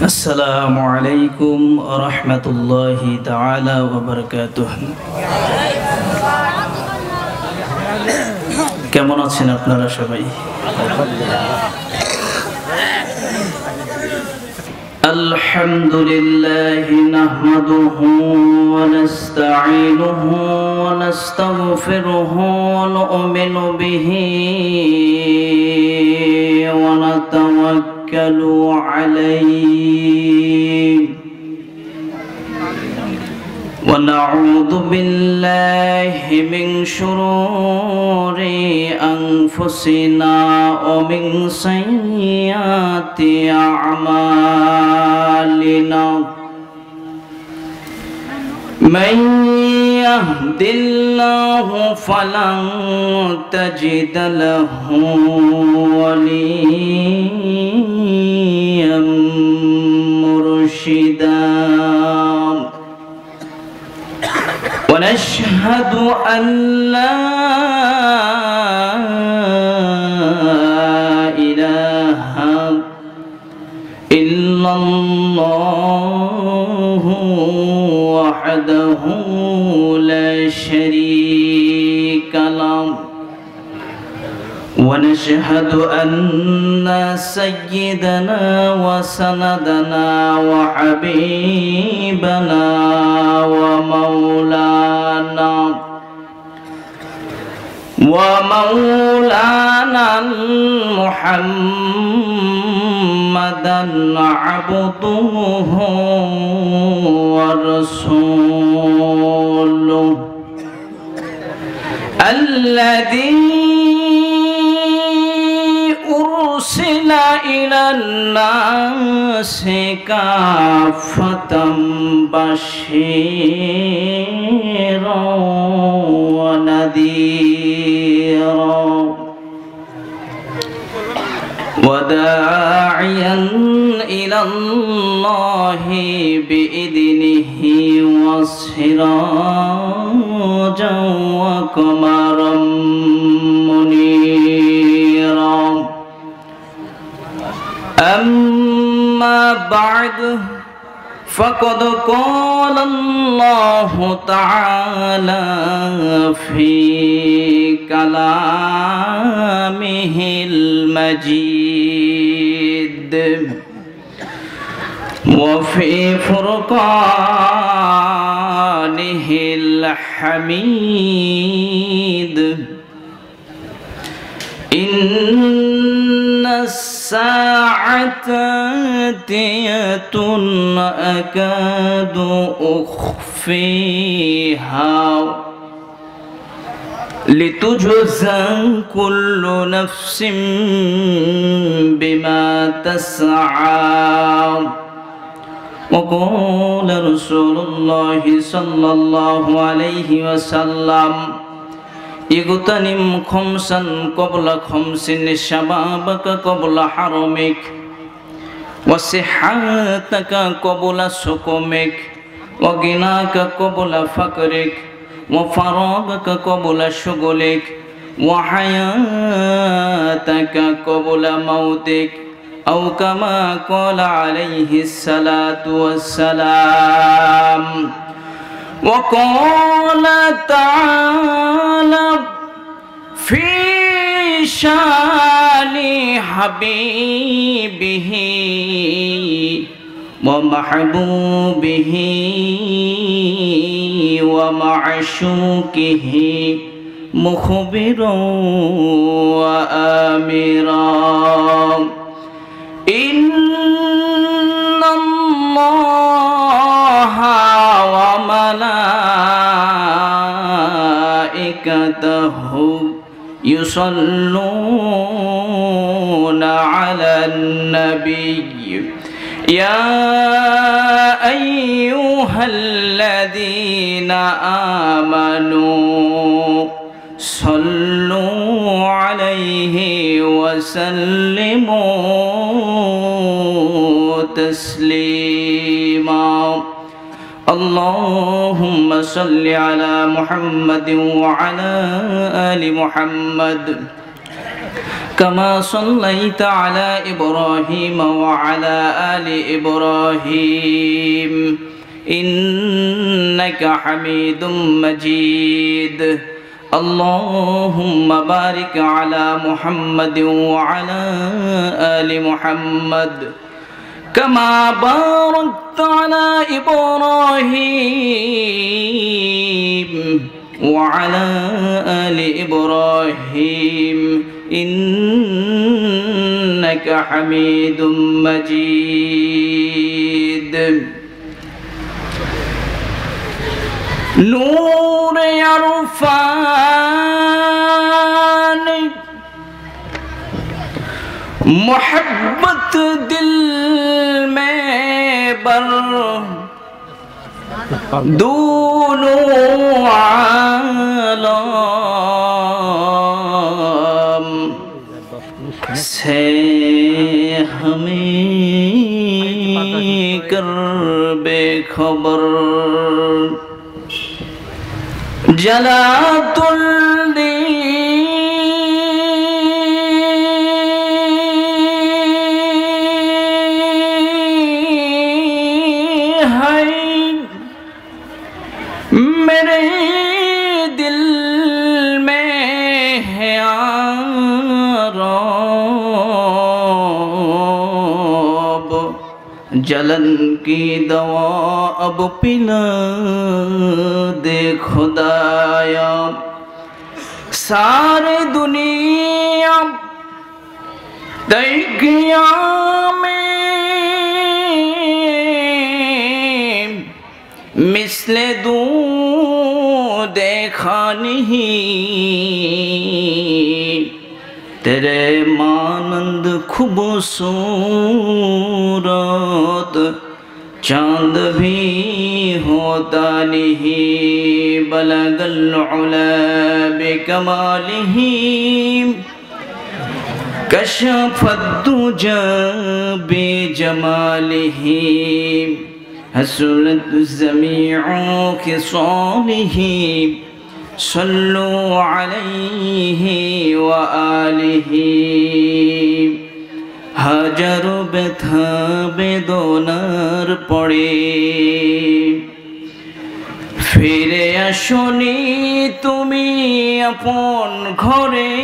السلام عليكم ورحمة الله تعالى وبركاته কেমন আছেন আপনারা সবাই الحمد لله نحمده ونستعينه ونستغفره ونؤمن به ونتوكل عليه ونعوذ بالله من شرور أنفسنا ومن سيئات أعمالنا من يهد الله فلن تجد له وليا مرشدا ونشهد أن لا إله إلا الله وحده لا شريك له ونشهد أن سيدنا وسندنا وحبيبنا ومولانا محمدا عبده ورسوله الذي أرسل إلى الناس كافة بشيرا ونذيرا وداعيا إلى الله بإذنه وسراجا وقمرا منيرا أما بعد فقد قال الله تعالى في كلامه المجيد وفي فرقانه الحميد إن الساعة آتية أكاد أخفيها لتجزى كل نفس بما تسعى وقال رسول الله صلى الله عليه وسلم اغتنم خمسا قبل خمس شبابك قبل حرمك وصحتك قبل سقمك وغناك قبل فقرك وفراغك قبل شغلك وحياتك قبل موتك أو كما قال عليه الصلاة والسلام وقال تعالى في شان حبيبه ومحبوبه ومعشوقه مخبرا وآمرا إن الله وملائكته يصلون على النبي يا أيها الذين آمنوا صلوا عليه وسلموا تسليما اللهم صل على محمد وعلى آل محمد كما صليت على إبراهيم وعلى آل إبراهيم إنك حميد مجيد اللهم بارك على محمد وعلى آل محمد كما باركت على إبراهيم وعلى آل إبراهيم إنك حميد مجيد نور عرفان محبت دل میں بر دونوں عالم سے ہمیں کر بے خبر جلات मेरे दिल में है आराब जलन की दवा अब पिला दे खुदाया सारे दुनिया तैकिया में मिसले दू देखा नहीं तेरे मानंद खूबसूरत चांद भी होता नहीं बलगल उला बिकमालिही कशफत दुजा बिजमालिही हसनत जमीउ खिसालिही सल्लु अलैहि व आलिहि হাজারো ব্যথা বেদনার পড়ে ফিরে আসনি তুমি আপন ঘরে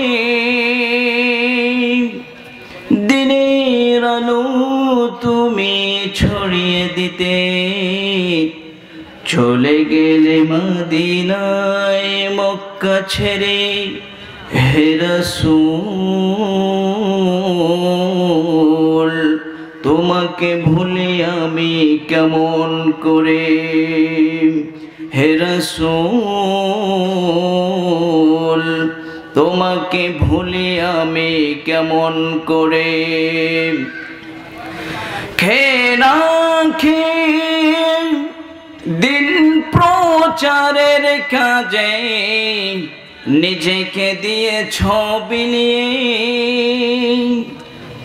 দিনের আলো তুমি ছড়িয়ে দিতে চলে গেলে মদিনায় মক্কা ছেড়ে হে রাসূল তোমাকে ভুলে আমি কেমন করে হে রাসূল তোমাকে ভুলে আমি কেমন করে খেনা খেয়ে দিন প্রচারের কাজে নিজেকে দিয়ে বিলিয়ে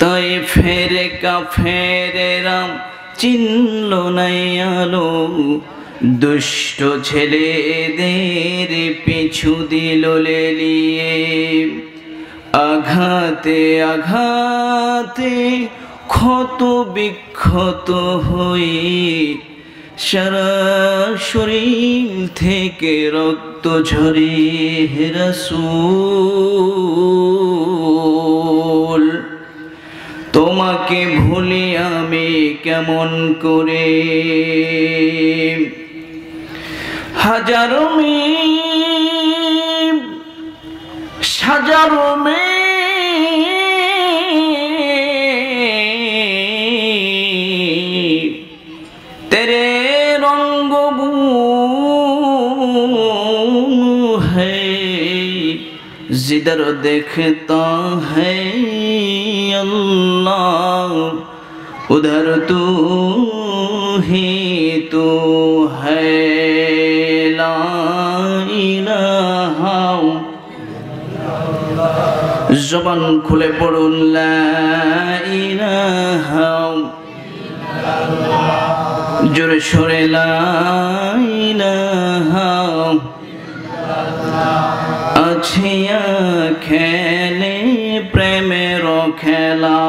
তাই ফেরে কাফেরেরা চিনল না আলো দুষ্ট ছেলেদের পিছু দিল লেলিয়ে আঘাতে আঘাতে ক্ষত বিক্ষত হয়ে সারা শরীর থেকে রক্ত ঝরে হে রাসূল তোমাকে ভুলি আমি কেমন করে হাজারো মিল সাজারো तेरे रंग बू है जिधर देखता है अल्लाह उधर तू ही तू है ला इलाहा ज़बान खुले पढ़ुन ला इलाहा जोरे शोरे ला इलाहा আছিয়া খেলে প্রেমে খেলা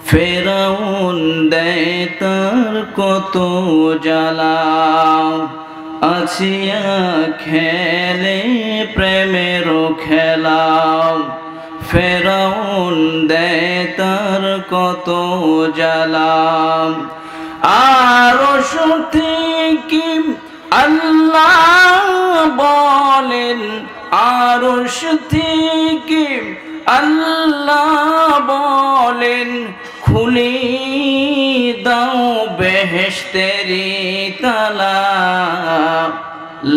ফেরাউন দেয় তার কত জ্বালা আসিয়া খেলে প্রেমের খেলা ফেরাউন দেয় তার কত জ্বালা আরশ থেকে আল্লাহ বলেন আরশ থেকে আল্লাহ বলেন খুলে দাও বেহেশতেরি তালা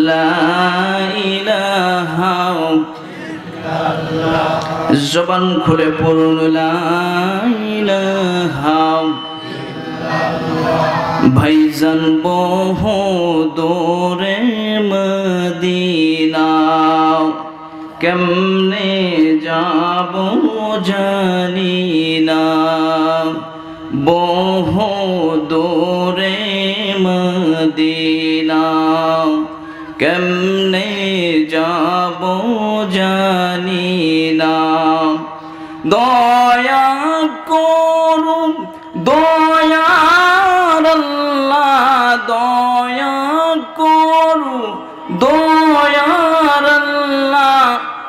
লা ইলাহা ইল্লাল্লাহ জবান খুলে পড়ুন লা ইলাহা ভাইজান বহু দূরে মদিনা কেমনে যাব জানি না বহু দূরে মদিনা কেমনে যাব জানি না দয়া করুন দয়ার আল্লাহ দয়া করুন দয়ার আল্লাহ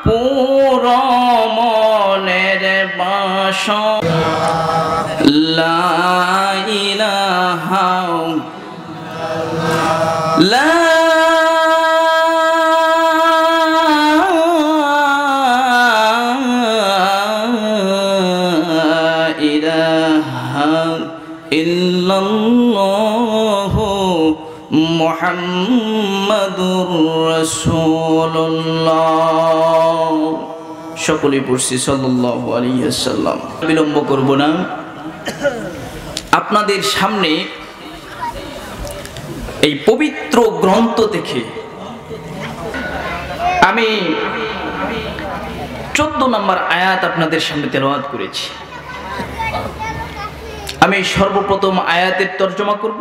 পুরো মনের বাসনা লা ইলাহা লা ইলাহা ইল্লাল্লাহ মুহাম্মাদুর রাসূলুল্লাহ সকলেই পড়ছি সাল্লাল্লাহু আলাইহি ওয়াসাল্লাম বিলম্ব করব না আপনাদের সামনে এই পবিত্র গ্রন্থ থেকে আমি 14 নম্বর আয়াত আপনাদের সামনে তেলাওয়াত করেছি আমি সর্বপ্রথম আয়াতের তরজমা করব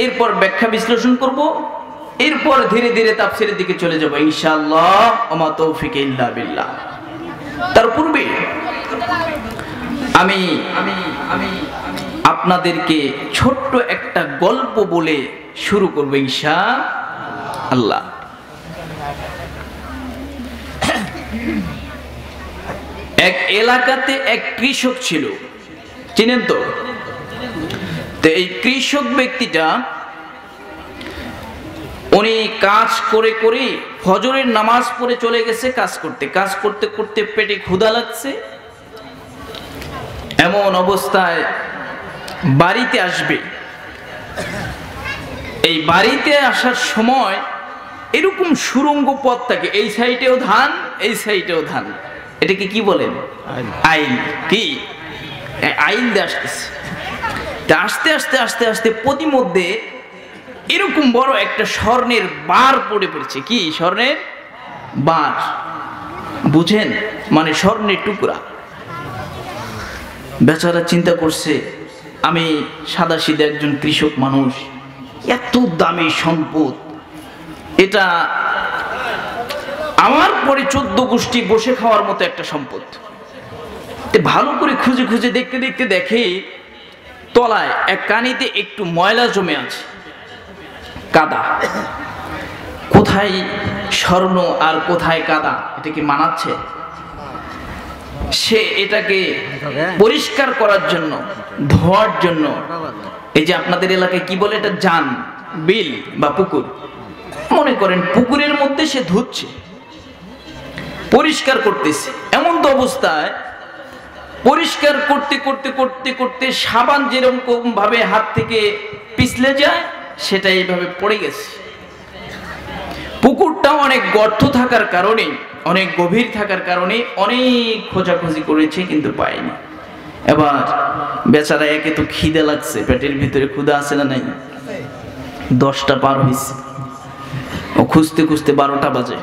এরপর ব্যাখ্যা বিশ্লেষণ করব এরপর ধীরে ধীরে তাফসীরের দিকে চলে যাব ইনশাআল্লাহ ওমা তৌফিক ইল্লা বিল্লাহ তার পূর্বে আমি আপনাদেরকে ছোট্ট একটা গল্প বলে শুরু করব ইনশাআল্লাহ এক এলাকাতে এক কৃষক ছিল চিনেন তো এই কৃষক ব্যক্তিটা উনি কাজ করে করে ফজরের নামাজ পড়ে চলে গেছে কাজ করতে করতে পেটে ক্ষুধা লাগছে এমন অবস্থায় বাড়িতে আসবে এই বাড়িতে আসার সময় এরকম সুড়ঙ্গ পথ থাকে এই সাইডেও ধান এই সাইডেও ধান এটাকে কি বলেন আইল কি আইল দিয়ে আসতেছে আস্তে আস্তে আস্তে আস্তে প্রতিমধ্যে এরকম বড় একটা স্বর্ণের বার পড়ে পড়েছে কি স্বর্ণের বার বুঝেন মানে স্বর্ণের টুকরা বেচারা চিন্তা করছে আমি সাদাসিধা একজন কৃষক মানুষ এত দামি সম্পদ এটা আমার পরে 14 গোষ্ঠী বসে খাওয়ার মতো একটা সম্পদ ভালো করে খুঁজে খুঁজে দেখতে দেখতে দেখে তলায় এক কানিতে একটু ময়লা জমে আছে কাদা কোথায় স্বর্ণ আর কোথায় কাদা এটা কি মানাচ্ছে সে এটাকে পরিষ্কার করার জন্য ধোয়ার জন্য এই যে আপনাদের এলাকায় কি বলে এটা জান বিল বা পুকুর মনে করেন পুকুরের মধ্যে সে ধুচ্ছে পরিষ্কার করতেছে এমন তো অবস্থায় পরিষ্কার করতে করতে করতে করতে সাবান যেরকম ভাবে হাত থেকে পিছলে যায় সেটা এইভাবে পড়ে গেছে পুকুরটা অনেক গর্ত থাকার কারণে অনেক গভীর থাকার কারণে অনেক খোঁজাখুঁজি করেছে কিন্তু পায়নি এবার বেচারা একে তো খিদে লাগছে পেটের ভিতরে ক্ষুধা আছে না নাই 10টা পার হয়েছে ও খুঁজতে খুঁজতে 12টা বাজে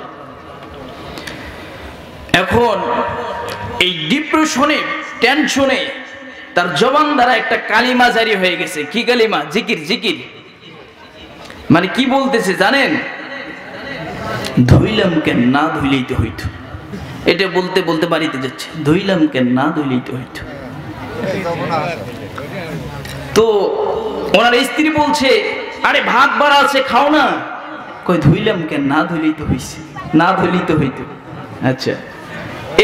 এখন এই ডিপ্রেশনে টেনশনে তার জবান দ্বারা একটা কালিমা জারি হয়ে গেছে কি কালিমা জিকির জিকির মানে কি বলতেছে জানেন ধুইলাম কেন না ধুইলেই তো হইতো এটা বলতে বলতে বাড়িতে যাচ্ছে, ধুইলাম কেন, না ধুইলেই তো হইতো। তো ওনার স্ত্রী বলছে, আরে ভাত বাড়া আছে, খাও না। কই ধুইলাম কেন, না ধুইলেই তো হইছে, না ধুইলেই তো হইতো। আচ্ছা,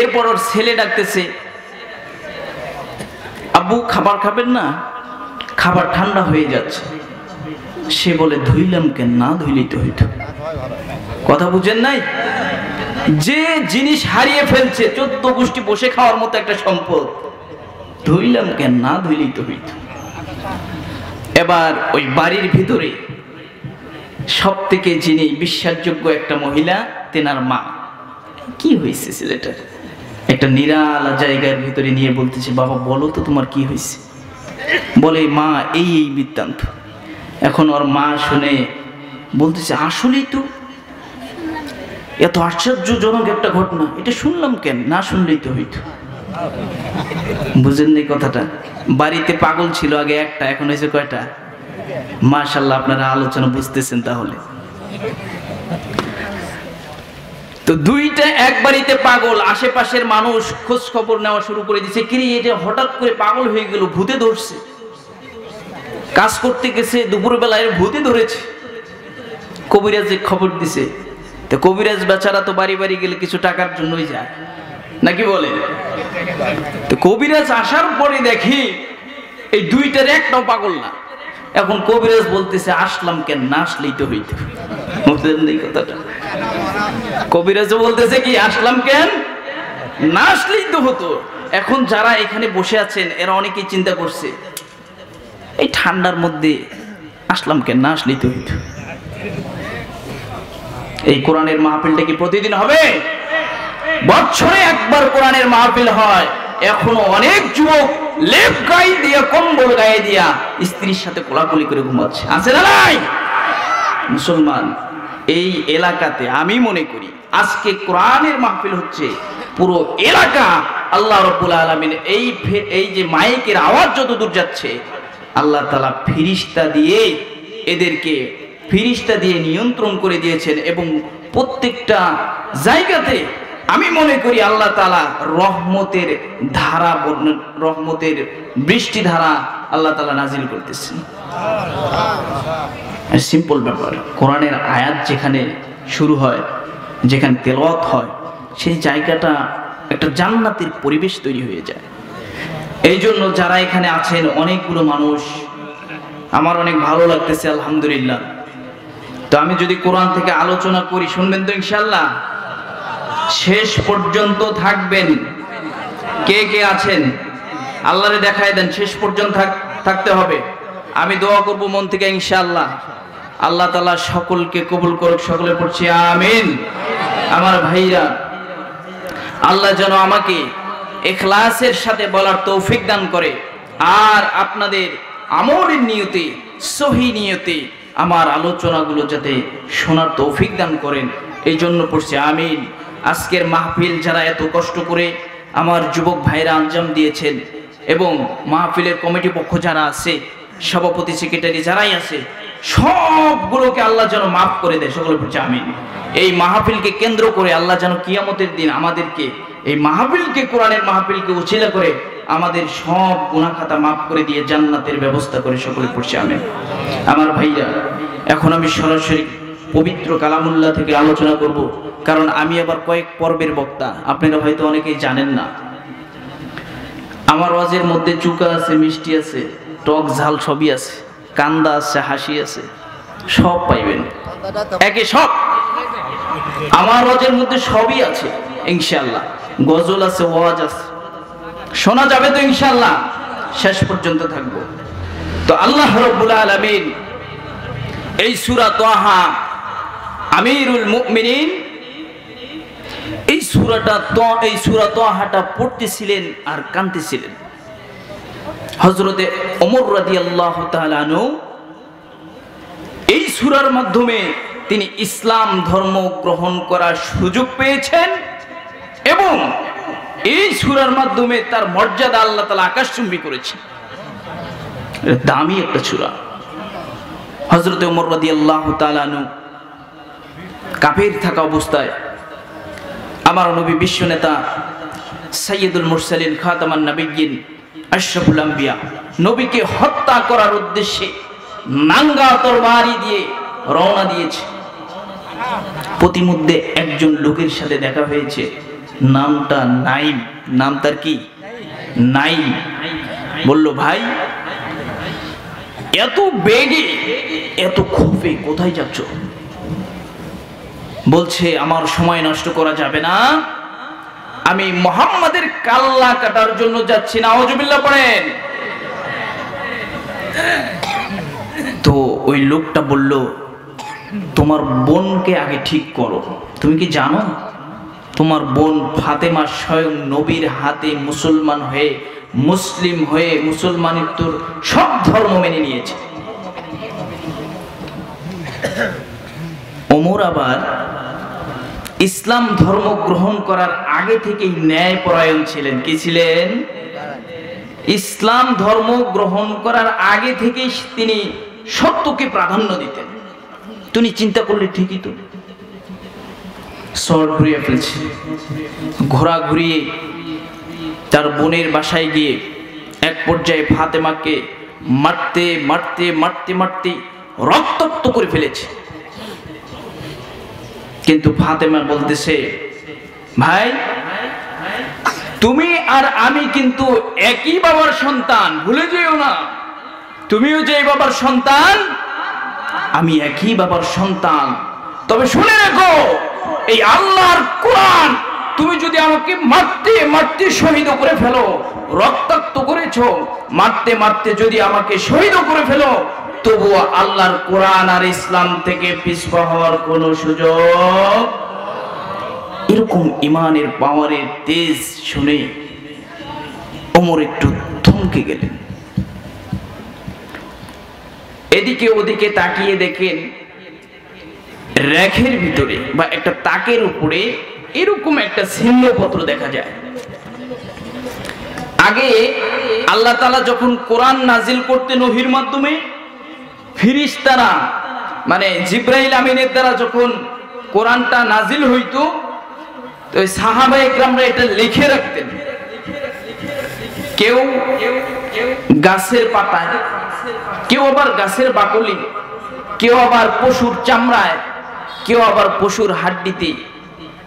এরপর ওর ছেলে ডাকতেছে, আব্বু খাবার খাবেন না, খাবার ঠান্ডা হয়ে যাচ্ছে। সে বলে ধুইলাম কেন, না ধুইলেই তো হইতো। কথা বুঝেন নাই? যে জিনিস হারিয়ে ফেলছে 14 গোষ্ঠী বসে খাওয়ার মতো একটা সম্পদ, ধুইলাম কেন, না ধুইলেই তো হইতো। এবার ওই বাড়ির ভিতরে সব থেকে যিনি বিশ্বাসযোগ্য একটা মহিলা, তেনার মা, কি হয়েছে ছেলেটার, একটা নিরালা জায়গার ভিতরে নিয়ে বলতেছে, বাবা বলো তো তোমার কি হয়েছে। বলে মা এই এই বৃত্তান্ত। এখন ওর মা শুনে বলতেছে, আসলেই তো এত আশ্চর্যজনক একটা ঘটনা, এটা শুনলাম কেন, না শুনলেই তো হইতো। বুঝেন নি কথাটা? বাড়িতে পাগল ছিল আগে একটা, এখন হয়েছে কয়টা? মাশাআল্লাহ, আপনারা আলোচনা বুঝতেছেন তাহলে। তো দুইটা এক বাড়িতে পাগল, আশেপাশের মানুষ খোঁজ খবর নেওয়া শুরু করে দিচ্ছে, কি এটা হঠাৎ করে পাগল হয়ে গেল, ভূতে ধরছে। কাজ করতে গেছে দুপুরবেলায় ভূতে ধরেছে, কবিরাজে খবর দিছে। তো কবিরাজ বেচারা তো বাড়ি বাড়ি গেলে কিছু টাকার জন্যই যায়, নাকি বলে? তো কবিরাজ আসার পরে দেখি এই দুইটার একটাও পাগল না। এখন কবিরাজ বলতেছে, আসলাম কেন, না আসলেই তো হইতো। কথাটা কবিরাজ বলতেছে কি, আসলাম কেন, না আসলেই তো হতো। এখন যারা এখানে বসে আছেন এরা অনেকেই চিন্তা করছে, এই ঠান্ডার মধ্যে আসলাম কেন, না আসলেই তো হইতো। এই কোরআনের মাহফিলটা কি প্রতিদিন হবে? বছরে একবার কোরআনের মাহফিল হয়। এখনো অনেক যুবক লেপ গায়ে দিয়া, কম্বল গায়ে দিয়া স্ত্রীর সাথে কোলাকুলি করে ঘুমাচ্ছে, আছে না নাই? মুসলমান, এই এলাকাতে আমি মনে করি আজকে কোরআনের মাহফিল হচ্ছে, পুরো এলাকা আল্লাহ রাব্বুল আলামিন এই যে মাইকের আওয়াজ যতদূর যাচ্ছে, আল্লাহ তাআলা ফেরেশতা দিয়ে এদেরকে ফেরেশতা দিয়ে নিয়ন্ত্রণ করে দিয়েছেন। এবং প্রত্যেকটা জায়গাতে আমি মনে করি আল্লাহ তাআলা রহমতের ধারা, রহমতের বৃষ্টি ধারা আল্লাহ তাআলা নাজিল করতেছেন। সিম্পল ব্যাপার, কোরআনের আয়াত যেখানে শুরু হয়, যেখানে তেলাওয়াত হয়, সেই জায়গাটা একটা জান্নাতের পরিবেশ তৈরি হয়ে যায়। এই জন্য যারা এখানে আছেন অনেকগুলো মানুষ, আমার অনেক ভালো লাগতেছে আলহামদুলিল্লাহ। তো আমি যদি কোরআন থেকে আলোচনা করি, শুনবেন তো ইনশাআল্লাহ? শেষ পর্যন্ত থাকবেন। কে কে আছেন আল্লাহরে দেখায় দেন, শেষ পর্যন্ত থাকতে হবে। আমি দোয়া করব মন থেকে ইনশাআল্লাহ, আল্লাহ তাআলা সকলকে কবুল করুক। সকলে পড়ছি আমিন। আমার ভাইরা, আল্লাহ যেন আমাকে ইখলাসের সাথে বলার তৌফিক দান করে, আর আপনাদের আমলের নিয়তে, সহি নিয়তে আমার আলোচনাগুলো যাতে শোনার তৌফিক দান করেন, এই জন্য পড়ছি আমিন। আজকের মাহফিল যারা এত কষ্ট করে আমার যুবক ভাইরা আঞ্জাম দিয়েছেন, এবং মাহফিলের কমিটি পক্ষ যারা আছে, সভাপতি সেক্রেটারি যারাই আছে, সবগুলোকে আল্লাহ যেন মাফ করে দেয়। সকলে পড়ছি আমিন। এই মাহফিলকে কেন্দ্র করে আল্লাহ যেন কিয়ামতের দিন আমাদেরকে, এই মাহফিলকে, কোরআনের মাহফিলকে উছিলা করে আমাদের সব গুনাহ খাতা মাফ করে দিয়ে জান্নাতের ব্যবস্থা করে। সকলে পড়ছি আমিন। আমার ভাইরা, এখন আমি সরাসরি পবিত্র কালামুল্লাহ থেকে আলোচনা করব, কারণ আমি আবার কয়েক পর্বের বক্তা, আপনারা হয়তো অনেকেই জানেন না। আমার ওয়াজের মধ্যে চুকা আছে, মিষ্টি আছে, টক ঝাল সবই আছে, কান্দা আছে, হাসি আছে, সব পাইবেন একে সব। আমার ওয়াজের মধ্যে সবই আছে ইনশাআল্লাহ। গজল আছে, ওয়াজ আছে, শোনা যাবে তো ইনশাআল্লাহ। শেষ পর্যন্ত থাকবো। তো আল্লাহ রাব্বুল আলামিন এই সূরা তাহা, আমিরুল মুমিনিন, এই সূরা তাহাটা পড়তেছিলেন আর কাঁদতেছিলেন। হযরতে ওমর রাদিয়াল্লাহু তাআলা আনহু এই সূরার মাধ্যমে তিনি ইসলাম ধর্ম গ্রহণ করার সুযোগ পেয়েছেন, এবং এই সূরার মাধ্যমে তার মর্যাদা আল্লাহ তাআলা আকাশচুম্বী করেছেন। দামি একটা সূরা। হযরতে ওমর রাদিয়াল্লাহু তাআলা আনহু কাফের থাকা অবস্থায় আমার নবী বিশ্ব নেতা সাইয়্যিদুল মুরসালিন খাতামান নবিয়্যিন আশরাফুল আম্বিয়া নবীকে হত্যা করার উদ্দেশ্যে নাঙ্গা তরবারি দিয়ে রওনা দিয়েছে। প্রতিমধ্যে একজন লোকের সাথে দেখা হয়েছে, নামটা নাইম। নাম তার কি? নাইম। বলল, ভাই এত বেগে এত ক্ষোভে কোথায় যাচ্ছ? বলছে, আমার সময় নষ্ট করা যাবে না, আমি মুহাম্মাদের কাল্লা কাটার জন্য যাচ্ছি। নাউজুবিল্লাহ পড়েন। তো ওই লোকটা বলল, তোমার বোনকে আগে ঠিক করো। তুমি কি জানো তোমার বোন ফাতেমা স্বয়ং নবীর হাতে মুসলমান হয়ে মুসলিম হয়ে মুসলমানিত্বর সব ধর্ম মেনে নিয়েছে। ওমর আবার ইসলাম ধর্ম গ্রহণ করার আগে থেকেই ন্যায়পরায়ণ ছিলেন। কি ছিলেন? ইসলাম ধর্ম গ্রহণ করার আগে থেকেই তিনি সত্যকে প্রাধান্য দিতেন। তুমি চিন্তা করলে ঠিকই তো, শর্ট ঘুরিয়ে ফেলছে, ঘোরা ঘুরিয়ে তার বোনের বাসায় গিয়ে এক পর্যায়ে ফাতেমাকে মারতে মারতে মারতে মারতে রক্তাক্ত করে ফেলেছে। কিন্তু ফাতেমা বলতেছে, ভাই তুমি আর আমি কিন্তু একই বাবার সন্তান, ভুলে যেও না। তুমিও যে বাবার সন্তান, আমি একই বাবার সন্তান। তবে শুনে রাখো, এই আল্লাহর কোরআন তুমি যদি আমাকে মারতে মারতে শহীদ করে ফেলো, রক্তাক্ত করেছো, মারতে মারতে যদি আমাকে শহীদ করে ফেলো, তবুও আল্লাহর কোরআন আর ইসলাম থেকে পিছপা হওয়ার কোনো সুযোগ। এরকম ইমানের পাওয়ারের তেজ শুনে ওমর একটু থমকে গেলেন। এদিকে ওদিকে তাকিয়ে দেখেন, রেখের ভিতরে বা একটা তাকের উপরে এরকম একটা ছিন্নপত্র দেখা যায়। আগে আল্লাহ তাআলা যখন কোরআন নাজিল করতেন ওহীর মাধ্যমে, ফেরেশতারা মানে জিবরাইল আমিনের দ্বারা যখন কোরআনটা নাজিল হইতো, তো সাহাবায়ে কেরামরা এটা লিখে রাখতেন। কেউ গাছের পাতায়, কেউ আবার গাছের বাকলি, কেউ আবার পশুর চামড়ায়, কেউ আবার পশুর হাড্ডিতে,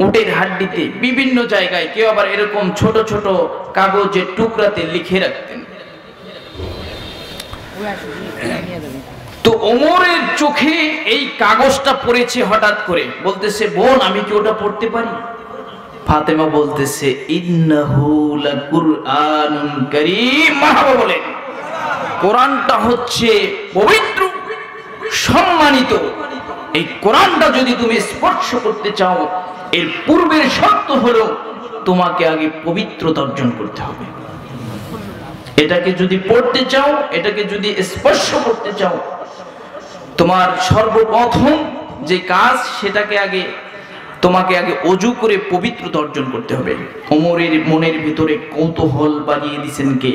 উটের হাড্ডিতে, বিভিন্ন জায়গায়, কেউ আবার এরকম ছোট ছোট কাগজের টুকরাতে লিখে রাখতেন। তো ওমরের চোখে এই কাগজটা পড়েছে হঠাৎ করে, বলতেছে, বোন আমি কি ওটা পড়তে পারি? ফাতেমা বলতেছে, ইন্নাহু লাকুরআনুন কারীম। মারহাবা বলেন। কোরআনটা হচ্ছে পবিত্র, সম্মানিত। এই কোরআনটা যদি তুমি স্পর্শ করতে চাও, এর পূর্বের শর্ত হলো তোমাকে আগে পবিত্রতা অর্জন করতে হবে। এটাকে যদি পড়তে চাও, এটাকে যদি স্পর্শ করতে চাও, তোমার সর্বপ্রথম যে কাজ, সেটাকে আগে তোমাকে আগে ওযু করে পবিত্রতা অর্জন করতে হবে। ওমরের মনের ভিতরে কৌতূহল বাজিয়ে দিয়েছেন কে?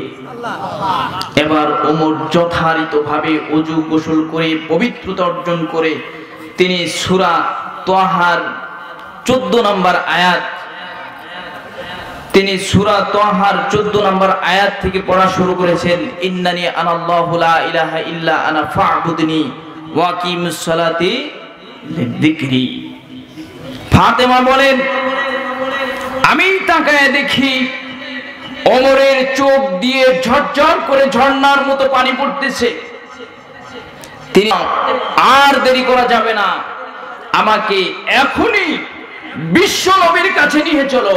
এবার ওমর যথারীতভাবে ওযু গোসল করে পবিত্রতা অর্জন করে তিনি সূরা তাহার 14 নম্বর আয়াত, তিনি সূরা তাহার 14 নম্বর আয়াত থেকে পড়া শুরু করেছেন। ইন্নানি আনাল্লাহু লা ইলাহা ইল্লা আনা ফা'বুদনি ওয়া আকিমুস সালাতি লিযিকরি। ফাতেমা বলেন, আমি তাকায় দেখি ওমরের চোখ দিয়ে ঝরঝর করে ঝর্ণার মতো পানি পড়তেছে। তিনি আর দেরি করা যাবে না, আমাকে এখনই বিশ্ব নবীর কাছে নিয়ে চলো।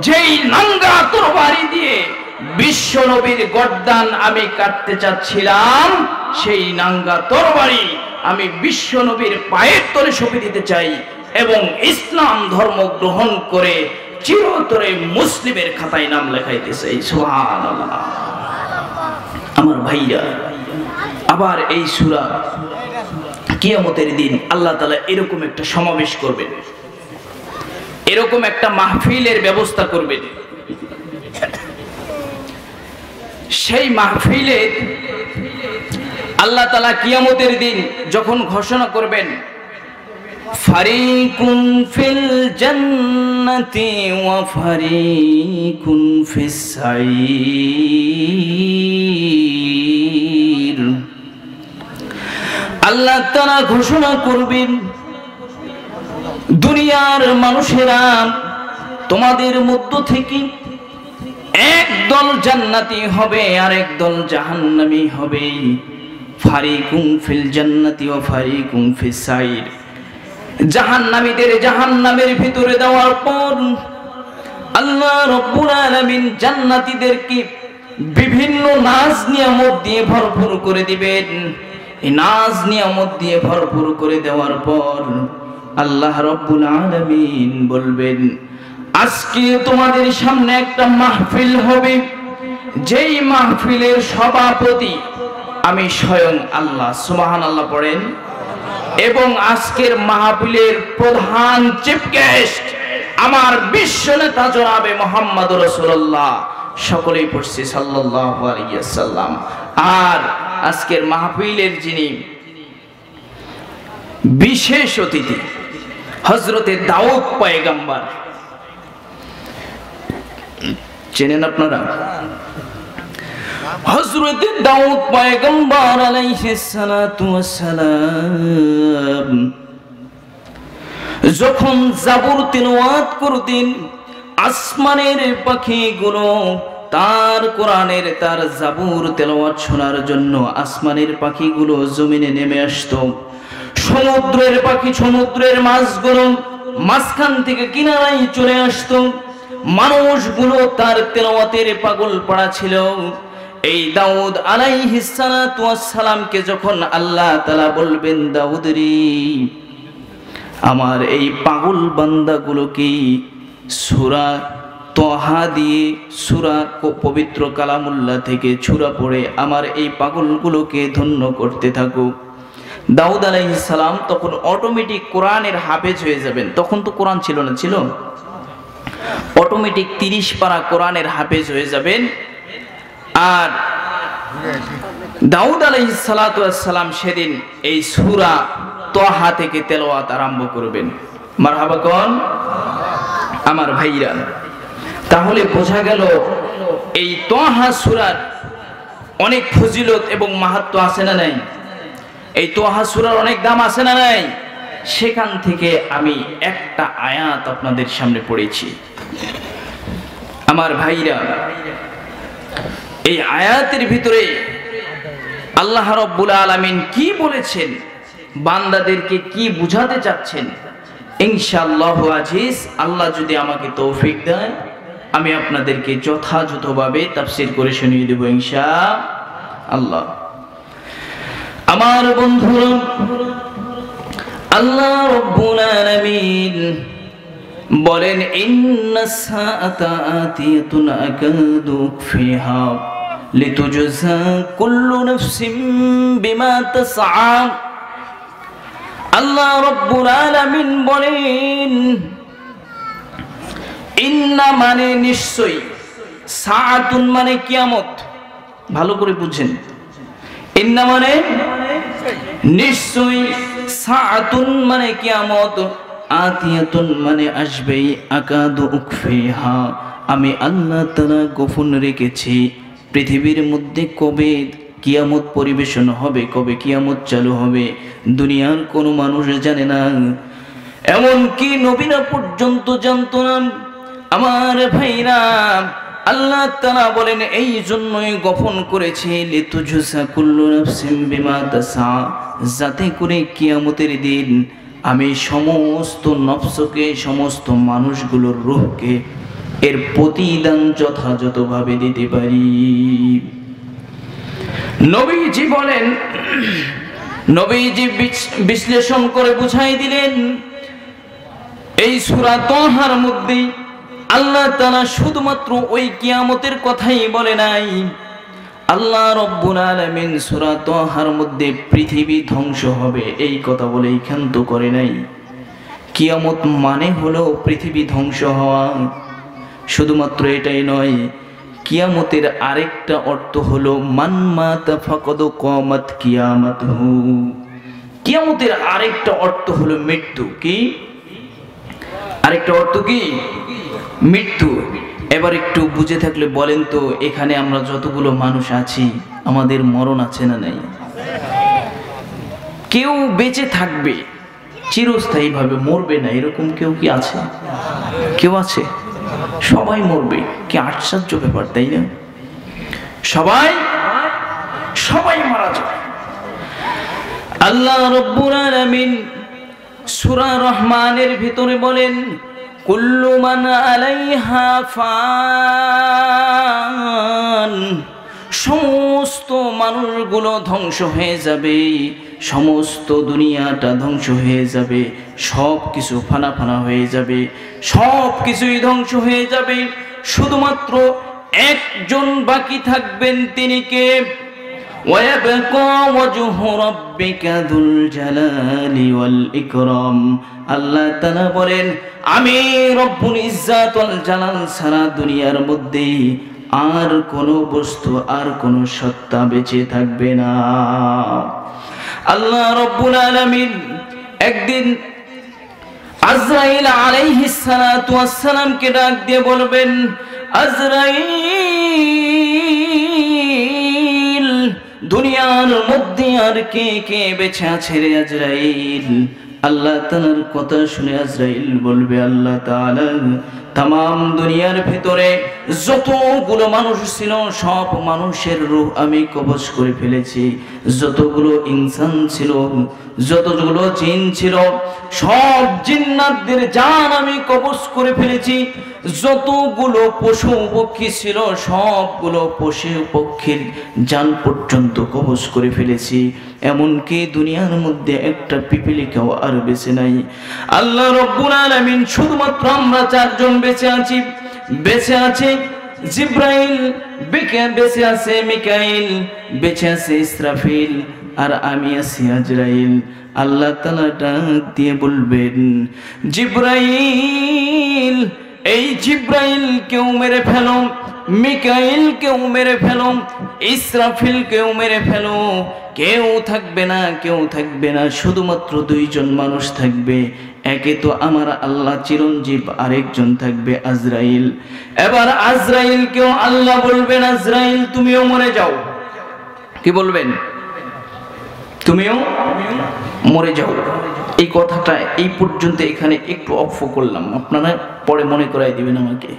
যেই নাঙ্গা তরবারি দিয়ে বিশ্ব নবীর গর্দান আমি কাটতে চাচ্ছিলাম, সেই নাঙ্গা তরবারি আমি বিশ্ব নবীর পায়ের তলে সঁপে দিতে চাই এবং ইসলাম ধর্ম গ্রহণ করে চিরতরে মুসলিমের খাতায় নাম লেখাইতে চাই। সুবহানাল্লাহ। আমার ভাইরা, আবার এই সূরা কিয়ামতের দিন আল্লাহ তাআলা এরকম একটা সমাবেশ করবেন, এরকম একটা মাহফিলের ব্যবস্থা করবেন। সেই মাহফিলে আল্লাহ তাআলা কিয়ামতের দিন যখন ঘোষণা করবেন, ফারিকুন ফিল জান্নাতি ওয়া ফারিকুন ফিস সাইর। আল্লাহ তাআলা ঘোষণা করবেন, দুনিয়ার মানুষেরা তোমাদের মধ্য থেকে একদল জান্নাতি হবে আর একদল জাহান্নামী হবে। ফারিকুন ফিল জান্নাতি ওয়া ফারিকুন ফিস সাইর। জাহান্নামীদের জাহান্নামের ভিতরে দেওয়ার পর আল্লাহ রাব্বুল আলামিন জান্নাতীদেরকে বিভিন্ন নাজ নিয়ামত দিয়ে ভরপুর করে দিবেন। এই নাজ নিয়ামত দিয়ে ভরপুর করে দেওয়ার পর আল্লাহ রাব্বুল আলামিন বলবেন, আজকে তোমাদের সামনে একটা মাহফিল হবে, যেই মাহফিলের সভাপতি আমি স্বয়ং আল্লাহ। সুবহানাল্লাহ পড়েন। এবং আজকের মাহফিলের প্রধান চিফ গেস্ট আমার বিশ্ব নেতা জনাবে মুহাম্মদুর রাসূলুল্লাহ। সকলেই পড়ছি সাল্লাল্লাহু আলাইহি ওয়াসাল্লাম। আর আজকের মাহফিলের যিনি বিশেষ অতিথি হযরতে দাউদ পয়গম্বর, চেনেন আপনারা? হযরতে দাউদ পয়গম্বর আলাইহিস সালাতু ওয়াস সালাম যখন জাবুর তিলাওয়াত করতেন, আসমানের পাখিগুলো তার কোরআনের তার জাবুর তেলাওয়াত শোনার জন্য আসমানের পাখিগুলো জমিনে নেমে আসতো। সমুদ্রের পাখি সমুদ্রের মাছগুলো মাঝখান থেকে কিনারায় চলে আসতো। মানুষগুলো তার তেলাওয়াতের পাগল পড়া ছিল। এই দাউদ আলাইহিস সালাতু ওয়াস সালামকে যখন আল্লাহ তাআলা বলবেন, দাউদ রে, আমার এই পাগল বান্দাগুলোকে সূরা তহা দিয়ে সূরা পবিত্র কালামুল্লাহ থেকে সূরা পড়ে আমার এই পাগলগুলোকে ধন্য করতে থাকো। দাউদ আলাইহিস সালাম তখন অটোমেটিক কোরআনের হাফেজ হয়ে যাবেন। তখন তো কোরআন ছিল না, ছিল অটোমেটিক 30 পারা কোরআনের হাফেজ হয়ে যাবেন। আর দাউদ আলাইহিস সালাতু ওয়াস সালাম সেদিন এই সূরা তহা থেকে তেলাওয়াত আরম্ভ করবেন। মারহাবা কোন আমার ভাইরা। তাহলে বোঝা গেল এই তহা সূরার অনেক ফজিলত এবং মাহাত্ম্য আছে না নাই? এই তহা সূরার অনেক দাম আছে না নাই? সেখান থেকে আমি একটা আয়াত আপনাদের সামনে পড়েছি। আমার ভাইরা, এই আয়াতের ভিতরে আল্লাহ রাব্বুল আলামিন কি বলেছেন, বান্দাদেরকে কি বুঝাতে চাচ্ছেন, ইনশাআল্লাহ আজিজ আল্লাহ যদি আমাকে তৌফিক দেয় আমি আপনাদেরকে যথাযথভাবে তাফসীর করে শুনিয়ে দেব ইনশাআল্লাহ। আমার বন্ধুরা, আল্লাহ রাব্বুল আলামিন বলেন, ইন্নাস সাআতা আতিয়াতুন আকাদু ফিহা লিতুজজা কুল্লু নাফসিন বিমা তাসআ। আল্লাহ রাব্বুল আলামিন বলেন, ইন্না মানে নিশ্চয়ই, সাআতুন মানে কিয়ামত। ভালো করে বুঝেন, ইন্না মানে নিশ্চয়ই, সাআতুন মানে কিয়ামত, আতিয়াতুন মানে আসবেই, আকাদু উকফিহা আমি আল্লাহ তাআলা গোপন রেখেছি পৃথিবীর মধ্যে কবে কিয়ামত পরিবেশন হবে, কবে কিয়ামত চালু হবে দুনিয়ার কোনো মানুষ জানে না, এমনকি নবীরা পর্যন্ত জানতো না। আমার ভাইরা, আল্লাহ তাআলা বলেন এই জন্যই গোপন করেছে, লিতুজজা কুল্লু নাফসিন বিমা তাসআ, যাতে করে কিয়ামতের দিন আমি সমস্ত নফসকে, সমস্ত মানুষগুলোর রূহকে এর প্রতিদান যথাযথভাবে দিতে পারি। নবীজি বলেন, নবীজি বিশ্লেষণ করে বুঝাই দিলেন, এই সূরা তহার মধ্যে আল্লাহ তাআলা শুধুমাত্র ওই কিয়ামতের কথাই বলে নাই। আল্লাহ রাব্বুল আলামিন সূরা তহার মধ্যে পৃথিবী ধ্বংস হবে এই কথা বলেই ক্ষান্ত করে নাই। কিয়ামত মানে হলো পৃথিবী ধ্বংস হওয়া। শুধুমাত্র এটাই নয়, কিয়ামতের আরেকটা অর্থ হলো মান মাতা ফাকাদ কামাত কিয়ামাতুহু, কিয়ামতের আরেকটা অর্থ হলো মৃত্যু। কি আরেকটা অর্থ? কি মৃত্যু। এবার একটু বুঝে থাকলে বলেন তো, এখানে আমরা যতগুলো মানুষ আছি আমাদের মরণ আছে না নাই? কেউ বেঁচে থাকবে চিরস্থায়ীভাবে, মরবে না এরকম কেউ কি আছে? কেউ আছে? সবাই মরবে। কি আশ্চর্য ব্যাপার, তাই না? সবাই মারা যায়। আল্লাহ রাব্বুল আলামিন সূরা রহমানের ভিতরে বলেন, কুল্লু মান আলাইহা ফান, সমস্ত মানুষগুলো ধ্বংস হয়ে যাবে, সমস্ত দুনিয়াটা ধ্বংস হয়ে যাবে, সব কিছু ফানা ফানা হয়ে যাবে, সব কিছুই ধ্বংস হয়ে যাবে। শুধুমাত্র একজন বাকি থাকবেন, তিনি কে? ওয়ায়াবকা ওয়াজহু রাব্বিকা যুল জালালি ওয়াল ইকরাম। আল্লাহ তাআলা বলেন, আমি রব্বুল ইজ্জাত ওয়াল জালাল ছাড়া দুনিয়ার মধ্যে আর কোনো বস্তু, আর কোনো সত্তা বেঁচে থাকবে না। আল্লাহ রব্বুল আলামিন একদিন আজরাইল আলাইহিস সালাতু ওয়াস সালামকে ডাক দিয়ে বলবেন, আজরাইল, দুনিয়ার মধ্যে আর কে কে বেঁচে আছে রে আজরাইল? আল্লাহ তাআলার কথা শুনে আজরাইল বলবে, আল্লাহ তাআলা তামাম দুনিয়ার ভিতরে যতগুলো মানুষ ছিল সব মানুষের রূহ আমি কবজ করে ফেলেছি, যতগুলো ইনসান ছিল, যতগুলো জিন ছিল সব জিন্নাতদের জান আমি কবজ করে ফেলেছি, যতগুলো পশু পক্ষী ছিল সবগুলো পশু পক্ষীর জান পর্যন্ত কবজ করে ফেলেছি। এমনকি দুনিয়ার মধ্যে একটা পিপিলিকাও আর বেঁচে নাই। আল্লাহ রাব্বুল আলামিন শুধুমাত্র আমরা চারজন বেঁচে আছি। বেঁচে আছে জিব্রাইল, বেঁচে আছে মিকাইল, বেঁচে আছে ইসরাফিল, আর আমি আছি আজরাইল। আল্লাহ তাআলা ডাক দিয়ে বলবেন, জিব্রাইল, এই জিব্রাইল কেউ মেরে ফেলো, মিকাইল কেউ মেরে ফেলো, ইসরাফিল কেউ মেরে ফেলো। কেউ থাকবে না, কেউ থাকবে না, শুধুমাত্র দুইজন মানুষ থাকবে। একে তো আমার আল্লাহ চিরঞ্জীব, আরেকজন থাকবে আজরাইল। এবার আজরাইল কেউ আল্লাহ বলবেন, আজরাইল তুমিও মরে যাও। কি বলবেন? তুমিও মরে যাও। এই কথাটা এই পর্যন্ত এখানে একটু অফ করলাম, আপনারা পরে মনে করাই দিবেন আমাকে।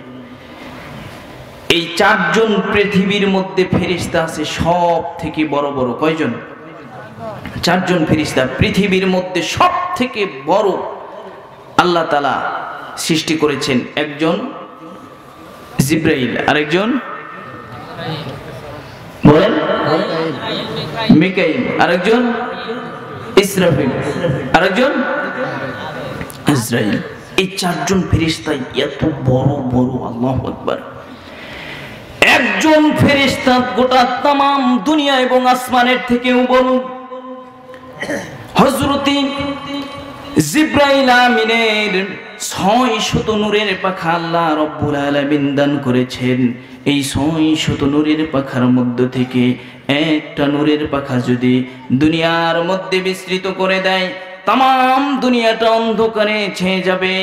এই চারজন পৃথিবীর মধ্যে ফেরেশতা আছে সব থেকে বড় বড়। কয়জন? চারজন ফেরেশতা পৃথিবীর মধ্যে সব থেকে বড় আল্লাহ তাআলা সৃষ্টি করেছেন। একজন জিব্রাইল, আরেকজন বলেন মিকাইল, আরেকজন ইসরাফিল, আরেকজন আজরাইল। এই চারজন ফেরেশতা এত বড় বড়, আল্লাহু আকবার। একজন ফেরেশতা গোটা তামাম দুনিয়া এবং আসমানের থেকেও বড়। হযরত জিব্রাইল আমিনের 600 নূরের পাখা আল্লাহ রাব্বুল আলামিন দান করেছেন। এই 600 নূরের পাখার মধ্য থেকে একটা নূরের পাখা যদি দুনিয়ার মধ্যে বিস্তৃত করে দেয়, তামাম দুনিয়াটা অন্ধকারে ছেয়ে যাবে।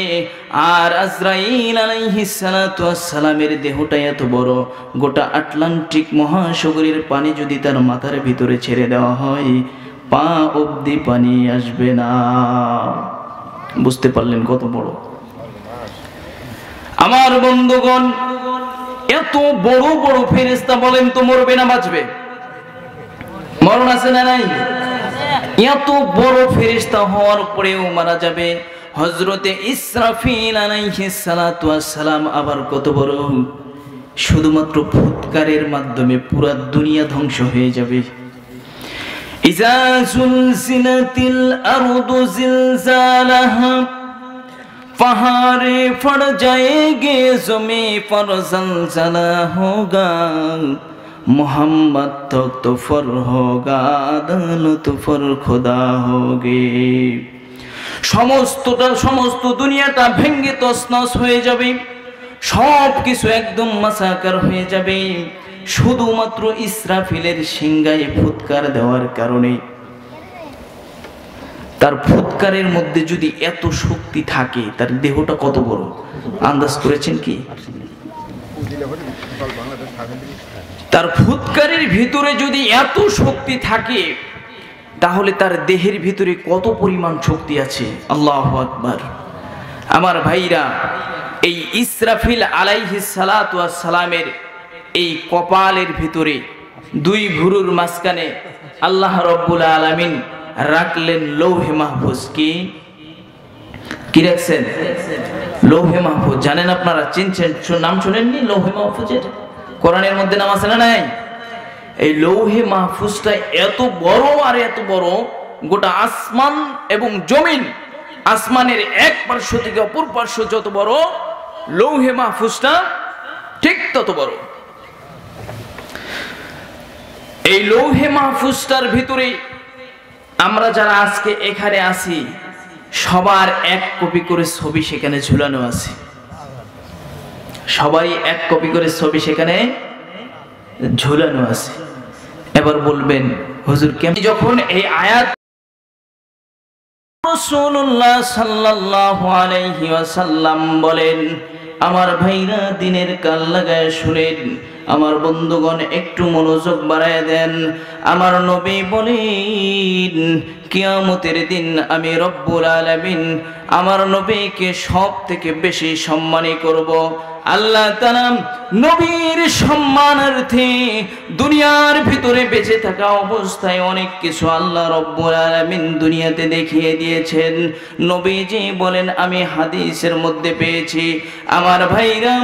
আর আজরাইল আলাইহিস সালাতু ওয়াস সালামের দেহটা এত বড়, গোটা আটলান্টিক মহাসাগরের পানি যদি তার মাথার ভিতরে ছেড়ে দেওয়া হয়, পা অবধি পানি আসবে না। বুঝতে পারলেন কত বড়? আমার বন্ধুগণ, এত বড় বড় ফেরেশতা বলেন তো মরবে না বাঁচবে? মরণ আছে না নাই? এত বড় ফেরেশতা হওয়ার পরেও মারা যাবে। হযরতে ইসরাফিল আলাইহিস সালাতু ওয়াস সালাম আবার কত বড়, শুধুমাত্র ফুৎকারের মাধ্যমে পুরো দুনিয়া ধ্বংস হয়ে যাবে। ইজা জুলজিলাতিল আরদু জিলজালাহা, पहाड़े फट जाएंगे ज़मीं पर ज़लज़ला होगा, मोहम्मद तक तो फर होगा, अदालत पर खुदा होगे। সমস্ত দুনিয়াটা ভেঙে তছনছ হয়ে যাবে, সব কিছু একদম মাসাকার হয়ে যাবে, শুধুমাত্র ইসরাফিলের সিংহায় ফুৎকার দেওয়ার কারণে। তার ফুৎকারের মধ্যে যদি এত শক্তি থাকে, তার দেহটা কত বড় আন্দাজ করেছেন কি? তার ফুৎকারের ভিতরে যদি এত শক্তি থাকে, তাহলে তার দেহের ভিতরে কত পরিমাণ শক্তি আছে। আল্লাহু আকবার। আমার ভাইরা, এই ইসরাফিল আলাইহিস সালাতু ওয়াস সালামের এই কপালের ভিতরে দুই ভুরুর মাঝখানে আল্লাহ রাব্বুল আলামিন রাখলেন লৌহে মাহফুজ। কি রাখছেন? লৌহে মাহফুজ। জানেন আপনারা? চিনছেন? নাম শুনেননি লৌহে মাহফুজের? কোরআনের মধ্যে নাম আছে না নাই? এই লৌহে মাহফুজটা এত বড় আর এত বড়, গোটা আসমান এবং জমিন, আসমানের এক পার্শ্ব থেকে অপর পার্শ্ব যত বড়, লৌহে মাহফুজটা ঠিক তত বড়। এই লৌহে মাহফুজটার ভিতরে আমরা যারা আজকে এখানে আছি, সবার এক কপি করে ছবি সেখানে ঝুলানো আছে। সবাই এক কপি করে ছবি সেখানে ঝুলানো আছে। এবার বলবেন, হুজুর কেমন? যখন এই আয়াত রাসূলুল্লাহ সাল্লাল্লাহু আলাইহি ওয়াসাল্লাম বলেন, আমার ভাইরা দিনের কান লাগায় শুনেন, আমার বন্ধুগণ একটু মনোযোগ বাড়ায় দেন। আমার নবী বলেন, কিয়ামতের দিন আমি রব্বুল আলামিন আমার নবীকে সব থেকে বেশি সম্মানী করব। আল্লাহ তাআলা নবীর সম্মানার্থে দুনিয়ার ভিতরে বেঁচে থাকা অবস্থায় অনেক কিছু আল্লাহ রব্বুল আলামিন দুনিয়াতে দেখিয়ে দিয়েছেন। নবীজি বলেন, আমি হাদিসের মধ্যে পেয়েছি। আমার ভাইরা,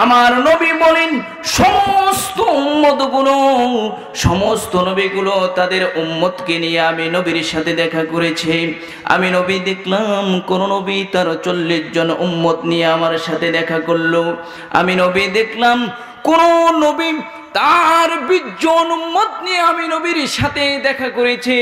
আমার নবী বলেন, সমস্ত উম্মতগুলো, সমস্ত নবীগুলো তাদের উম্মতকে নিয়ে আমি নবীর সাথে দেখা করেছে। আমি নবী দেখলাম কোন নবী তার 40 জন উম্মত নিয়ে আমার সাথে দেখা করলো। আমি নবী দেখলাম কোন নবী তার 20 জন উম্মত নিয়ে আমি নবীর সাথে দেখা করেছে।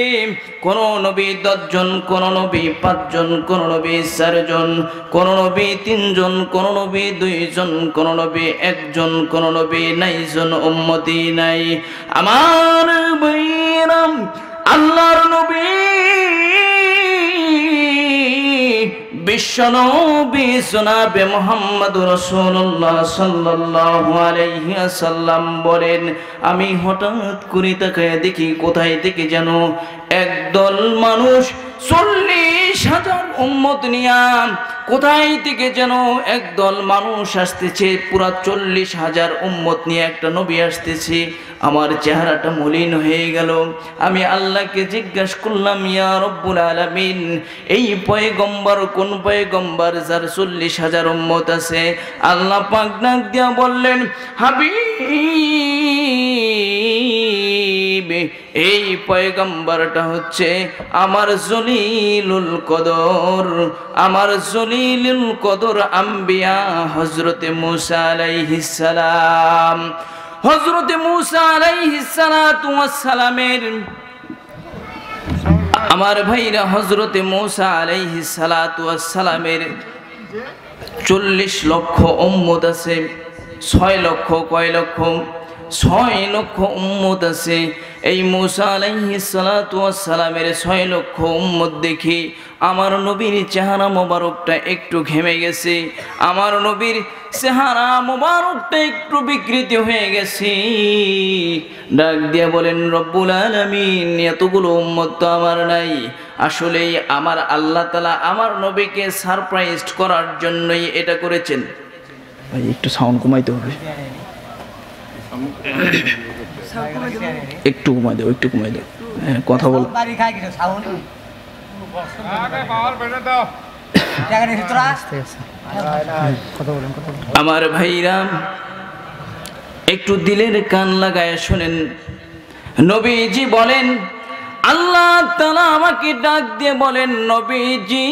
কোন নবী 10 জন, কোন নবী 5 জন, কোন নবী 4 জন, কোন নবী 3 জন, কোন নবী 2 জন, কোন নবী 1 জন, কোন নবী 9 জন উম্মতি নাই। আমার ভাইরা, আল্লাহর নবী বিশ্বনবী জনাবে মুহাম্মদুর রাসূলুল্লাহ সাল্লাল্লাহু আলাইহি ওয়াসাল্লাম বলেন, আমি হঠাৎ করে তাকায় দেখি কোথায় থেকে যেন একদল মানুষ 40,000 উম্মত নিয়া কোথায় থেকে যেন একদল মানুষ আসতেছে, পুরা 40,000 উম্মত নিয়ে একটা নবী আসতেছে। আমার চেহারাটা মলিন হয়ে গেল। আমি আল্লাহকে জিজ্ঞাসা করলাম, ইয়া রব্বুল আলামিন, এই পয়গম্বর কোন পয়গম্বর যার 40,000 উম্মত আছে? আল্লাহ পাক ডাক দিয়া বললেন, হাবিব, এই পয়গম্বরটা হচ্ছে আমার জলিলুল কদর, আমার জলিলুল কদর আম্বিয়া হযরতে মূসা আলাইহিস সালাম। হযরতে মূসা আলাইহিস সালাতু ওয়াস সালামের, আমার ভাইরা, হযরতে মূসা আলাইহিস সালাতু ওয়াস সালামের 40 লক্ষ উম্মত আছে। 6 লক্ষ, কয় লক্ষ? 6 লক্ষ উম্মত আছে। এই মূসা আলাইহিস সালাতু ওয়াস সালামের 6 লক্ষ উম্মত দেখি আমার নবীর চেহারা মোবারকটা একটু ঘেমে গেছে, আমার নবীর চেহারা মোবারকটা একটু বিকৃতি হয়ে গেছে। ডাক দিয়া বলেন, রব্বুল আলামিন, এতগুলো উম্মত তো আমার নাই। আসলেই আমার আল্লাহ তাআলা আমার নবীকে সারপ্রাইজ করার জন্যই এটা করেছেন। ভাই একটু সাউন্ড কমাইতে হবে, একটু কমাই দাও, একটু কমাই দাও। হ্যাঁ, কথা বল। আমার ভাইরা, একটু দিলের কান লাগায় শুনেন। নবীজি বলেন, আল্লাহ তাআলা আমাকে ডাক দিয়ে বলেন, নবীজি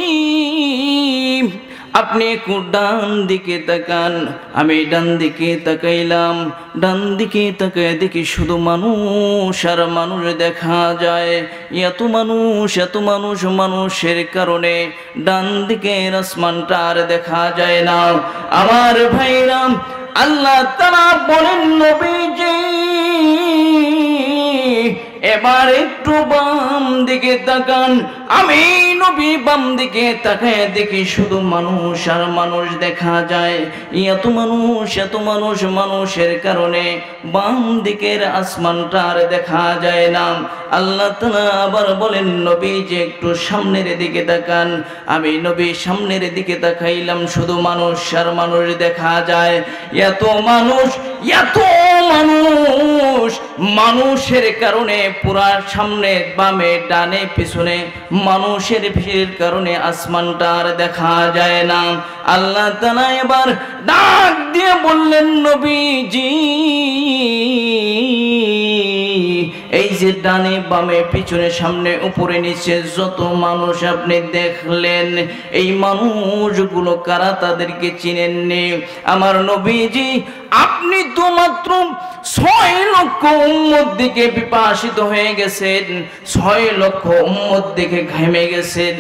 আপনি একটু ডান দিকে তাকান। আমি ডান দিকে তাকাইলাম, ডান দিকে তাকায় দেখি শুধু মানুষ আর মানুষ দেখা যায়। এত মানুষ, এত মানুষ, মানুষের কারণে ডান দিকের আসমানটা আর দেখা যায় না। আমার ভাইরা, আল্লাহ তাআলা বলেন, নবীজি এবার একটু বাম দিকে তাকান। আমি নবী বাম দিকে তাকায় দেখি শুধু মানুষ আর মানুষ দেখা যায়। এত মানুষ, মানুষের কারণে বাম দিকের আসমানটা আর দেখা যায় না। আল্লাহ তাআলা আবার বলেন, নবী যে একটু সামনের দিকে তাকান। আমি নবী সামনের দিকে তাকাইলাম, শুধু মানুষ আর মানুষ দেখা যায়। এত মানুষের কারণে পুরা সামনে বামে ডানে পিছনে মানুষের ভিড়ের কারণে আসমানটা আর দেখা যায় না। আল্লাহ তাআলা এবার ডাক দিয়ে বললেন, নবীজি এই যে ডানে বামে পিছনে সামনে উপরে নিচে যত মানুষ আপনি দেখলেন, এই মানুষগুলো কারা তাদেরকে চিনেননি? আমার নবীজি আপনি তো মাত্র 6 লক্ষ উম্মত দিকে বিপাসিত হয়ে গেছেন, 6 লক্ষ উম্মত দেখে ঘেমে গেছেন।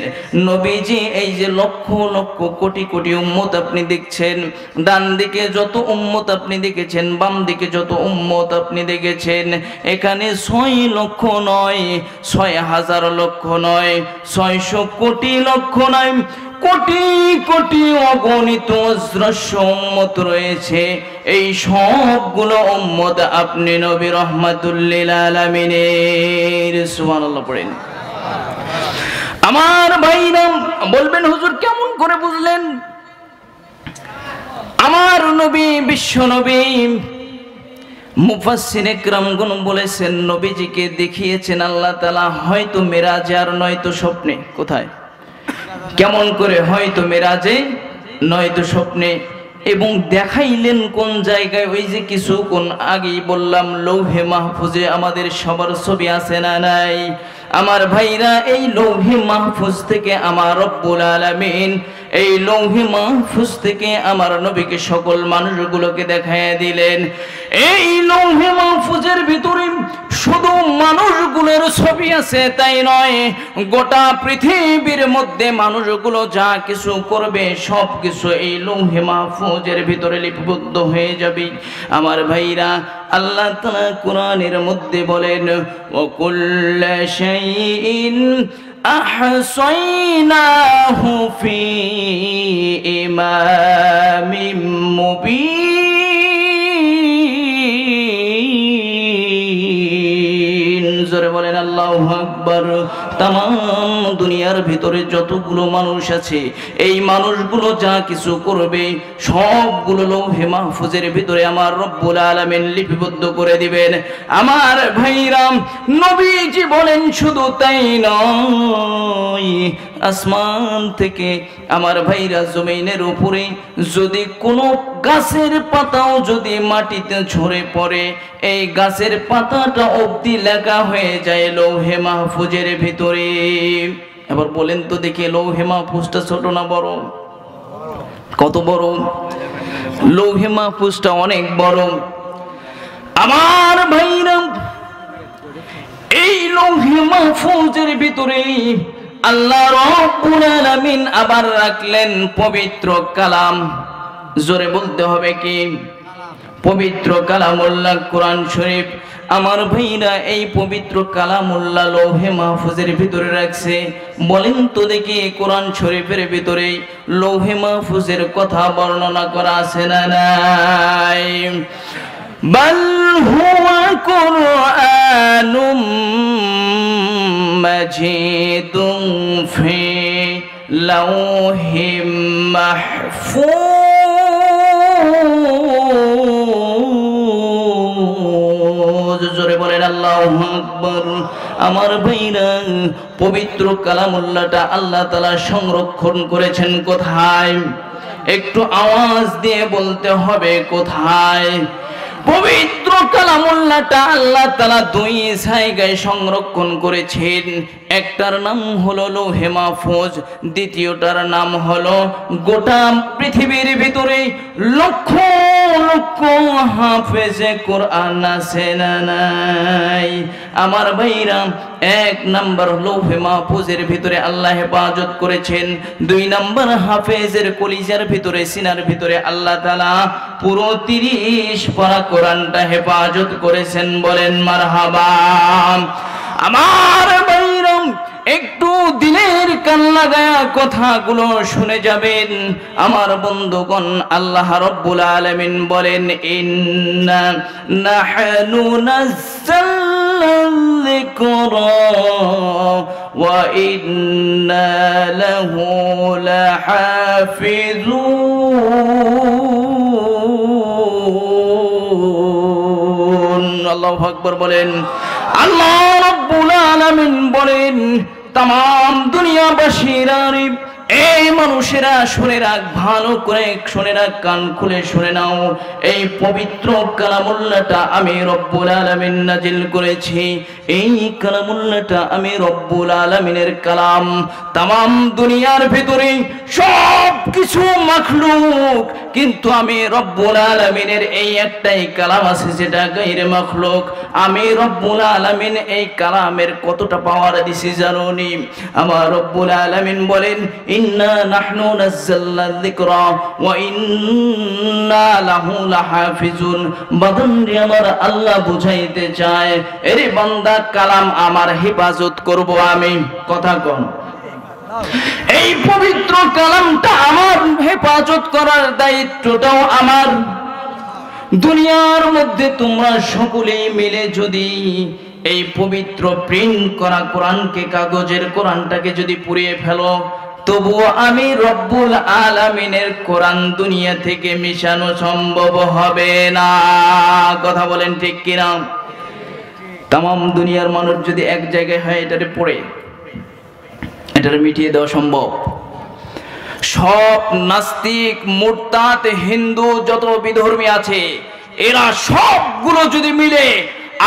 নবীজি এই যে লক্ষ লক্ষ কোটি কোটি উম্মত আপনি দেখছেন, ডান দিকে যত উম্মত আপনি দেখেছেন, বাম দিকে যত উম্মত আপনি দেখেছেন, এখানে 6 লক্ষ নয়, 6,000 লক্ষ নয়, 600 কোটি লক্ষ নয়, কোটি কোটি অগণিত অজস্র উম্মত রয়েছে। এই সবগুলো উম্মত আপনি নবী রাহমাতুল লিল আলামিনের। সুবহানাল্লাহ পড়েন। আমার ভাইরা বলবেন, হুজুর কেমন করে বুঝলেন? আমার নবী বিশ্ব নবী মুফাসসিরে কিরামগণ বলেছেন, নবীজিকে দেখিয়েছেন আল্লাহ তাআলা হয়তো মেরাজে আর নয়তো স্বপ্নে। কোথায়? কেমন করে? হয়তো মেরাজে নয়তো স্বপ্নে। এবং দেখাইলেন কোন জায়গায়? ওই যে কিছুক্ষণ আগেই বললাম, লৌহে মাহফুজে আমাদের সবার ছবি আছে না নাই? আমার ভাইরা এই লৌহে মাহফুজ থেকে আমার রব্বুল আলামিন এই লৌহে মাহফুজ থেকে আমার নবীকে সকল মানুষগুলোকে দেখায় দিলেন। এই লৌহে মাহফুজের ভিতরে শুধু মানুষগুলোর ছবি আছে তাই নয়, গোটা পৃথিবীর মধ্যে মানুষগুলো যা কিছু করবে সব কিছু এই লৌহে মাহফুজের ভিতরে লিপিবদ্ধ হয়ে যাবে। আমার ভাইরা আল্লাহ তাআলা কোরআনের মধ্যে বলেন, ওয়াকুল্লা শাইইন আহসাইনাহু ফি ইমামিম মুবিন। জোরে বলেন আল্লাহু আকবার। তামাম দুনিয়ার ভিতরে যতগুলো মানুষ আছে, এই মানুষগুলো যা কিছু করবে সবগুলো লৌহে মাহফুজের ভিতরে আমার রব্বুল আলামিন লিপিবদ্ধ করে দিবেন। আমার ভাইরাম নবীজি বলেন, শুধু তাই নয়, আসমান থেকে আমার ভাইরা জমিনের উপরে যদি কোনো গাছের পাতাও যদি মাটিতে ঝরে পড়ে, এই গাছের পাতাটা অবধি লেখা হয়ে যায় লৌহে মাহফুজের ভিতরে। এবার বলেন তো দেখি, লৌহে মাহফুজটা ছোট না বড়? কত বড়? লৌহে মাহফুজটা অনেক বড়। আমার ভাইরা এই লৌহে মাহফুজের ভিতরে আল্লাহ রাব্বুল আলামিন আবার রাখলেন পবিত্র কালাম। জোরে বলতে হবে কি? পবিত্র কালামুল্লাহ কোরআন শরীফ। আমার ভাইরা এই পবিত্র কালামুল্লাহ লৌহে মাহফুজের ভিতরে রাখছে। বলেন তো দেখি, কোরআন শরীফের ভিতরে লৌহে মাহফুজের কথা বর্ণনা করা আছে না নাই? বাল হুয়া কুরআনুম মাজিদুন ফি লাওহিম মাহফুজ। জোরে বলেন আল্লাহু আকবার। আমার ভাইরা পবিত্র কালামুল্লাহটা আল্লাহ তাআলা সংরক্ষণ করেছেন কোথায়? একটু আওয়াজ দিয়ে বলতে হবে, কোথায়? পবিত্র কালামুল্লাহটা আল্লাহ তাআলা 2 জায়গায় সংরক্ষণ করেছেন। একটার নাম হলো লৌহে মাহফুজ, দ্বিতীয়টার নাম হলো গোটা পৃথিবীর ভিতরে লক্ষ লক্ষ হাফেজে কোরআন আছে না নাই? আমার ভাইরা 1 নাম্বার লৌহে মাহফুজের ভিতরে আল্লাহ হেফাজত করেছেন। 2 নাম্বার হাফেজের কলিজার ভিতরে সিনার ভিতরে আল্লাহ তাআলা পুরো 30 পারা কোরআনটা হেফাজত করেছেন। বলেন মারহাবা। আমার বাইরম একটু দিলের কান লাগায়া কথাগুলো শুনে যাবেন। আমার বন্ধুগণ, আল্লাহ রাব্বুল আলামিন বলেন, ইন্না নাহনু নাযালনা যিকরা ওয়া ইন্না লাহু লাহাফিজুন। আল্লাহু আকবার বলেন। আল্লাহ রাব্বুল আলামিন বলেন, तमाम दुनियाबासीरा এই মানুষেরা শুনে রাখ, ভালো করে শুনে রাখ, কান খুলে শুনে নাও। এই পবিত্র কালামুল্লাহটা আমি রব্বুল আলামিন নাজিল করেছি। এই কালামুল্লাহটা আমি রব্বুল আলামিনের কালাম। तमाम দুনিয়ার ভিতরে সব কিছু মাখলুক, কিন্তু আমি রব্বুল আলামিনের এই একটাই কালাম আছে যেটা গায়রে মাখলুক। আমি রব্বুল আলামিন এই কালামের কতটা পাওয়ার দিছি জানোনি? আমার রব্বুল আলামিন বলেন, ইন্না নাহনু নাযালনা যিকরা ওয়া ইন্না লাহু লাহাফিজুন। বান্দারে আমার আল্লাহ বুঝাইতে চায়, এরে বান্দা, কালাম আমার হেফাজত করব আমি। কথা কোন? এই পবিত্র কালামটা আমার হেফাজত করার দায়িত্বটাও আমার। দুনিয়ার মধ্যে তোমরা সকলেই মিলে যদি এই পবিত্র প্রিন্ট করা কোরআনকে, কাগজের কোরআনটাকে যদি পুড়িয়ে ফেলো, তবুও আমি রব্বুল আলামিনের কোরআন দুনিয়া থেকে মিশানো সম্ভব হবে না। কথা বলেন ঠিক কিনা? तमाम দুনিয়ার মানুষ যদি এক জায়গায় হয়, এটারে পড়ে এটারে মিটিয়ে দেওয়া সম্ভব। সব নাস্তিক, মুরতাদ, হিন্দু যত বিধর্মী আছে, এরা সবগুলো যদি মিলে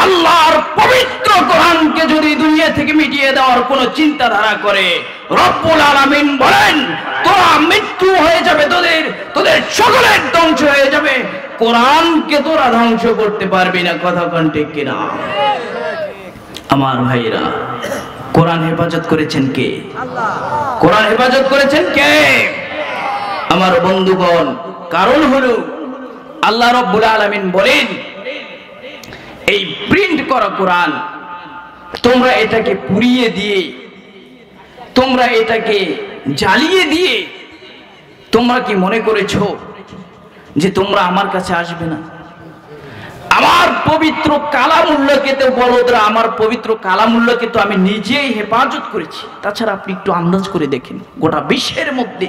আল্লাহর পবিত্র কোরআনকে যদি দুনিয়া থেকে মিটিয়ে দেওয়ার কোনো চিন্তাধারা করে, রব্বুল আলামিন বলেন, তোরা মৃত্যু হয়ে যাবে, তোদের সকলের ধ্বংস হয়ে যাবে, কোরআনকে তোরা ধ্বংস করতে পারবি না। কথা কোন ঠিক কিনা? আমার ভাইরা, কোরআন হেফাজত করেছেন কে? আল্লাহ। কোরআন হেফাজত করেছেন কে? আমার বন্ধুগণ, কারণ হলো আল্লাহ রাব্বুল আলামিন বলেন, এই প্রিন্ট করা কোরআন তোমরা এটাকে পুড়িয়ে দিয়ে, তোমরা এটাকে জ্বালিয়ে দিয়ে, তোমরা কি মনে করেছো যে তোমরা আমার কাছে আসবে না? আমার পবিত্র কালামুল্লাহকে তো বলদরা, আমার পবিত্র কালামুল্লাহকে তো আমি নিজেই হেফাজত করেছি। তাছাড়া আপনি একটু আন্দাজ করে দেখেন, গোটা বিশ্বের মধ্যে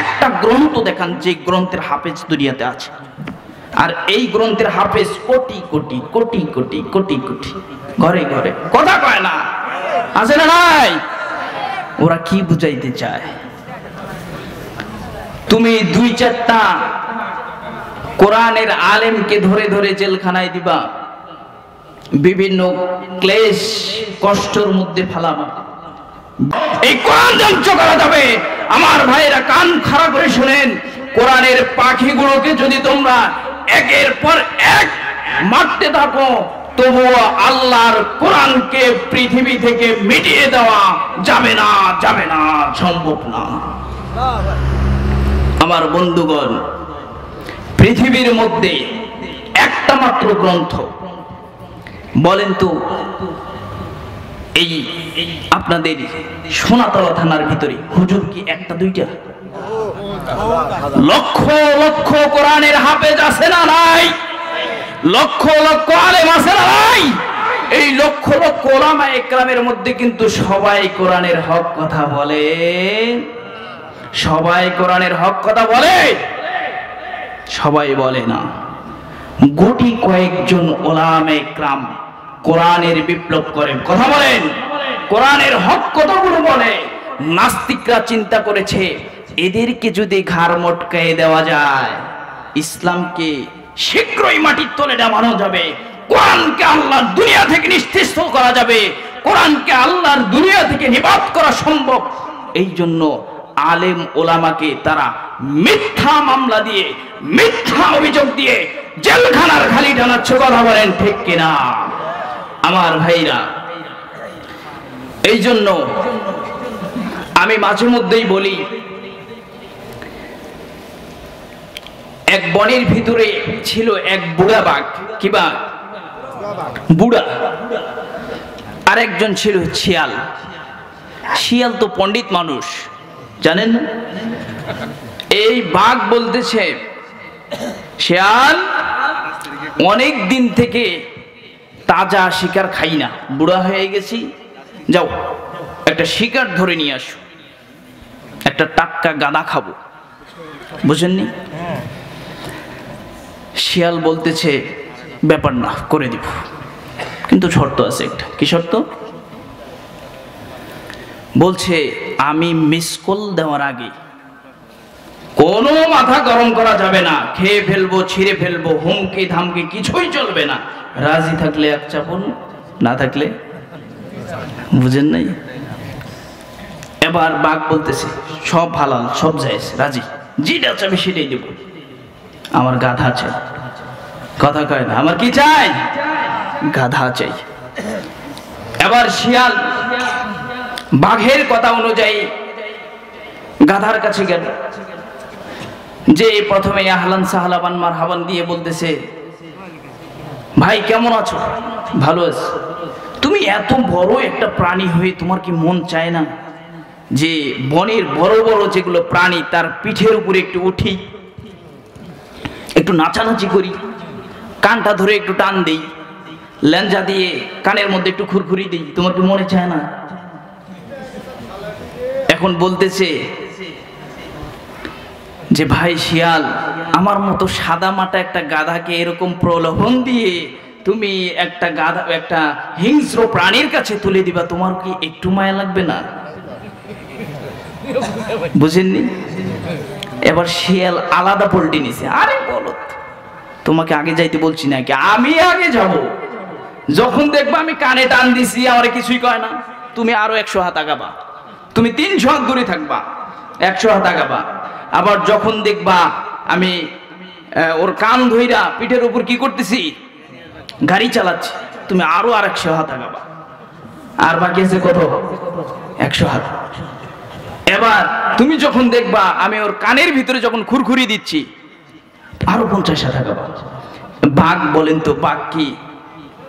একটা গ্রন্থ দেখান যে গ্রন্থের হাফেজ দুনিয়াতে আছে, আর এই গ্রন্থের হাফেজ কোটি কোটি কোটি কোটি কোটি কোটি ঘরে ঘরে। কথা কয় না? আছে না নাই? ওরা কি বুঝাইতে চায়? তুমি দুই চারটা কোরআনের আলেমকে ধরে ধরে জেলখানায় দিবা, বিভিন্ন ক্লেশ কষ্টের মধ্যে ফেলাবা, এই কোরআন ধ্বংস করা যাবে? আমার ভাইরা, কান খাড়া করে শুনেন, কোরআনের পাখিগুলোকে যদি তোমরা একের পর এক মারতে থাকো, তবুও আল্লাহর কোরআনকে পৃথিবী থেকে মিটিয়ে দেওয়া যাবে না, যাবে না, সম্ভব না। আমার বন্ধুগণ, পৃথিবীর মধ্যে একটা মাত্র গ্রন্থ, বলেন তো, এই আপনাদের সোনাতলা থানার ভিতরে হুজুর কি একটা দুইটা? লক্ষ লক্ষ কোরআনের হাফেজ আছে না নাই? লক্ষ লক্ষ আলেম আছে না নাই? এই লক্ষ লক্ষ উলামা ইকরামের মধ্যে কিন্তু সবাই কোরআনের হক কথা বলে? সবাই কোরআনের হক কথা বলে? সবাই বলে না। গুটি কয়েকজন উলামা ইকরাম কোরআনের বিপ্লব করেন। কথা বলেন, কোরআনের হক কতগুলো বলে। নাস্তিকরা চিন্তা করেছে, এদেরকে যদি ঘাড় মটকায় দেওয়া যায়, ইসলামকে শীঘ্রই মাটির তলে নামানো যাবে, কোরআনকে আল্লাহর দুনিয়া থেকে নিস্তেজ করা যাবে, কোরআনকে আল্লাহর দুনিয়া থেকে নিবাদ করা সম্ভব। এই জন্য আলেম ওলামাকে তারা মিথ্যা মামলা দিয়ে, মিথ্যা অভিযোগ দিয়ে জেলখানার খালি টানাচ্ছে। কথা বলেন ঠিক কিনা? আমার ভাইরা, এই জন্য আমি মাঝে মধ্যেই বলি, এক বনের ভিতরে ছিল এক বুড়া বাঘ। কি বাঘ? বুড়া। আরেকজন ছিল শিয়াল। শিয়াল তো পণ্ডিত মানুষ, জানেন না? এই বাঘ বলতেছে, শিয়াল অনেক দিন থেকে তাজা শিকার খাই না, বুড়া হয়ে গেছি, যাও একটা শিকার ধরে নিয়ে আসো, একটা টাটকা গাদা খাবো। বুঝেননি? শিয়াল বলতেছে, ব্যাপার না, করে দিব, কিন্তু শর্ত আছে একটা। কি শর্ত? বলছে, আমি মিস কল দেওয়ার আগে কোনো মাথা গরম করা যাবে না, খেয়ে ফেলবো, ছিঁড়ে ফেলবো, হুমকি ধামকি কিছুই চলবে না। রাজি থাকলে এক চাপুন, না থাকলে। বুঝেন নাই? এবার বাঘ বলতেছে, সব হালাল, সব জায়েজ, রাজি, যেটা চাবে সেটাই দেব, আমার গাধা চাই। কথা কয় না, আমার কি চাই? গাধা চাই। এবার শিয়াল বাঘের কথা অনুযায়ী গাধার কাছে গেল, যে প্রথমে আহলান সাহলাবান মারহাবান দিয়ে বলতেছে, ভাই কেমন আছো? ভালো আছি। তুমি এত বড় একটা প্রাণী হয়ে তোমার কি মন চায় না যে বনের বড় বড় যেগুলো প্রাণী তার পিঠের উপরে একটু উঠি, একটু নাচানাচি করি, কানটা ধরে একটু টান দেই, লেঞ্জা দিয়ে কানের মধ্যে একটু খুরখুরি দিই, তোমার কি মনে চায় না? এখন বলতেছে যে, ভাই শিয়াল, আমার মতো সাদা মাটা একটা গাধাকে এরকম প্রলোভন দিয়ে তুমি একটা গাধা, একটা হিংস্র প্রাণীর কাছে তুলে দিবা, তোমার কি একটু মায়া লাগবে না? বুঝেননি? এবার শিয়াল আলাদা পল্টি নিছে, আরে বলো, তোমাকে আগে যাইতে বলছি নাকি? আমি আগে যাব, যখন দেখবা আমি কানে টান দিছি, আমার কিছুই কয় না, তুমি আরো 100 হাত আগাবা, তুমি 300 হাত দূরে থাকবা, 100 হাত আগাবা। আবার যখন দেখবা আমি ওর কান ধইরা পিঠের উপর কি করতেছি, গাড়ি চালাচ্ছি, তুমি আরো 100 হাত আগাবা। আর বাকি আছে কত? 100 হাত। এবার তুমি যখন দেখবা আমি ওর কানের ভিতরে যখন খুরখুরি দিচ্ছি, আরো 50 হাত আগাবা। বাঘ বলেন তো, বাঘ কি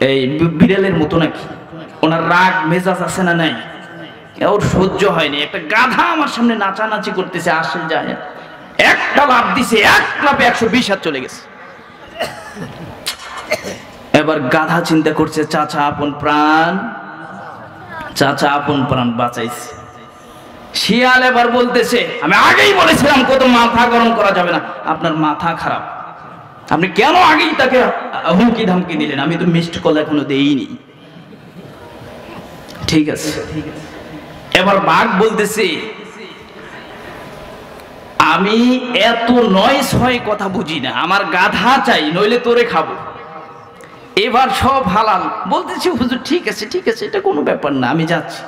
এই বিড়ালের মতো নাকি? ওনার রাগ মেজাজ আছে না নাই? ওর সহ্য হয়নি, একটা গাধা আমার সামনে নাচানাচি করতেছে, আসে যায়, একটা লাফ দিছে, এক লাফে 120 হাত চলে গেছে। এবার গাধা চিন্তা করছে, চাচা আপন প্রাণ, চাচা আপন প্রাণ বাঁচাইছে। শিয়াল এবার বলতেছে, আমি আগেই বলেছিলাম কত মাথা গরম করা যাবে না, আপনার মাথা খারাপ, আপনি কেন আগেই তাকে হুমকি ধামকি দিলেন? আমি তো মিসড কল এখনো দেইনি। ঠিক আছে। এবার বাঘ বলতেছে, আমি এত 9-6 কথা বুঝি না, আমার গাধা চাই, নইলে তোরে খাবো। এবার সব হালাল বলতেছি, হুজুর ঠিক আছে ঠিক আছে, এটা কোনো ব্যাপার না, আমি যাচ্ছি।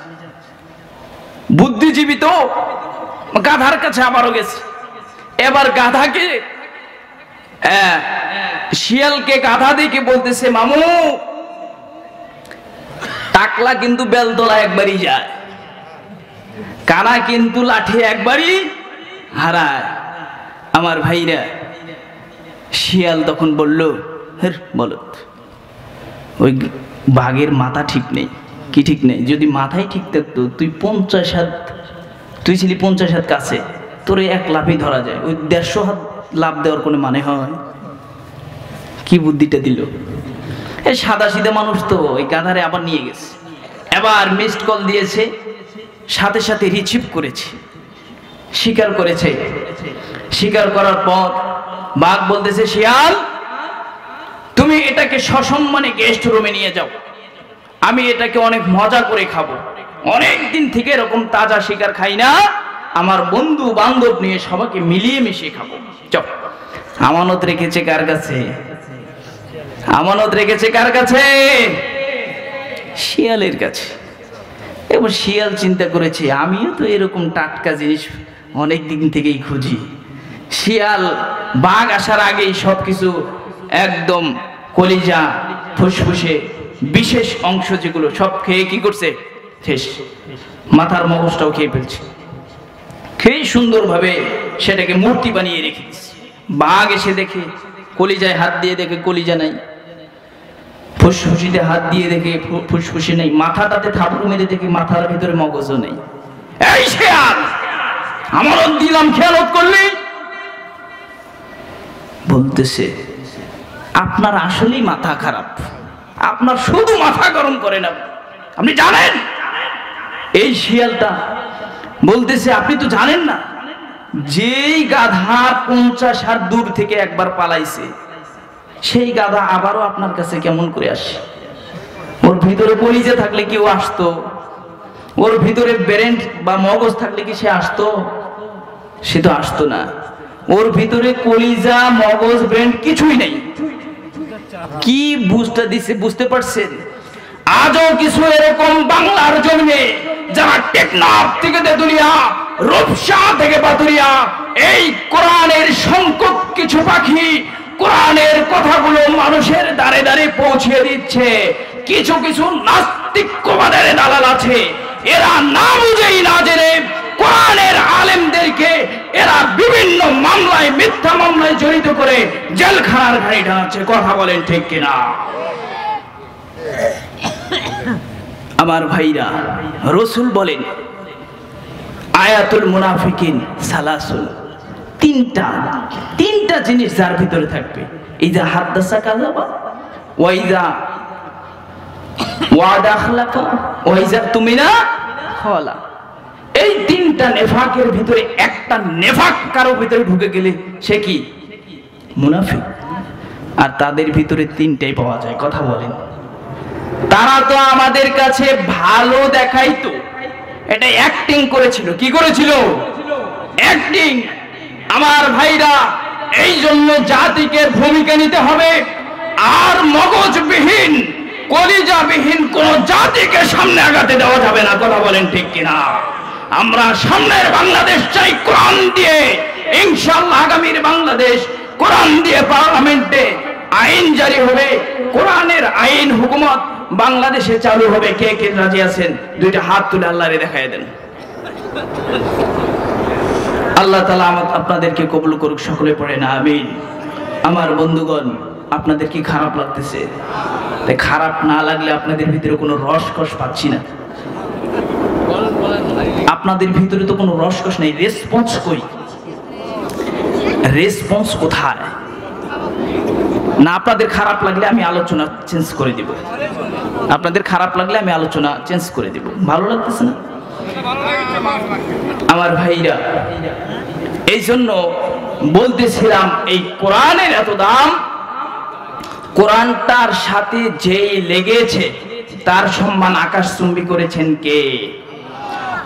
বুদ্ধিজীবী তো, গাধার কাছে আবারও গেছে। এবার গাধাকে, শিয়ালকে গাধা দেখে বলতেছে, মামু, টাকলা কিন্তু বেলতলা একবারই যায়, কানা কিন্তু লাঠি একবারই হারায়। আমার ভাইরা, শিয়াল তখন বলল, বলো, ওই বাঘের মাথা ঠিক নেই। কি ঠিক নেই? যদি মাথায় ঠিক থাকতো, তুই 50 হাত, তুই ছিলি 50 হাত কাছে, তোর 1 লাফেই ধরা যায়, ওই 150 হাত লাভ দেওয়ার কোনো মানে হয়? কি বুদ্ধিটা দিল! এই সাদা সিধা মানুষ তো, ওই গাধারে আবার নিয়ে গেছে। এবার মিসড কল দিয়েছে, সাথে সাথে রিসিভ করেছে, স্বীকার করেছে। স্বীকার করার পর বাঘ বলতেছে, শিয়াল, তুমি এটাকে সসম্মানে গেস্ট রুমে নিয়ে যাও, আমি এটাকে অনেক মজা করে খাবো, অনেক দিন থেকে এরকম তাজা শিকার খাই না, আমার বন্ধু বান্ধব নিয়ে সবাইকে মিলিয়ে মিশিয়ে খাবো। চল। আমানত রেখেছে কার কাছে? আমানত রেখেছে কার কাছে? শিয়ালের কাছে। এবার শিয়াল চিন্তা করেছে, আমিও তো এরকম টাটকা জিনিস অনেক দিন থেকেই খুঁজি। শিয়াল বাঘ আসার আগেই সবকিছু একদম কলিজা, ফুসফুসে বিশেষ অংশ যেগুলো সব খেয়ে কি করছে, শেষ। মাথার মগজটাও খেয়ে ফেলছে। খেয়ে সুন্দরভাবে সেটাকে মূর্তি বানিয়ে রেখে দিচ্ছে। বাঘ এসে দেখে, কলিজায় হাত দিয়ে দেখে কলিজা নাই। ফুসফুসিতে হাত দিয়ে দেখে ফুসফুসি নেই, মাথাটাতে থাপড় মেরে দেখে মাথার ভিতরে মগজও নেই। এই শেয়াল, আমারও দিলাম খেয়ালত করলি। বলতেছে আপনার আসলেই মাথা খারাপ, আপনার শুধু মাথা গরম করে না, আপনি জানেন? এই শিয়ালটা বলতেছে আপনি তো জানেন না, যেই গাধা 50 হাত দূর থেকে একবার পালাইছে, সেই গাধা আবারও আপনার কাছে কেমন করে আসে? ওর ভিতরে কলিজা থাকলে কি ও আসতো? ওর ভিতরে ব্রেন বা মগজ থাকলে কি সে আসতো? সে তো আসতো না। ওর ভিতরে কলিজা, মগজ, ব্রেন কিছুই নেই। কি বুঝটা দিছে বুঝতে পারছেন? আজও কিছু এরকম বাংলার জন্মে যারা টেকনাফ থেকে তেতুলিয়া, রূপসা থেকে পাতুরিয়া, এই কোরআনের সংখ্যক কিছু পাখি কোরআনের কথাগুলো মানুষের দ্বারে দ্বারে পৌঁছে দিচ্ছে। কিছু কিছু নাস্তিকবাদের দালাল আছে, এরা না বুঝেই না জেনে কোরআনের আলেমদেরকে এরা বিভিন্ন মামলায়, মিথ্যা মামলায় জড়িত করে জেলখানার ঘানি টানাচ্ছে। কথা বলেন ঠিক কিনা? আমার ভাইরা, রাসূল বলেন আয়াতুল মুনাফিকিন সালাসুন, তিনটা জিনিস যার ভিতরে থাকবে। ইজা হাদাসা কাযাবা, ওয়া ইজা ওয়াদা আখলাফা, ওয়া ইজা তুমিনা খালা। এই তিনটা নেফাকের ভিতরে একটা নেফাক কারো ভিতরে ঢুকে গেলে সে কি? মুনাফিক। আর তাদের ভিতরে তিনটাই পাওয়া যায়। কথা বলেন। তারা তো আমাদের কাছে ভালো দেখাইতো, এটা অ্যাক্টিং করেছিল। কি করেছিল? অ্যাক্টিং। আমার ভাইরা, এই জন্য জাতিকে ভূমিকা নিতে হবে। আর মগজবিহীন, কলিজাবিহীন কোন জাতিকে সামনে আগাতে দেওয়া যাবে না। কথা বলেন ঠিক কিনা? আমরা সামনের বাংলাদেশ চাই কোরআন দিয়ে। ইনশাআল্লাহ আগামীর বাংলাদেশ কোরআন দিয়ে পার্লামেন্টে আইন জারি হবে, কোরআনের আইন হুকুমত বাংলাদেশে চালু হবে। কে কে রাজি আছেন? দুইটা হাত তুলে আল্লাহরে দেখায় দেন। আল্লাহ তাআলা আপনাদেরকে কবুল করুক। সকলে পড়ে না আমিন। আমার বন্ধুগণ, আপনাদের কি খারাপ লাগতেছে? তাই খারাপ না লাগলে আপনাদের ভিতরে কোনো রসকস পাচ্ছি না। আপনাদের ভিতরে তো কোনো রসকস নেই। রেসপন্স কই? রেসপন্স কোথায়? না, আপনাদের খারাপ লাগলে আমি আলোচনা চেঞ্জ করে দিব। আপনাদের খারাপ লাগলে আমি আলোচনা চেঞ্জ করে দিব। ভালো লাগতেছে না? আমার ভাইরা, এই জন্য বলতেছিলাম এই কোরআনের এত দাম। কোরআনটার সাথে যেই লেগেছে তার সম্মান আকাশচুম্বী করেছেন কে?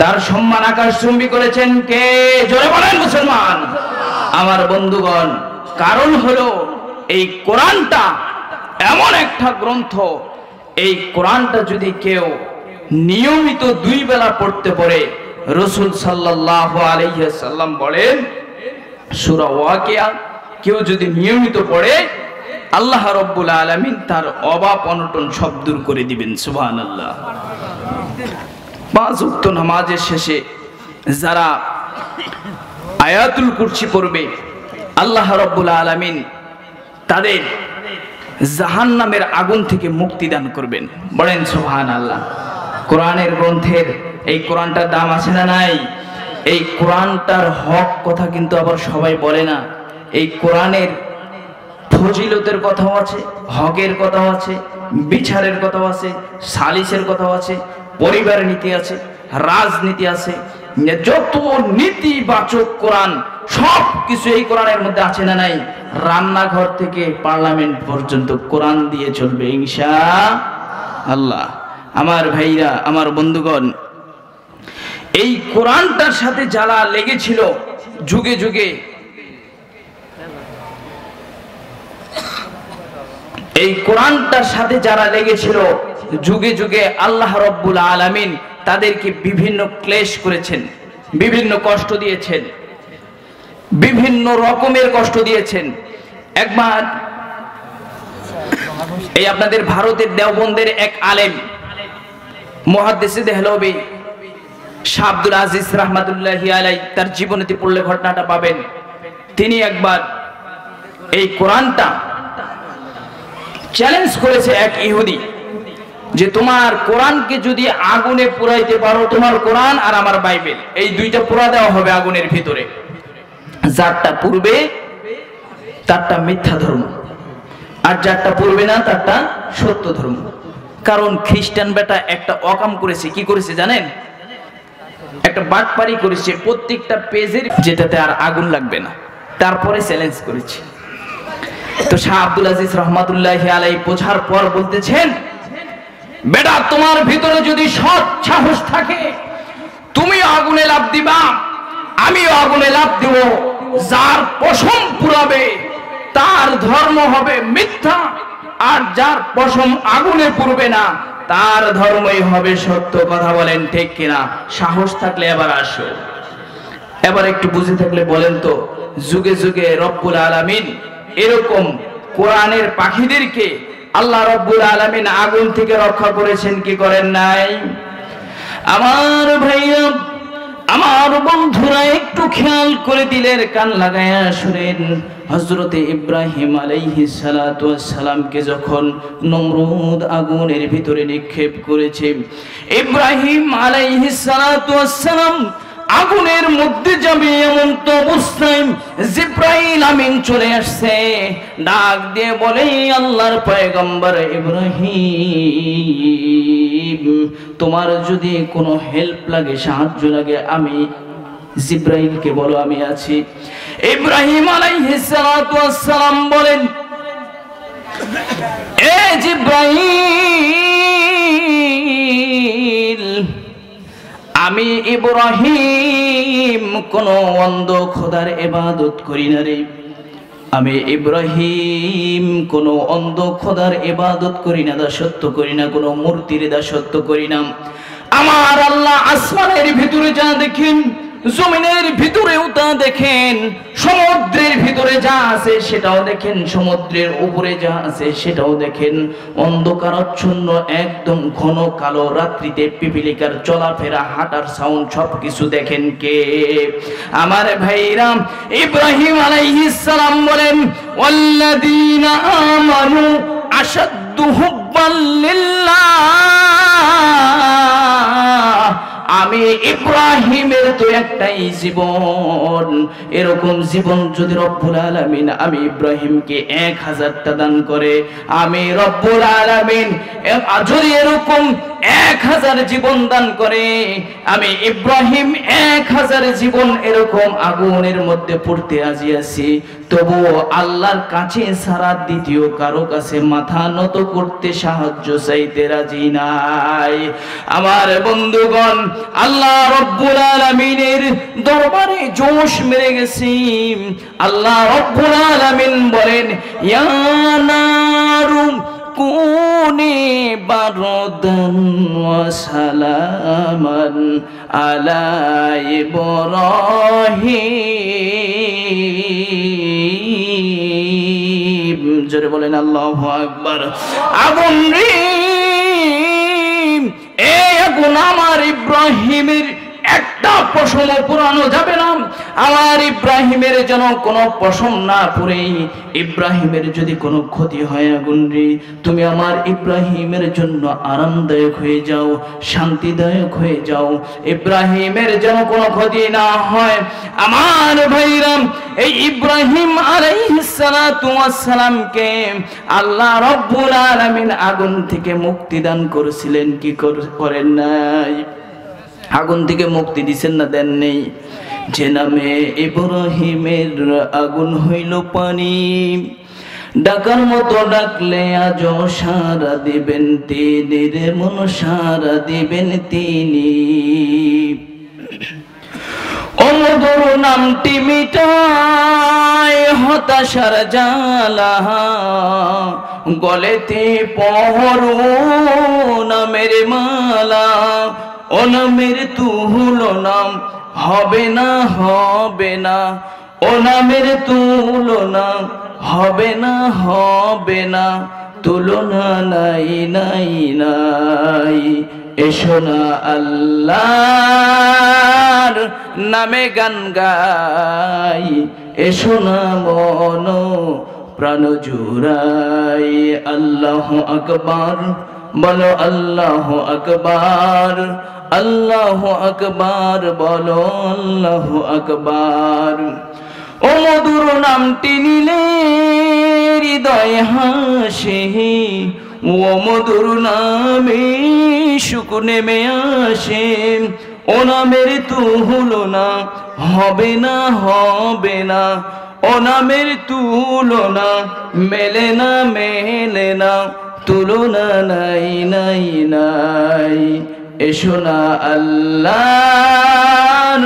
তার সম্মান আকাশচুম্বী করেছেন কে? জোরে বলেন মুসলমান। আমার বন্ধুগণ, কারণ হলো এই কোরআনটা এমন একটা গ্রন্থ, এই কোরআনটা যদি কেউ নিয়মিত 2 বেলা পড়তে পারে, রাসূল সাল্লাল্লাহু আলাইহি ওয়াসাল্লাম বলেন সূরা ওয়াকিয়া কেউ যদি নিয়মিত পড়ে, আল্লাহ রাব্বুল আলামিন তার অভাব অনটন সব দূর করে দিবেন। সুবহানাল্লাহ। 5 ওয়াক্ত নামাজের শেষে যারা আয়াতুল কুরসি পড়বে, আল্লাহ রাব্বুল আলামিন তাদের জাহান্নামের আগুন থেকে মুক্তি দান করবেন। বলেন সুবহানাল্লাহ। কোরআনের গ্রন্থের এই কোরআনটার দাম আছে না নাই? এই কোরআনটার হক কথা কিন্তু আবার সবাই বলে না। এই কোরআনের ফজিলতের কথাও আছে, হকের কথাও আছে, বিচারের কথাও আছে, সালিসের কথাও আছে, পরিবার নীতি আছে, রাজনীতি আছে। যত নীতিবাচক কোরআন সব কিছু এই কোরআনের মধ্যে আছে না নাই? রান্নাঘর থেকে পার্লামেন্ট পর্যন্ত কোরআন দিয়ে চলবে ইনশাআল্লাহ। আমার ভাইরা, আমার বন্ধুগণ, এই কোরআনটার সাথে যারা লেগেছিল যুগে যুগে, এই কোরআনটার সাথে যারা লেগেছিল যুগে যুগে, আল্লাহ রাব্বুল আলামিন তাদেরকে বিভিন্ন ক্লেশ করেছেন, বিভিন্ন কষ্ট দিয়েছেন, বিভিন্ন রকমের কষ্ট দিয়েছেন। একবার এই আপনাদের ভারতের দেওবন্দের এক আলেম মুহাদ্দিসে দেহলভী শাহ আব্দুল আজিজ রাহমাতুল্লাহি আলাইহি, তার জীবনীতে পড়লে ঘটনাটা পাবেন। তিনি একবার এই কোরআনটা চ্যালেঞ্জ করেছে এক ইহুদি যে তোমার কোরআনকে যদি আগুনে পুরাইতে পারো, তোমার কোরআন আর আমার বাইবেল এই দুইটা পুরা দেওয়া হবে আগুনের ভিতরে, যারটা পূর্বে তারটা মিথ্যা ধর্ম, আর যারটা পূর্বে না তারটা সত্য ধর্ম। কারণ খ্রিস্টান বেটা একটা অকাম করেছে, কি করেছে জানেন? একটা বাটপারি করেছে প্রত্যেকটা পেজের, যেটাতে আর আগুন লাগবে না, তারপরে চ্যালেঞ্জ করেছে। তো শাহ আব্দুল আজিজ রহমাতুল্লাহি আলাইহি বোঝার পর বলতেছেন, বেটা তোমার ভিতরে যদি সৎ সাহস থাকে তুমি আগুনে লাফ দিবা, আমিও আগুনে লাফ দিব। যার পশম পুরাবে তার ধর্ম হবে মিথ্যা, আর যার পশম আগুনে পুরবে না তার ধর্মই হবে সত্য। কথা বলেন ঠিক কিনা? সাহস থাকলে এবার আসো, এবার একটু বুঝে থাকলে বলেন তো, যুগে যুগে রব্বুল আলামিন এরকম কোরআনের পাখিদেরকে আল্লাহ রব্বুল আলামিন আগুন থেকে রক্ষা করেছেন কি করেন নাই? আমার ভাইয়া, আমার বন্ধুরা একটু খেয়াল করে দিলের কান লাগায়া শুনেন। হযরতে ইব্রাহিম আলাইহিস সালাতু ওয়াস সালামকে যখন নমরুদ আগুনের ভিতরে নিক্ষেপ করেছে, ইব্রাহিম আলাইহিস সালাতু ওয়াস সালাম আগুনের মধ্যে যাবে এমন তো অবস্থায় জিবরাইল আমিন চলে আসছে, ডাক দিয়ে বলে, আল্লাহর পয়গম্বর ইব্রাহিম, তোমার যদি কোনো হেল্প লাগে, সাহায্য লাগে, আমি জিবরাইলকে বলো আমি আছি। ইব্রাহিম আলাইহিস সালাতু ওয়াস সালাম বলেন, এ জিবরাইল, আমি ইব্রাহিম কোন অন্ধ খোদার ইবাদত করি না রে, আমি ইব্রাহিম কোন অন্ধ খোদার ইবাদত করি না, দাসত্ব করি না, কোন মূর্তির দাসত্ব করি না। আমার আল্লাহ আসমানের ভিতরে যা দেখেন, জমিনের ভিতরেও তা দেখেন, সমুদ্রের ভিতরে যা আছে সেটাও দেখেন, সমুদ্রের উপরে যা আছে সেটাও দেখেন। অন্ধকারাচ্ছন্ন একদম ঘন কালো রাত্রিতে পিপিলিকার চলাফেরা, হাঁটার সাউন্ড সবকিছু দেখেন কে? আমার ভাইরা, ইব্রাহিম আলাইহিস সালাম বলেন, ওয়াল্লাযীনা আমানু আশাদ্দু হুব্বান লিল্লাহ, আমি ইব্রাহিমের তো একটাই জীবন, এরকম জীবন যদি রব্বুল আলামিন আমি ইব্রাহিমকে 1000টা দান করে, আমি রব্বুল আলামিন যদি এরকম 1000 জীবন দান করে, আমি ইব্রাহিম 1000 জীবন এরকম আগুনের মধ্যে পড়তে রাজি আছি, তবুও আল্লাহর কাছে ছাড়া দ্বিতীয় কারো কাছে মাথা নত করতে, সাহায্য চাইতে রাজি নাই। আমার বন্ধুগণ, আল্লাহ রব্বুল আলামিনের দরবারে জোশ মেরে গেছি। আল্লাহ রব্বুল আলামিন বলেন, ইয়া নারু কুনি বারদান ওয়া সালামান আলা ইব্রাহিম। জোরে বলেন আল্লাহু আকবার। আগুন রে, এই আগুন আমার ইব্রাহিমের একটা পশম পুরানো যাবে না। আমার ইব্রাহিমের যেন কোনো পশম না পুরে, ইব্রাহিমের যদি কোনো ক্ষতি হয়, আগুন রে তুমি আমার ইব্রাহিমের জন্য আরামদায়ক হয়ে যাও, শান্তিদায়ক হয়ে যাও, ইব্রাহিমের যেন কোনো ক্ষতি না হয়। আমার ভাইরাম, এই ইব্রাহিম আলাইহিস সালাতু ওয়াস সালামকে আল্লাহ রব্বুল আলামিন আগুন থেকে মুক্তি দান করেছিলেন, কি করেন নাই? আগুন থেকে মুক্তি দিছেন না, দেন নেই? যে নামে ইব্রাহিমের আগুন হইল পানি, ডাকার মতো ডাকলে আজ সারা দিবেন তিনি রে মন, সারা দিবেন তিনি। অমধুর নামটি মিটায় হতাশার জ্বালা, গলেতে পহরু নামের মালা, ও নামের তুলনা হবে না, হবে না, ও নামের তুলনা হবে না, হবে না, তুলনা নাই নাই নাই। এসো না আল্লাহর নামে গান গাই, এসো না মন প্রাণ জুড়াই। আল্লাহু আকবার, বলো আল্লাহু আকবার, আল্লাহু আকবার, বলো আল্লাহু আকবার। ও মধুর নামটি নিলে হৃদয় হাসে, ও মধুর নামে সুখ নেমে আসে। ও নামের তুলনা হবে না, হবে না, ও নামের তুলনা মেলে না, মেলে না, তুলনা নাই, নাই, নাই। এসো না আল্লাহর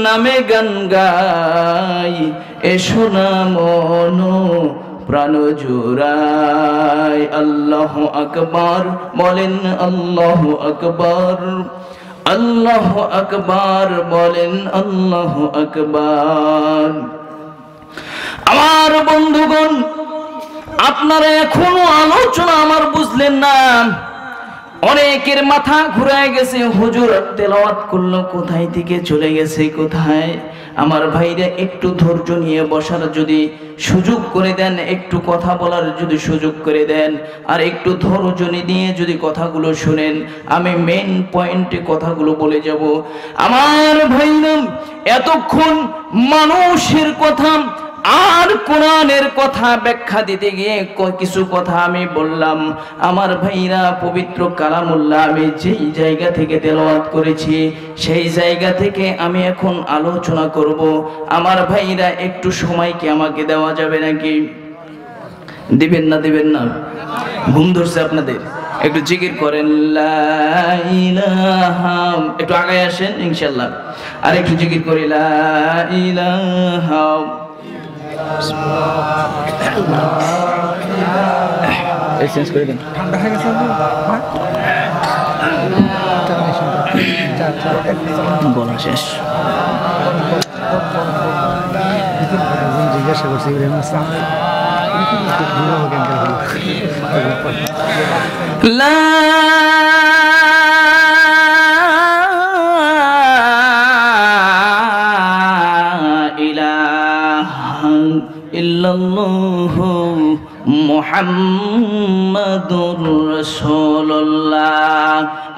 নামে গান গাই, এসো না মন প্রাণ জুড়াই। আল্লাহু আকবার, বলেন আল্লাহু আকবার, আল্লাহু আকবার, বলেন আল্লাহু আকবার। আমার বন্ধুগণ, আপনারা এখনো আলোচনা আমার বুঝলেন না। অনেকের মাথা ঘুরে গেছে, হুজুর তেলাওয়াত করলো কোথায় থেকে চলে গেছে কোথায়। আমার ভাইরা একটু ধৈর্য নিয়ে বসার যদি সুযোগ করে দেন, একটু কথা বলার যদি সুযোগ করে দেন, আর একটু ধৈর্য নিয়ে যদি কথাগুলো শুনেন, আমি মেন পয়েন্টে কথাগুলো বলে যাব। আমার ভাইরা, এতক্ষণ মানুষের কথা আর কোরআনের কথা ব্যাখ্যা দিতে গিয়ে কিছু কথা আমি বললাম। আমার ভাইরা, পবিত্র কালামুল্লাহ আমি যেই জায়গা থেকে তেলাওয়াত করেছি সেই জায়গা থেকে আমি এখন আলোচনা করব। আমার ভাইরা, একটু সময় কি আমাকে দেওয়া যাবে নাকি? দিবেন না, দিবেন না? ঘুম ধরছে আপনাদের? একটু জিকির করেন লা ইলাহা, একটু আগায় আসেন ইনশাআল্লাহ, আর একটু জিকির করি লা ইলাহা। চেঞ্জ করে দিন, ঠান্ডা হয়ে গেছে বলা শেষ। জিজ্ঞাসা করছি লা ইল্লাল্লাহু মুহাম্মাদুর রাসূলুল্লাহ।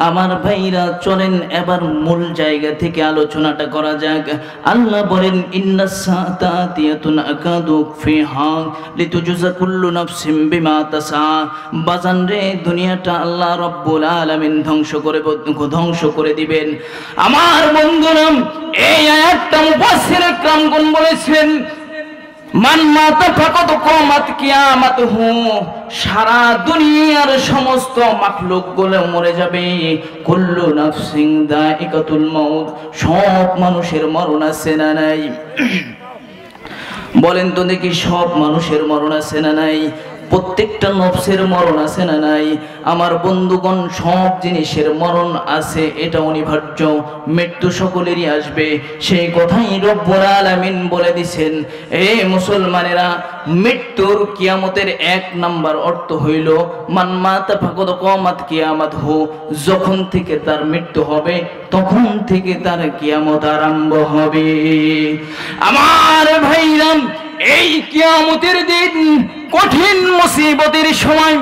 আমার ভাইরা, চলেন এবার মূল জায়গা থেকে আলোচনাটা করা যাক। আল্লাহ বলেন ইন্নাস সাআতা আতিয়াতুন আকাদু ফিহা লিতুজজা কুল্লু নাফসিন বিমা তাসা। বাজান রে, দুনিয়াটা আল্লাহ রাব্বুল আলামিন ধ্বংস করে দিবেন। আমার বন্ধুরা, এই আয়াতটা মুফাসসির کرامগণ বলেছেন মান মাতা ফাকাত কিয়ামাত কিয়ামাতুহু, সারা দুনিয়ার সমস্ত মাখলুক গুলো মরে যাবে। কুল্লু নাফসিন দাইকাতুল মাউত, সব মানুষের মরণ আছে না নাই? বলেন তো দেখি, সব মানুষের মরণ আছে না নাই? প্রত্যেকটা নফসের মরণ আছে না নাই? আমার বন্ধুগণ, সব জিনিসের মরণ আছে, এটা অনিবার্য। মৃত্যু সকলেরই আসবে, সেই কথাই রব্বুল আলামিন বলে দিছেন। এ মুসলমানেরা, মৃত্যুর কিয়ামতের এক নাম্বার অর্থ হইল মান মাতা ফাকাদ কিয়ামাত কিয়ামাতহু, যখন থেকে তার মৃত্যু হবে তখন থেকে তার কিয়ামত আরম্ভ হবে। আমার ভাইরা, এই কিয়ামতের দিন, কঠিন মুসিবতের সময়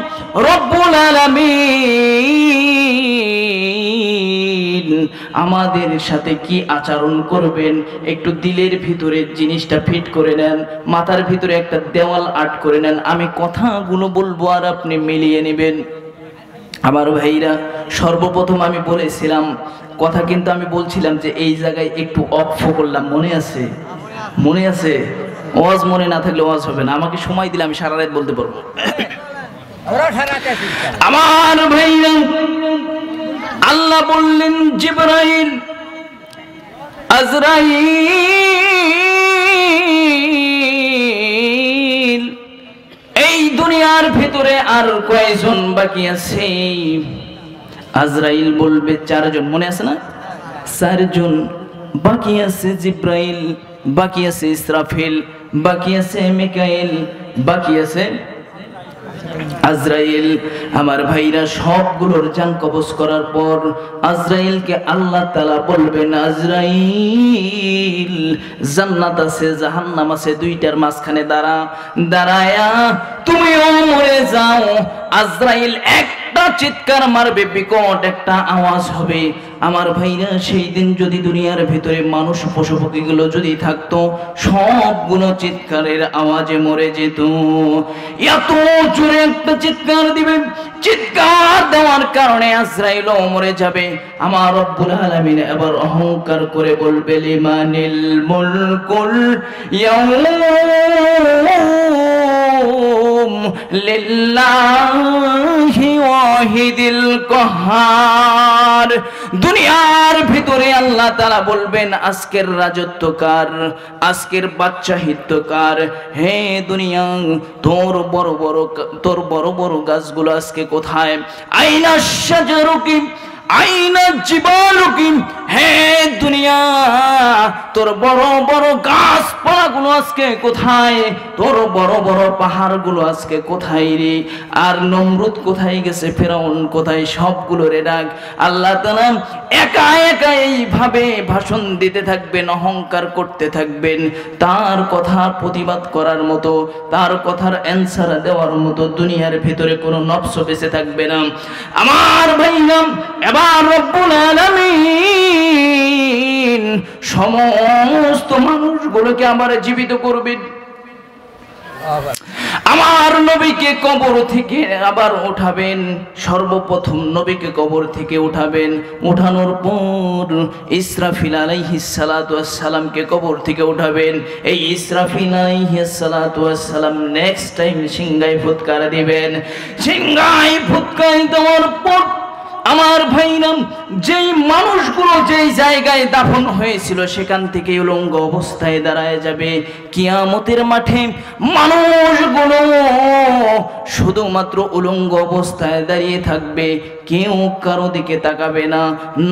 রব্বুল আলামিন আমাদের সাথে কি আচরণ করবেন, একটু দিলের ভিতরে জিনিসটা ফিট করে নেন, মাথার ভিতরে একটা দেওয়াল আর্ট করে নেন। আমি কথাগুলো বলবো আর আপনি মিলিয়ে নেবেন। আমার ভাইরা, সর্বপ্রথম আমি বলেছিলাম কথা, কিন্তু আমি বলছিলাম যে এই জায়গায় একটু অফ করলাম, মনে আছে? মনে আছে? ওয়াজ মনে না থাকলে ওয়াজ হবে না। আমাকে সময় দিলে আমি সারা রাত বলতে পারবো। আমার ভাইরা, আল্লাহ বললেন জিবরাইল, আজরাইল, এই দুনিয়ার ভিতরে আর কয়জন বাকি আছে? আজরাইল বলবে 4 জন, মনে আছে না? 4 জন বাকি আছে। জিবরাইল বাকি আছে, ইসরাফিল বাকি আছে, মিকাইল বাকি আছে, আজরাইল আমার ভাইরা সবগুলোর জান কবজ করার পর আজরাইলকে আল্লাহ তাআলা বলবেন, আজরাইল জান্নাত আছে জাহান্নাম আছে দুইটার মাঝখানে দাঁড়ায়া তুমিও মরে যাও। আজরাইল একটা চিৎকার মারবে, বিকট একটা আওয়াজ হবে। আমার ভাইরা সেই দিন যদি দুনিয়ার ভিতরে মানুষ পশু পাখিগুলো যদি থাকতো সবগুলো চিৎকারের আওয়াজে মরে যেত। এত জোরে একটা চিৎকার দিবে, চিৎকার দেওয়ার কারণে আজরাইলও মরে যাবে। আমার রব্বুল আলামিন এবার অহংকার করে বলবে, লিমানিল মুলকুল ইয়াউম লিল্লাহি ওয়াহিদিল কাহ্হার। দুনিয়ার ভিতরে আল্লাহ তাআলা বলবেন, আজকের রাজত্ব কার, আজকের বাদশাহিত্ব কার। হে দুনিয়া, তোর বড় বড় গাছগুলো আজকে কোথায়? আইনা শাজারুকি আইনা জিবালুকি। হে দুনিয়া, তোর বড় বড় গাছপালাগুলো আজকে কোথায়? তোর বড় বড় পাহাড়গুলো আজকে কোথায় রে? আর নমরুদ কোথায় গেছে, ফেরাউন কোথায়? সবগুলোর ডাক। আল্লাহ তাআলা একা একা এইভাবে ভাষণ দিতে থাকবেন, অহংকার করতে থাকবেন। তার কথা প্রতিবাদ করার মতো, তার কথার অ্যান্সার দেওয়ার মতো দুনিয়ার ভিতরে কোনো নফস বেঁচে থাকবে না। আমার ভাইরা, এবার রব্বুল আলামিন সমস্ত মানুষগুলোকে আবার জীবিত করবেন। আমার নবীকে কবর থেকে আবার উঠাবেন। সর্বপ্রথম নবীকে কবর থেকে উঠাবেন। উঠানোর পর ইসরাফিল আলাইহিস সালাতু ওয়াস সালামকে কবর থেকে উঠাবেন। এই ইসরাফিল আলাইহিস সালাতু ওয়াস সালাম নেক্সট টাইম সিংহায় ফুৎকার দিবেন। সিংহায় ফুৎকার দেওয়ার পর আমার ভাইরা, যেই মানুষগুলো যেই জায়গায় দাফন হয়েছিল সেখান থেকে উলঙ্গ অবস্থায় দাঁড়ায় যাবে। কিয়ামতের মাঠে মানুষগুলো শুধুমাত্র উলঙ্গ অবস্থায় দাঁড়িয়ে থাকবে, কেউ কারো দিকে তাকাবে না।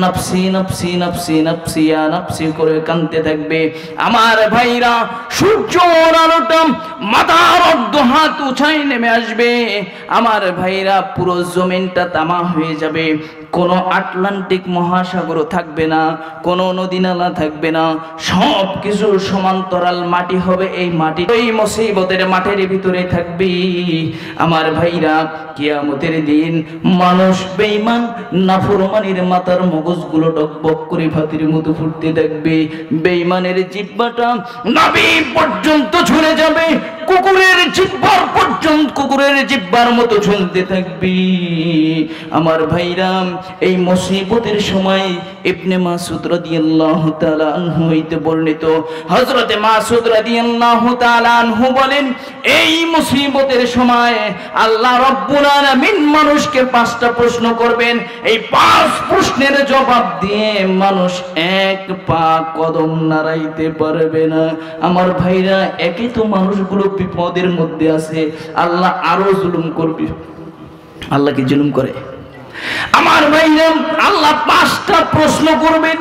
নফসি নফসি নফসি নফসি ইয়া নফসি করে কাঁদতে থাকবে। আমার ভাইরা, সূর্যের আলোটা মাথার অর্ধ হাত উঁচায় নেমে আসবে। আমার ভাইরা, পুরো জমিনটা তামা হয়ে যাবে। কোনো আটলান্টিক মহাসাগরও থাকবে না, কোনো নদী নালা থাকবে না, সব কিছু সমান্তরাল মাটি হবে। এই মাটি ওই মুসিবতের মাঠের ভিতরে থাকবে। আমার ভাইরা, কিয়ামতের দিন মানুষ বেঈমান নাফরমানির মাথার মগজগুলো টকবক করে ভাতের মতো ফুটতে থাকবে। বেঈমানের জিহ্বাটা নাভি পর্যন্ত ঝুলে যাবে, কুকুরের জিহ্বার পর্যন্ত কুকুরের জিহ্বার মতো ঝুলতে থাকবে। আমার ভাইরা, এই মুসিবতের সময় ইবনে মাসউদ রাদিয়াল্লাহু তাআলা আনহু হইতে বর্ণিত, হযরতে মাসউদ রাদিয়াল্লাহু তাআলা আনহু বলেন, এই মুসিবতের সময় আল্লাহ রাব্বুল আলামিন মানুষকে 5টা প্রশ্ন করবেন। এই 5 প্রশ্নের জবাব দিয়ে মানুষ এক পা কদম নাড়াইতে পারবে না। আমার ভাইরা, একে তো মানুষগুলো বিপদের মধ্যে আছে, আল্লাহ আরো জুলুম করবে। আল্লাহ কি জুলুম করে? আমার ভাইরা, আল্লাহ 5টা প্রশ্ন করবেন।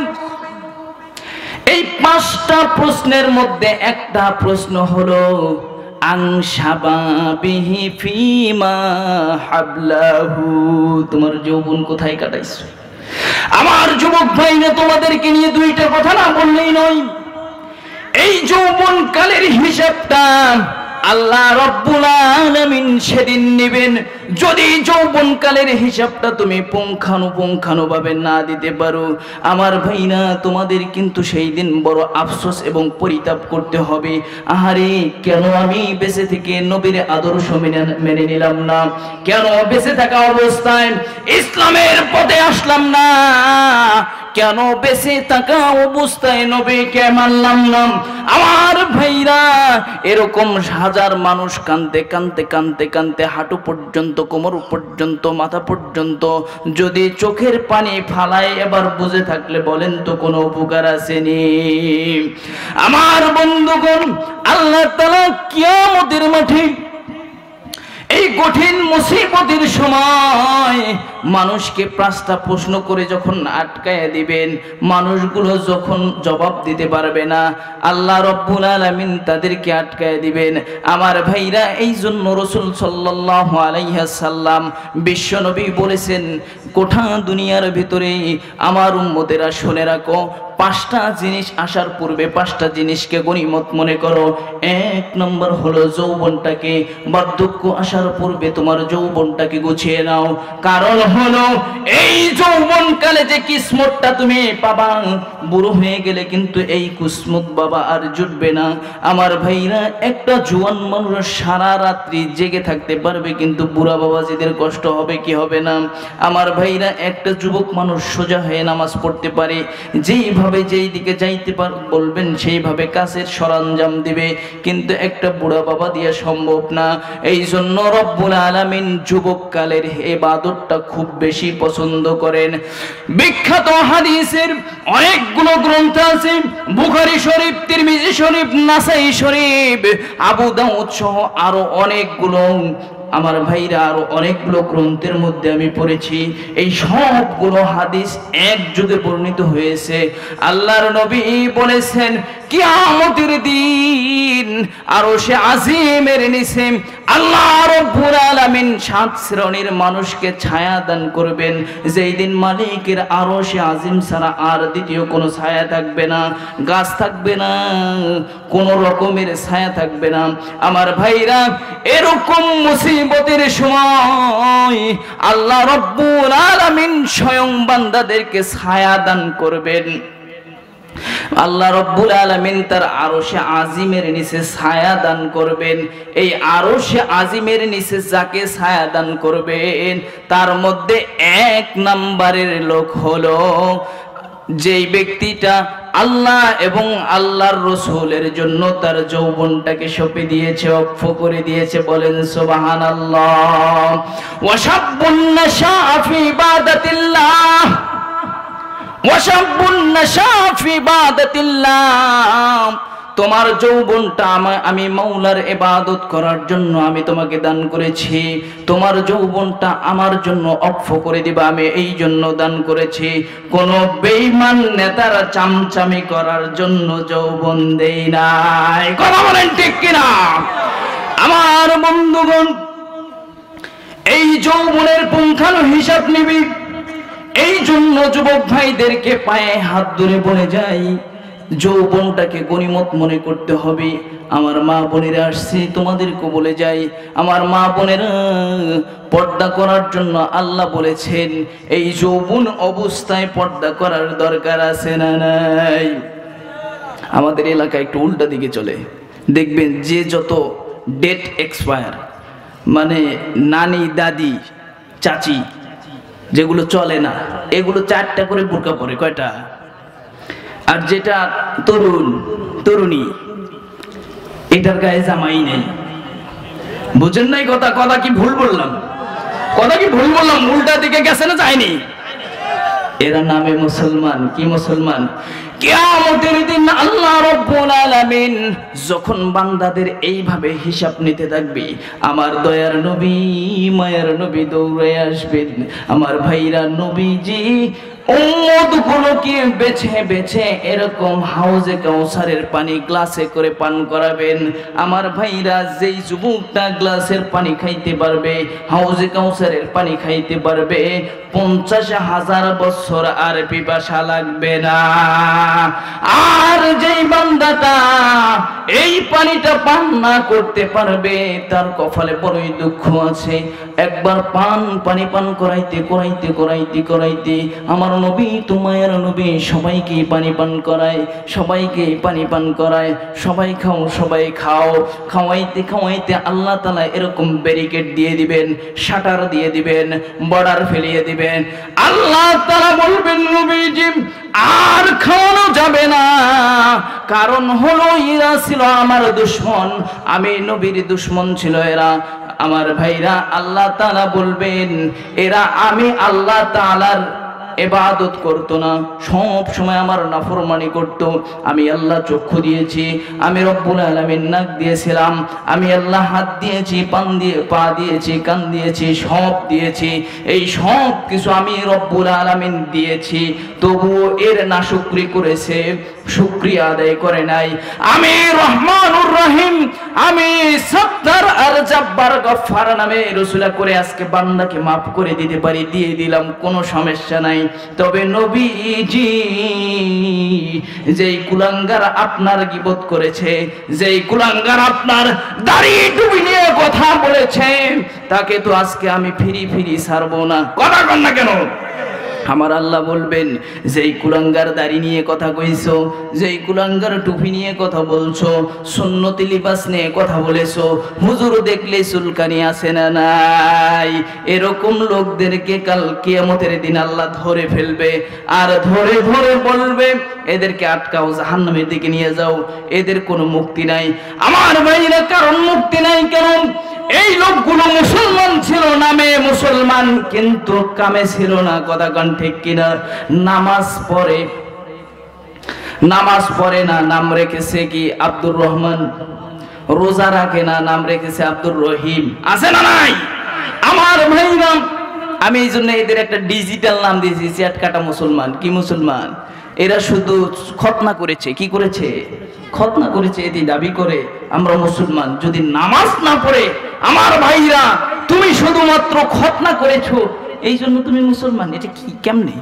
এই 5টা প্রশ্নের মধ্যে একটা প্রশ্ন হলো আনশাবাবিহি ফিমা হাবলাহু, তোমার যৌবন কোথায় কাটাইছো? আমার যুবক ভাইরা, তোমাদেরকে নিয়ে 2টা কথা না বললেই নয়। এই যৌবন কালের হিসাবটা আল্লাহ রাব্বুল আলামিন সেদিন নেবেন। যদি যৌবনকালের হিসাবটা তুমি পুঙ্খানুপুঙ্খানুভাবে না দিতে পারো, আমার ভাইরা, তোমাদের কিন্তু সেই দিন বড় আফসোস এবং পরিতাপ করতে হবে। আহারে, কেন আমি বেঁচে থেকে নবীর আদর্শ মেনে নিলাম না? কেন বেঁচে থাকা অবস্থায় ইসলামের পথে আসলাম না? কেন বেঁচে থাকা অবস্থায় নবীকে মানলাম না? আমার ভাইরা, এরকম হাজার মানুষ কাঁদতে কাঁদতে কাঁদতে কাঁদতে হাঁটু পর্যন্ত, কোমর পর্যন্ত, মাথা পর্যন্ত যদি চোখের পানি ফালায়, এবার বুঝে থাকলে বলেন তো কোনো উপকার আসেনি? আমার বন্ধুগণ, আল্লাহ তাআলা কিয়ামতের মাঠে এই কঠিন মুসিবতের সময় মানুষকে পাঁচটা প্রশ্ন করে যখন আটকায় দিবেন, মানুষগুলো যখন জবাব দিতে পারবে না, আল্লাহ রব্বুল আলামিন তাদেরকে আটকায় দিবেন। আমার ভাইরা, এই জন্য রাসূল সাল্লাল্লাহু আলাইহি ওয়াসাল্লাম বিশ্বনবী বলেছেন, গোটা দুনিয়ার ভিতরে আমার উম্মতেরা শুনে রাখো, পাঁচটা জিনিস আসার পূর্বে পাঁচটা জিনিসকে গনিমত মনে করো। এক নম্বর হলো যৌবনটাকে, বার্ধক্য আসার পূর্বে তোমার যৌবনটাকে গুছিয়ে নাও। কারণ হলো এই যৌবনকালে যে কিসমতটা তুমি পাবা, বুড়ো হয়ে গেলে কিন্তু এই কিসমত বাবা আর জুটবে না। আমার ভাইরা, একটা জোয়ান মানুষ সারা রাত্রি জেগে থাকতে পারবে, কিন্তু বুড়া বাবাজিদের কষ্ট হবে কি হবে না? আমার ভাইরা, একটা যুবক মানুষ সোজা হয়ে নামাজ পড়তে পারে, যেইভাবে যেই দিকে যাইতে বলবেন সেইভাবে কাছের সরঞ্জাম দিবে, কিন্তু একটা বুড়া বাবা দিয়ে সম্ভব না। এই জন্য রব্বুল আলামিন যুবককালের ইবাদতটা খুব বেশি পছন্দ করেন। বিখ্যাত হাদিসের অনেকগুলো গ্রন্থ আছে, বুখারী শরীফ, তিরমিজি শরীফ, নাসাই শরীফ, আবু দাউদ সহ আরো অনেকগুলো, আমার ভাইরা, আরো অনেকগুলো গ্রন্থের মধ্যে আমি পড়েছি। এই সবগুলো হাদিস এক যুগে বর্ণিত হয়েছে। আল্লাহর নবী বলেছেন, কিয়ামতের দিন আরশে আজিমের নিচে আল্লাহ রাব্বুল আলামিন 7 শ্রেণীর মানুষকে ছায়া দান করবেন, যেই দিন মালিকের আরশে আজিম ছাড়া আর দ্বিতীয় কোনো ছায়া থাকবে না, গাছ থাকবে না, কোনো রকমের ছায়া থাকবে না। আমার ভাইরা, এরকম মুসিবতের সময় আল্লাহ রাব্বুল আলামিন স্বয়ং বান্দাদেরকে ছায়া দান করবেন। আল্লাহ রাব্বুল আলামিন তার আরশে আজিমের নিচে ছায়া দান করবেন। এই আরশে আজিমের নিচে যাকে ছায়া দান করবেন, তার মধ্যে 1 নম্বরের লোক হলো যেই ব্যক্তিটা আল্লাহ এবং আল্লাহর রাসূলের জন্য তার যৌবনটাকে সঁপে দিয়েছে, অক্ষ করে দিয়েছে। বলেন সুবহানাল্লাহ। ওয়াশাব্বুন নাশা ফি ইবাদাতিল্লাহ, ওয়াশাব্বুন নাশা ফি ইবাদাতিল্লাহ। তোমার যৌবনটা আমি মাওলার ইবাদত করার জন্য আমি তোমাকে দান করেছি। তোমার যৌবনটা আমার জন্য অক্ষ করে দিবা, আমি এই জন্য দান করেছি। কোন বেঈমান নেতারা চামচামি করার জন্য যৌবন দেই নাই। কথা বলেন ঠিক কিনা? আমার বন্ধুগণ, এই যৌবনের পুঙ্খানু হিসাব নিবি। এই জন্য যুবক ভাইদেরকে পায়ে হাত ধরে বলে যাই, যৌবনটাকে গনিমত মনে করতে হবে। আমার মা বোনেরা আসছে, তোমাদেরকে বলে যাই, আমার মা বোনেরা, পর্দা করার জন্য আল্লাহ বলেছেন, এই যৌবন অবস্থায় পর্দা করার দরকার আছে না নাই? আমাদের এলাকায় একটু উল্টা দিকে চলে, দেখবেন যে যত ডেট এক্সপায়ার, মানে নানি, দাদি, চাচি, যেগুলো চলে না, এগুলো 4টা করে বোরকা পরে। কয়টা? আর যেটা তরুণ, তরুণী, এটার গায়ে জামাই নেই। বুঝেন নাই কথা? কথা কি ভুল বললাম? কথা কি ভুল বললাম? উল্টা দিকে গেছে না যায়নি? এরা নামে মুসলমান। কি মুসলমান? কিয়ামতের দিন আল্লাহ রাব্বুল আলামিন যখন বান্দাদের এইভাবে হিসাব নিতে থাকবে, আমার দয়ার নবী, মায়ের নবী দৌড়ে আসবেন। আমার ভাইরা, নবীজি উম্মতগুলোকে বেছে বেছে এরকম হাউজে কাউসারের পানি গ্লাসে করে পান করাবেন। আমার ভাইরা, যেই যুবকটা গ্লাসের পানি খাইতে পারবে, হাউজে কাউসারের পানি খাইতে পারবে, 50,000 বছর আর পিপাসা লাগবে না। আর যেই বান্দাটা এই পানিটা পান না করতে পারবে, তার কপালে বড়ই দুঃখ আছে। একবার পানি পান করাইতে করাইতে করাইতে করাইতে আমার নবী, তোমার নবী সবাইকে পানি পান করায়, সবাইকে পানি পান করায়, সবাই খাও, সবাই খাও। খাওয়াইতে খাওয়াইতে আল্লাহ তাআলা এরকম ব্যারিকেড দিয়ে দিবেন, শাটার দিয়ে দিবেন, বর্ডার ফেলিয়ে দিবেন। আল্লাহ তাআলা বলবেন, নবীজি আর খাওয়ানো যাবে না। কারণ হলো এরা ছিল আমার দুশমন, আমি নবীর দুশমন ছিল এরা। আমার ভাইরা, আল্লাহ তাআলা বলবেন, এরা আমি আল্লাহ তাআলার ইবাদত করতো না, সব সময় আমার নাফরমানি করতো। আমি আল্লাহ চক্ষু দিয়েছি, আমি রব্বুল আলামিন নাক দিয়েছিলাম, আমি আল্লাহ হাত দিয়েছি, পা দিয়েছি, কান দিয়েছি, সব দিয়েছি, এই সব কিছু আমি রব্বুল আলামিন দিয়েছি, তবুও এর নাশুকরি করেছে, শুকরিয়া আদায় করে নাই। আমি রহমানুর রহিম, আমি সত্তার আর জব্বার গফফার নামে রসুলা করে আজকে বান্দাকে মাফ করে দিতে পারি, দিয়ে দিলাম, কোনো সমস্যা নাই। তবে নবীজি যেই কুলাঙ্গার আপনার গীবত করেছে, যেই কুলাঙ্গার আপনার দাড়ি টুপি নিয়ে কথা বলেছে, তাকে তো আজকে আমি ফিরি ছাড়বো না। কথা কন না কেন? আমার আল্লাহ বলবেন, যেই কুলাঙ্গার দাড়ি নিয়ে কথা কইছো, যেই কুলাঙ্গার টুপি নিয়ে কথা বলছো, সুন্নতি লিবাস নিয়ে কথা বলেছো, হুজুর দেখলে চুলকানি আছে না নাই, এরকম লোকদেরকে কাল কিয়ামতের দিন আল্লাহ ধরে ফেলবে, আর ধরে বলবে এদেরকে আটকাও, জাহান্নামের দিকে নিয়ে যাও, এদের কোনো মুক্তি নাই। আমার ভাইরা, কারণ মুক্তি নাই। কারণ এই লোকগুলো মুসলমান ছিল, নামে মুসলমান, কিন্তু কামে ছিল না। কথা কান ঠিক কিনা? নামাজ পড়ে না, নাম রেখেছে কি আব্দুর রহমান। রোজা রাখে না, নাম রেখেছে আব্দুর রহিম। আছে না নাই? আমার ভাইরা, আমি এই জন্য এদের একটা ডিজিটাল নাম দিয়েছি, চ্যাট কাটা মুসলমান। কি মুসলমান? এরা শুধু খতনা করেছে। কি করেছে? খতনা করেছে। এটি দাবি করে আমরা মুসলমান। যদি নামাজ না পড়ে, আমার ভাইরা, তুমি শুধুমাত্র খতনা করেছো, এই জন্য তুমি মুসলমান। এটা কি, কেমনে?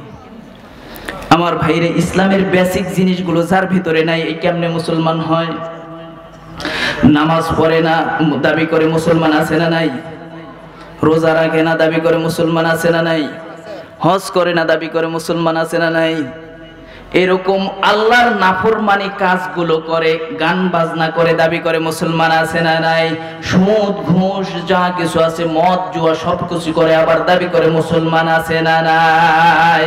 আমার ভাইরা, ইসলামের বেসিক জিনিসগুলো যার ভিতরে নাই, এই কেমনে মুসলমান হয়? নামাজ পড়ে না, দাবি করে মুসলমান আছে না নাই? রোজা রাখে না, দাবি করে মুসলমান আছে না নাই? হজ করে না, দাবি করে মুসলমান আছে না নাই? এরকম আল্লাহর নাফরমানি কাজগুলো করে, গান বাজনা করে, দাবি করে মুসলমান আছে না নাই? সুদ ঘুষ যা কিছু আছে, মদ জুয়া সব কিছু করে, আবার দাবি করে মুসলমান আছে না নাই?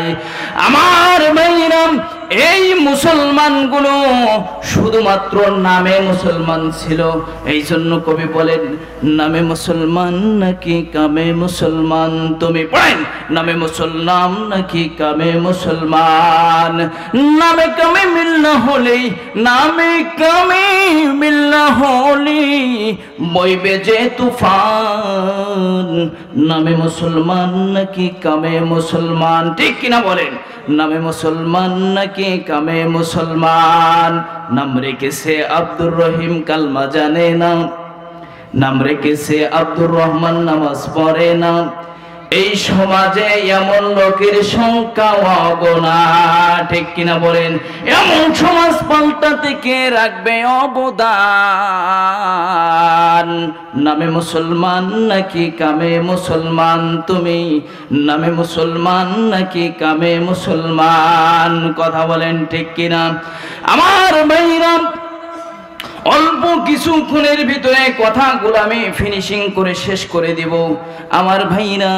আমার ভাইরা, এই মুসলমানগুলো শুধুমাত্র নামে মুসলমান ছিল। এই জন্য কবি বলেন, নামে মুসলমান নাকি কামে মুসলমান। তুমি পড়েন, নামে মুসলমান নাকি কামে মুসলমান। নামে কামে মিল না হলে, নামে কামে মিল না হলে বইবে যে তুফান। নামে মুসলমান নাকি কামে মুসলমান। ঠিক কিনা বলেন? নামে মুসলমান নাকি কামে মুসলমান। নাম রেখেছে আব্দুর রহিম, কালমা জানে না। নাম রেখেছে আব্দুর রহমান, নামাজ পড়ে না। এই সমাজে এমন লোকের সংখ্যা অগণা। ঠিক কিনা বলেন? এমন সমাজ পাল্টাতে কে রাখবে অবদান? নামে মুসলমান নাকি কামে মুসলমান। তুমি নামে মুসলমান নাকি কামে মুসলমান? কথা বলেন ঠিক কিনা? আমার ভাইরা, অল্প কিছুক্ষণের ভিতরে কথাগুলো আমি ফিনিশিং করে শেষ করে দেব। আমার ভাইরা,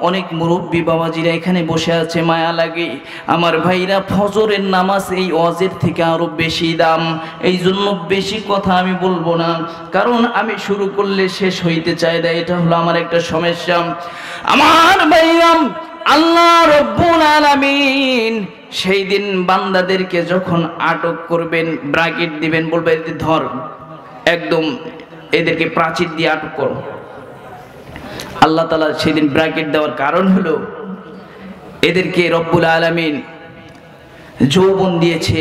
অনেক মুরব্বী বাবাজিরা এখানে বসে আছে, মায়া লাগে। আমার ভাইরা, ফজরের নামাজ এই ওয়াজের থেকে আরো বেশি দাম। এই জন্য বেশি কথা আমি বলবো না, কারণ আমি শুরু করলে শেষ হইতে চাই না। এটা হলো আমার একটা সমস্যা। আমার ভাইরা, আল্লাহ রব্বুল আলামিন সেই দিন বান্দাদেরকে যখন আটক করবেন, ব্রাকেট দিবেন, বলবে ধর, একদম এদেরকে প্রাচীর দিয়ে আটক করো। আল্লাহ তাআলা সেদিন ব্রাকেট দেওয়ার কারণ হলো, এদেরকে রব্বুল আলামিন যৌবন দিয়েছে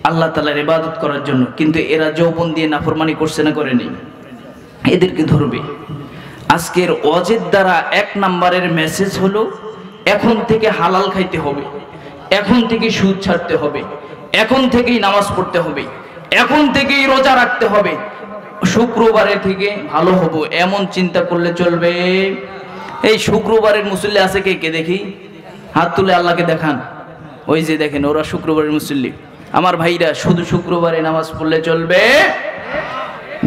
আল্লাহ তাআলার ইবাদত করার জন্য, কিন্তু এরা যৌবন দিয়ে নাফরমানি করছে না, করেনি। এদেরকে ধরবে। আজকের ওয়াজের দ্বারা এক নম্বরের মেসেজ হলো, এখন থেকে হালাল খাইতে হবে, এখন থেকে সুদ ছাড়তে হবে, এখন থেকেই নামাজ পড়তে হবে, এখন থেকেই রোজা রাখতে হবে, শুক্রবারের থেকে ভালো হবো, এমন চিন্তা করলে চলবে? এই শুক্রবারের মুসল্লি আছে কে কে? দেখি হাত তুলে আল্লাহকে দেখান। ওই যে দেখেন, ওরা শুক্রবারের মুসল্লি। আমার ভাইরা, শুধু শুক্রবারে নামাজ পড়লে চলবে?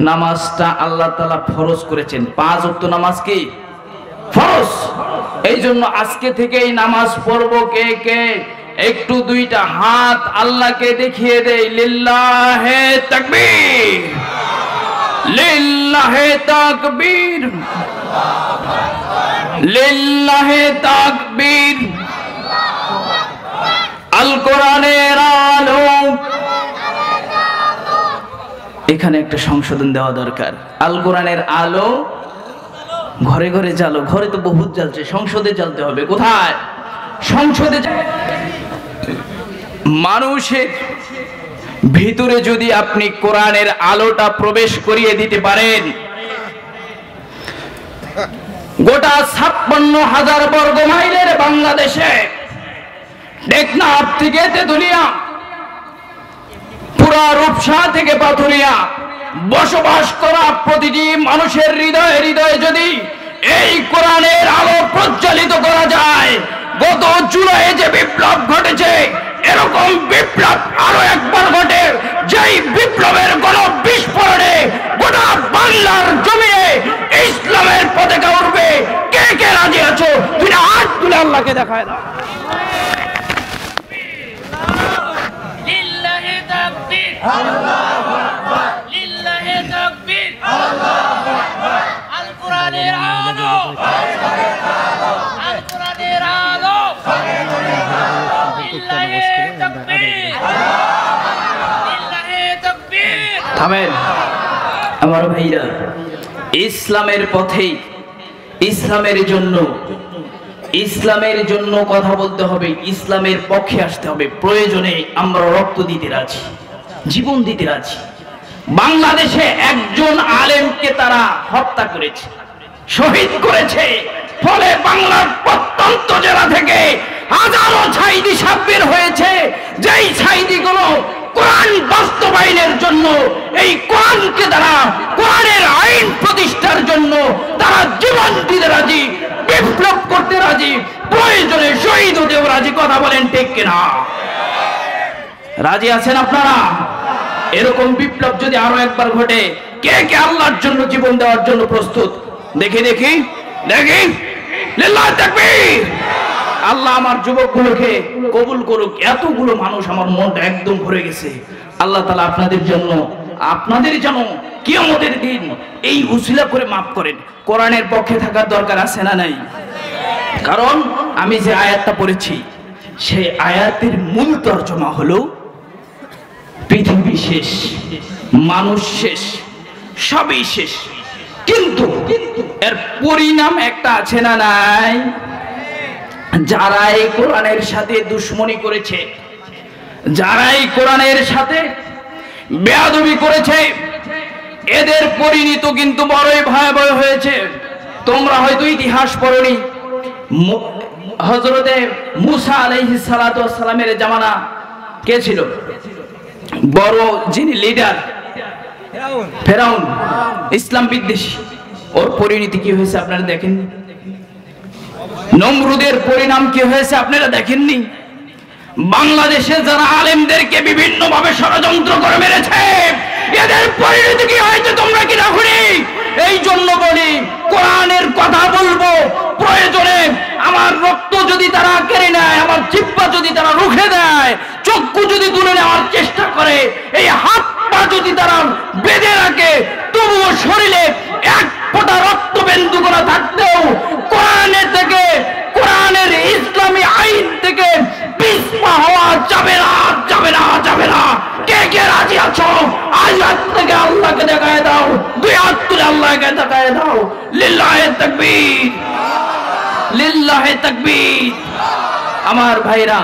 নামাজটা আল্লাহ তাআলা ফরজ করেছেন। 5 ওয়াক্ত নামাজ কি ফরজ। এই জন্য আজকে থেকেই নামাজ পড়বো কে কে? একটু দুইটা হাত আল্লাহকে দেখিয়ে দেই। লিল্লাহে তাকবীর, লিল্লাহে তাকবীর, লিল্লাহে তাকবীর। আল কোরআনের আলো। এখানে একটা সংশোধন দেওয়া দরকার। আল কোরআনের আলো ঘরে ঘরে জ্বালো। ঘরে তো বহুত জ্বালছে, সংসদে জ্বালতে হবে। কোথায়? সংসদে। মানুষের ভিতরে যদি আপনি কোরআনের আলোটা প্রবেশ করিয়ে দিতে পারেন, গোটা 56,000 বর্গ মাইলের বাংলাদেশে টেকনাফ থেকে তেতুলিয়া, পুরা রূপসা থেকে পাথুরিয়া বসবাস করা প্রতিটি মানুষের হৃদয়ে হৃদয়ে যদি এই কোরআনের আলো প্রজ্বলিত করা যায়, গত জুলাইয়ে যে বিপ্লব ঘটেছে এরকম বিপ্লব আরো একবার ঘটে, যেই বিপ্লবের গণবিস্ফোরণে গোটা বাংলার জমিনে ইসলামের পতাকা উঠবে। কে কে রাজি আছো? তুমি হাত তুলে আল্লাহকে দেখায় দাও। লিল্লাহি তাকবীর, আল্লাহু আকবার, লিল্লাহি তাকবীর, আল্লাহু আকবার। আল কোরআনের আলো, আল কোরআনের আলো, লিল্লাহি তাকবীর, লিল্লাহি তাকবীর। থামেন আমার ভাইরা, ইসলামের পথেই, ইসলামের জন্য কথা বলতে হবে, ইসলামের পক্ষে আসতে হবে। প্রয়োজনে আমরা রক্ত দিতে রাজি, জীবন দিতে রাজি। বাংলাদেশে একজন আলেমকে তারা হত্যা করেছে, শহীদ করেছে, ফলে বাংলার প্রত্যন্ত জেলা থেকে হাজারো ছাইদি সাব্বির হয়েছে, যেই ছাইদিগুলো কোরআন বাস্তবায়নের জন্য, এই কোরআনকে তারা, কোরআনের আইন প্রতিষ্ঠার জন্য তারা জীবন দিতে রাজি, বিপ্লব করতে রাজি, প্রয়োজনে শহীদ হতেও রাজি। কথা বলেন ঠিক কিনা? রাজি আছেন আপনারা? এরকম বিপ্লব যদি আরো একবার ঘটে, কে কে আল্লাহর জন্য জীবন দেওয়ার জন্য প্রস্তুত? দেখি দেখি দেখি। লিল্লাহি তাকবীর। আল্লাহ আমার যুবকগুলোকে কবুল করুক। এতগুলো মানুষ, আমার মনটা একদম ভরে গেছে। আল্লাহ তাআলা আপনাদের জন্য, আপনাদের যেন কিয়ামতের দিন এই উসিলা করে মাফ করেন। কোরআনের পক্ষে থাকার দরকার আছে না নাই? কারণ আমি যে আয়াতটা পড়েছি সেই আয়াতের মূল তর্জমা হলো পৃথিবী শেষ, মানুষ শেষ, সবই শেষ, কিন্তু এর পরিণাম একটা আছে না নাই? যারা এই কোরআনের সাথে দুশ্মনী করেছে, যারা এই কোরআনের সাথে বেয়াদবি করেছে, এদের পরিণতি কিন্তু বড়ই ভয়াবহ হয়েছে। তোমরা হয়তো ইতিহাস পড়নি, হযরতে মুসা আলাইহিস সালাতু ওয়াস সালামের জামানা কে ছিল? বড় যিনি লিডার ফেরাউন, ইসলাম বিদ্বেষী। ওর পরিণতি কি হয়েছে আপনারা দেখেননি? নমরুদের পরিণাম কি হয়েছে আপনারা দেখেননি? বাংলাদেশে যারা আলেমদেরকে বিভিন্ন ভাবে ষড়যন্ত্র করে মেরেছে, এদের পরিণতি কি হয়েছে তোমরা কি দেখোনি? এই জন্য বলি, কোরআনের কথা বলবো, প্রয়োজনে আমার রক্ত যদি তারা কেড়ে নেয়, আমার জিহ্বা যদি তারা রুখে দেয়, চক্ষু যদি তুলে নেওয়ার চেষ্টা করে, এই হাত পা যদি তারা বেঁধে রাখে, তবুও শরীরে এক ফোঁটা রক্তবিন্দু করে থাকতেও কোরআনের থেকে, কোরআনের ইসলামী আইন থেকে পিছপা হওয়া যাবে না, যাবে না, যাবে না। কে কে রাজি আছো? আজ থেকে আল্লাহকে দেখায় দাও, দুই হাত তুলে আল্লাহকে দেখায় দাও। লিল্লাহি তাকবীর, লিল্লাহি তাকবীর। আমার ভাইরা,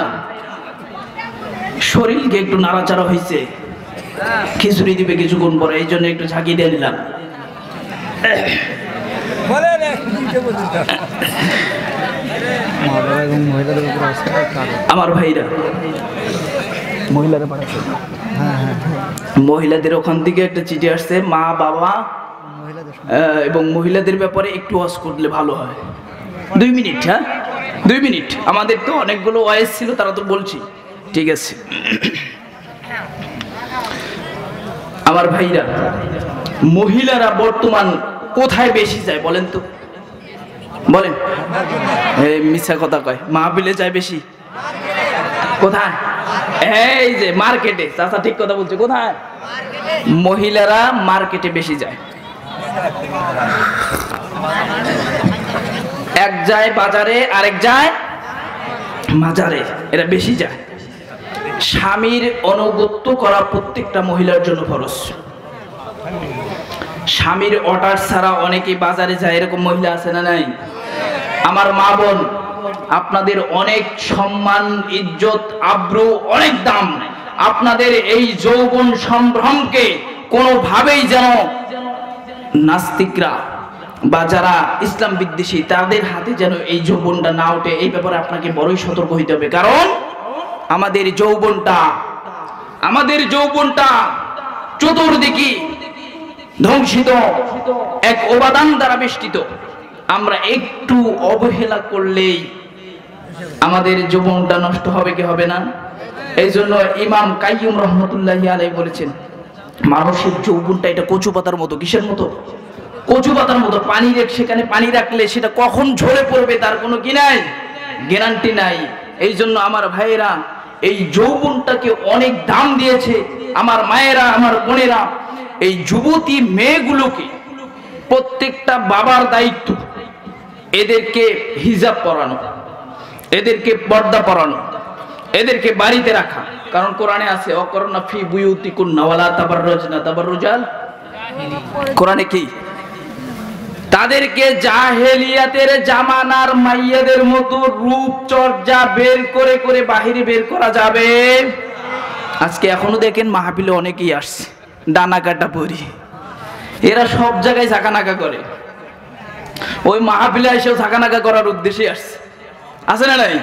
শরীরকে একটু নাড়াচাড়া হয়েছে, খিচুড়ি দিবে কিছুক্ষণ পরে, এই জন্য একটু ঝাঁকি দিয়ে নিলাম। আমার ভাইরা, মহিলাদের ওখান থেকে একটা চিঠি আসছে, মা বাবা এবং মহিলাদের ব্যাপারে একটু ওয়াজ করলে ভালো হয়। 2 মিনিট, হ্যাঁ 2 মিনিট। আমাদের তো অনেকগুলো ওয়াইজ ছিল, তারা তো বলছি, ঠিক আছে। আমার ভাইরা, মহিলারা বর্তমান কোথায় বেশি যায় বলেন তো? বলেন, মিথ্যা কথা কয়, মাহফিলে যায় বেশি। কোথায়? এই যে মার্কেটে। চাচা ঠিক কথা বলছে। কোথায়? মহিলারা মার্কেটে বেশি যায়। এক যায় বাজারে, আরেক যায় মাজারে, এরা বেশি যায়। স্বামীর অনুগত্য করা প্রত্যেকটা মহিলার জন্য ফরজ। স্বামীর অর্ডার ছাড়া অনেকে বাজারে যায়, এরকম মহিলা আছে না নাই? আমার মা বোন, আপনাদের অনেক সম্মান, ইজ্জত, আব্রু, অনেক দাম। আপনাদের এই যৌবন সম্ভ্রমকে কোনোভাবেই যেন নাস্তিকরা বা যারা ইসলাম বিদ্বেষী তাদের হাতে যেন এই যৌবনটা না ওঠে, এই ব্যাপারে আপনাকে বড়ই সতর্ক হইতে হবে। কারণ আমাদের যৌবনটা চতুর্দিকে ধ্বংসিত এক উপাদান দ্বারা বেষ্টিত। আমরা একটু অবহেলা করলেই আমাদের যৌবনটা নষ্ট হবে কি হবে না? এই জন্য ইমাম কাইয়ুম রহমতুল্লাহি আলাইহি বলেছেন, মানুষের যৌবনটা এটা কচু পাতার মতো। কিসের মতো? কচু পাতার মতো। সেখানে পানি রাখলে সেটা কখন ঝরে পড়বে তার কোনো কি নাই, গ্যারান্টি নাই। এই জন্য আমার ভাইয়েরা এই যৌবনটাকে অনেক দাম দিয়েছে। আমার মায়েরা, আমার বোনেরা, এই যুবতী মেয়েগুলোকে প্রত্যেকটা বাবার দায়িত্ব এদেরকে হিজাব পরানো, এদেরকে পর্দা পরানো, এদেরকে বাড়িতে রাখা। কারণ কোরআনে আছে অকরনা ফি বুয়ুতিকুন্না ওয়ালা তাবাররুজনা তাবাররুজাল। কোরআনে কি? তাদেরকে জাহেলিয়াতের জামানার মাইয়াদের মতো রূপচর্চা বের করে করে বাহিরে বের করা যাবে। আজকে এখনো দেখেন মাহফিলে অনেকেই আসছে ডানা কাটা পরি, এরা সব জায়গায় ঝাঁকানাকা করে। ওই মাহফিলে এসেও ঝাঁকানাকা করার উদ্দেশ্যে আসছে, আছে না নাই?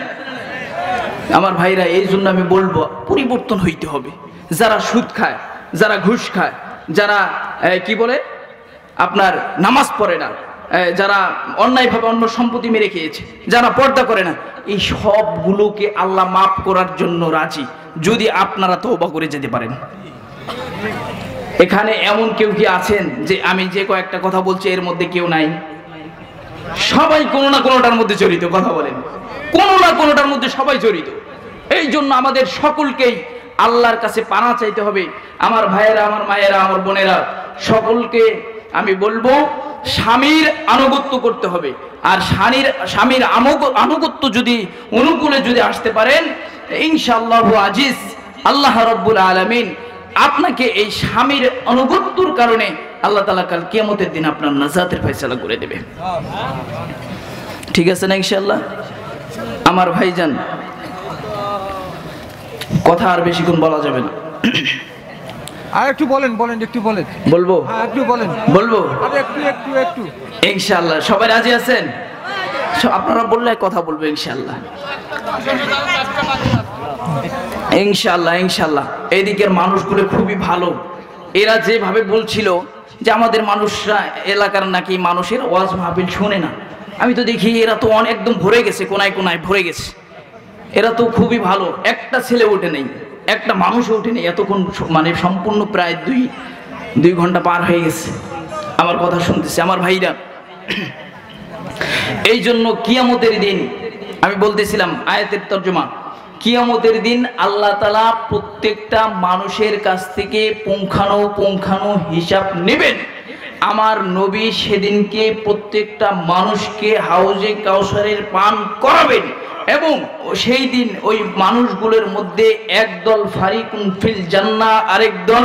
আমার ভাইরা, এই জন্য আমি বলবো পরিবর্তন হইতে হবে। যারা সুদ খায়, যারা ঘুষ খায়, যারা কি বলে আপনার নামাজ পড়ে না, যারা অন্যায়ভাবে অন্য সম্পত্তি মেরে খেয়েছে, যারা পর্দা করে না, এই সবগুলোকে আল্লাহ মাফ করার জন্য রাজি, যদি আপনারা তওবা করে যেতে পারেন। এখানে এমন কেউ কি আছেন যে আমি যে কয়েকটা কথা বলছি এর মধ্যে কেউ নাই? সবাই কোনো না কোনোটার মধ্যে জড়িত। কথা বলেন, কোনো না কোনোটার মধ্যে সবাই জড়িত। এই জন্য আমাদের সকলকেই আল্লাহর কাছে পানা চাইতে হবে। আমার ভাইয়েরা, আমার মায়েরা, আমার বোনেরা, সকলকে আমি বলবো স্বামীর আনুগত্য করতে হবে। আর স্বামীর আনুগত্য যদি অনুকূলে যদি আসতে পারেন, ইনশাআল্লাহু আজিজ আল্লাহ রাব্বুল আলামিন আপনাকে এই স্বামীর আনুগত্যর কারণে আল্লাহ তাআলা কাল কিয়ামতের দিন আপনার নাজাতের ফয়সালা করে দেবে। ঠিক আছে না ইনশাআল্লাহ? আমার ভাইজান, কথা আর বেশিক্ষণ বলা যাবে না। আর একটু বলেন, একটু বলেন। বলবো? হ্যাঁ, একটু বলেন। বলবো? আর একটু ইনশাআল্লাহ। সবাই রাজি আছেন? আপনারা বললে কথা বলবো ইনশাআল্লাহ। ইনশাআল্লাহ, ইনশাআল্লাহ। এইদিকের মানুষগুলো খুবই ভালো। এরা যেভাবে বলছিল যে আমাদের মানুষরা, এলাকার নাকি মানুষের ওয়াজ মাহফিল শোনে না, আমি তো দেখি এরা তো একদম ভরে গেছে, কোনায় কোনায় ভরে গেছে। এরা তো খুবই ভালো। একটা ছেলে ওঠে নেই, একটা মানুষও ওঠে নেই এতক্ষণ, মানে সম্পূর্ণ প্রায় দুই ঘন্টা পার হয়ে গেছে আমার কথা শুনতেছে। আমার ভাইরা, এই জন্য কিয়ামতের দিন আমি বলতেছিলাম আয়াতের তর্জমা, কিয়ামতের দিন আল্লাহ তাআলা প্রত্যেকটা মানুষের কাছ থেকে পুঙ্খানু হিসাব নেবেন। আমার নবী সেদিনকে প্রত্যেকটা মানুষকে হাউজে কাউসারের পান করাবেন, এবং সেই দিন ওই মানুষগুলোর মধ্যে একদল ফারিকুন ফিল জান্নাহ, আরেক দল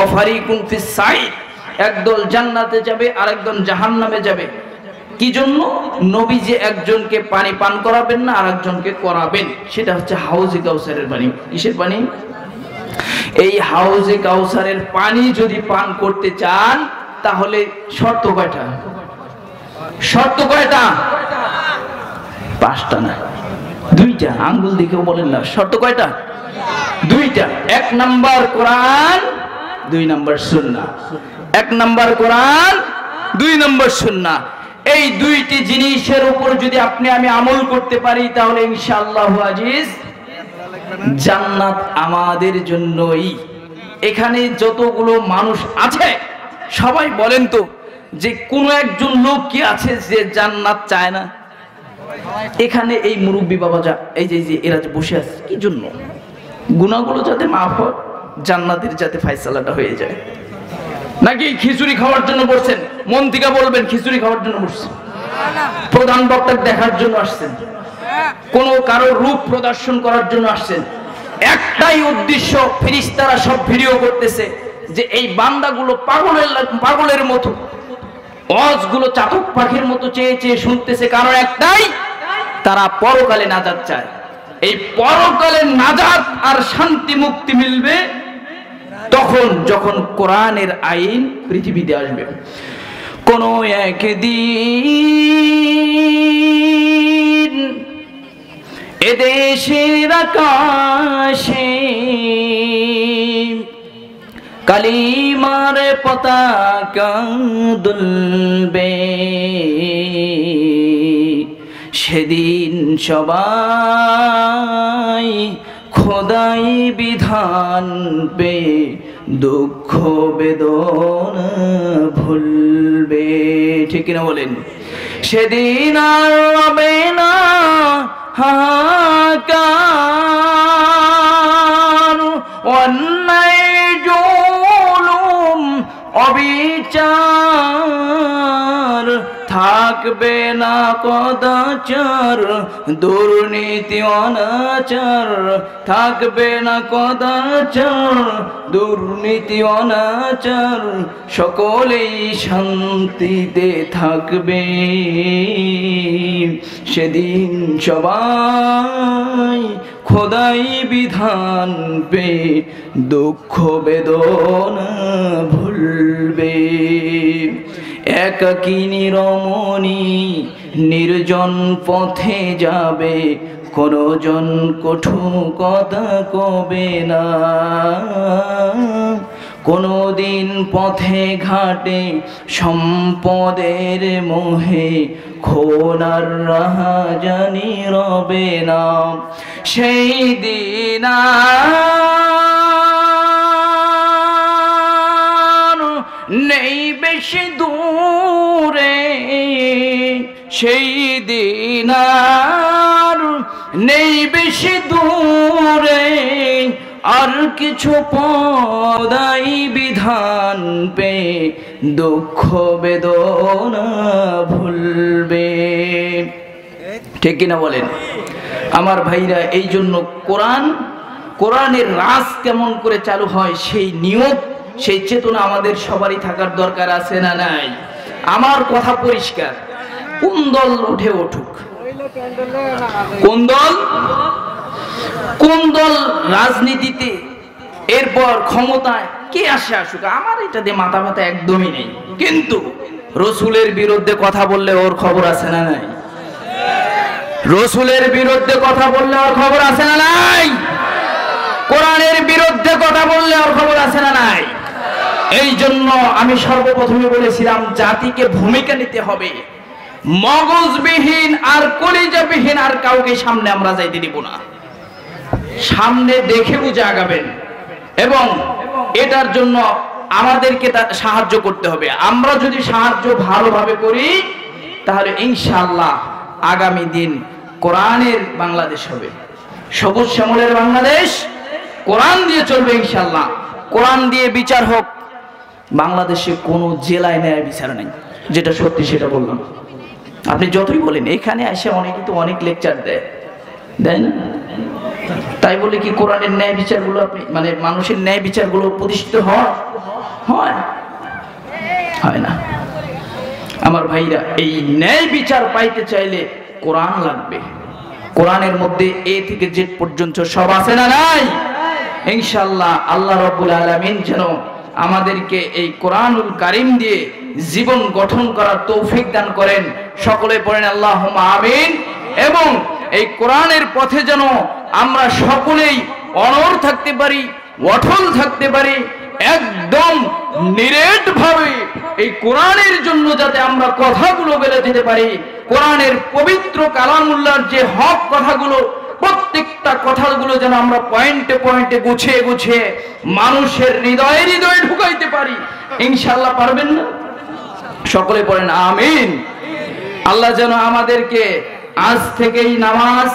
অফারিকুন ফিস সাইর। একদল জান্নাতে যাবে, আরেকদল জাহান্নামে যাবে। কি জন্য? নবী যে একজনকে পানি পান করাবেন না, আরেকজনকে করাবেন। সেটা হচ্ছে হাউজে কাউসারের পানি। কিসের পানি? এই হাউজে কাউসারের পানি যদি পান করতে চান তাহলে শর্ত কয়টা? শর্ত কয়টা? 5টা না, 2টা। আঙ্গুল দিকেও বলেন না। শর্ত কয়টা? 2টা। 1 নাম্বার কোরআন, 2 নাম্বার সুন্নাহ। 1 নাম্বার কোরআন, 2 নাম্বার সুন্নাহ। এই 2টি জিনিসের উপর যদি আপনি আমি আমল করতে পারি তাহলে ইনশাআল্লাহু আজিজ জান্নাত আমাদের জন্যই। এখানে যতগুলো মানুষ আছে সবাই বলেন তো যে কোন একজন লোক কি আছে যে জান্নাত চায় না? এখানে এই মুরব্বী বাবা যা, এই যে এরা যে বসে আছে, কি জন্য? গুনাহগুলো যাতে মাফ হয়, জান্নাতের যাতে ফয়সালাটা হয়ে যায়। নাকি খিচুড়ি খাওয়ার জন্য বসছেন? মন থেকে বলবেন খিচুড়ি খাওয়ার জন্য বসছেন? প্রধান বক্তা দেখার জন্য আসছেন? কোন কারো রূপ প্রদর্শন করার জন্য আসছেন? একটাই উদ্দেশ্য, ফেরেশতারা সব ভিডিও করতেছে যে এই বান্দাগুলো পাগলের মতো, ওয়াজগুলো চাতক পাখির মতো চেয়ে চেয়ে শুনতেছে, কারণ একটাই, তারা পরকালে নাজাত চায়। এই পরকালে নাজাত আর শান্তি মুক্তি মিলবে তখন যখন কোরআনের আইন পৃথিবীতে আসবে। কোন একদিন এদেশের আকাশে কালিমার পতাকা দুলবে, সেদিন সবাই খোদাই বিধান পে দুঃখ বেদনা ভুলবে, ঠিক কিনা বলেন? সেদিন আর হবে না হাহাকার, অন্যায় জুলুম অবিচার, থাকবে না কদাচার দুর্নীতি অনাচার, থাকবে না কদাচার দুর্নীতি অনাচার, সকলেই শান্তিতে থাকবে, সেদিন সবাই খোদাই বিধান পে দুঃখ বেদনা ভুলবে। একাকিনী রমণী নির্জন পথে যাবে, কোনজন কটু কথা কবে না, কোনদিন পথে ঘাটে সম্পদের মোহে খোনার রাহাজানি রবে না, সেই দিন নেই বেশি দূরে, সেই দিন নেই বেশি দূরে, আর কিছু পদাই বিধান পে দুঃখ বেদনা ভুলবে, ঠিক কিনা বলেন? আমার ভাইরা, এই জন্য কোরআনের রাজ কেমন করে চালু হয় সেই নিয়ত, সেই চেতনা আমাদের সবারই থাকার দরকার আছে না নাই? আমার কথা পরিষ্কার, কোন দল উঠে উঠুক, কোন দল রাজনীতিতে এরপর ক্ষমতায় কে আসে আসুক, আমার এটা দিয়ে মাথা ব্যথা একদমই নেই, কিন্তু রসুলের বিরুদ্ধে কথা বললে ওর খবর আছে না নাই? রসুলের বিরুদ্ধে কথা বললে ওর খবর আছে না নাই? কোরআনের বিরুদ্ধে কথা বললে ওর খবর আছে না নাই? এই জন্য আমি সর্বপ্রথমে বলেছিলাম, জাতিকে ভূমিকা নিতে হবে, মগজবিহীন আর কলিজাবিহীন আর কাউকে সামনে আমরা যাইতে দিব না, সামনে দেখে বুঝে আগাবেন, এবং এটার জন্য আমাদেরকে সাহায্য করতে হবে। আমরা যদি সাহায্য ভালোভাবে করি তাহলে ইনশাআল্লাহ আগামী দিন কোরআনের বাংলাদেশ হবে, সবুজ শ্যামলের বাংলাদেশ, কোরআন দিয়ে চলবে ইনশাআল্লাহ। কোরআন দিয়ে বিচার হোক। বাংলাদেশে কোনো জেলায় ন্যায় বিচার নেই, যেটা সত্যি সেটা বললাম। আপনি যতই বলেন, এখানে এসে অনেকে তো অনেক লেকচার দেয় না, তাই বলে কি কোরআনের ন্যায় বিচারগুলো আপনি মানে মানুষের ন্যায় বিচারগুলো প্রতিষ্ঠিত হয় না? আমার ভাইরা, এই ন্যায় বিচার পাইতে চাইলে কোরআন লাগবে। কোরআনের মধ্যে এ থেকে জেড পর্যন্ত সব আছে না নাই? ইনশাআল্লাহ আল্লাহ রাব্বুল আলামিন যেন আমাদেরকে এই কোরআনুল কারীম দিয়ে জীবন গঠন করার তৌফিক দান করেন। সকলে পড়েন আল্লাহুম্মা আমিন। এবং এই কোরআনের পথে যেন আমরা সকলেই অনড় থাকতে পারি, অটল থাকতে পারি, একদম নিরেট ভাবে এই কোরআনের জন্য যাতে আমরা কথাগুলো বলে যেতে পারি। কোরআনের পবিত্র কালামুল্লাহর যে হক কথাগুলো, প্রত্যেকটা কথাগুলো যেন আমরা পয়েন্টে পয়েন্টে গুছিয়ে গুছিয়ে মানুষের হৃদয়ে হৃদয়ে ঢুকাইতে পারি। ইনশাআল্লাহ পারবেন না? সকলে পড়েন আমিন। আল্লাহ যেন আমাদেরকে আজ থেকেই নামাজ,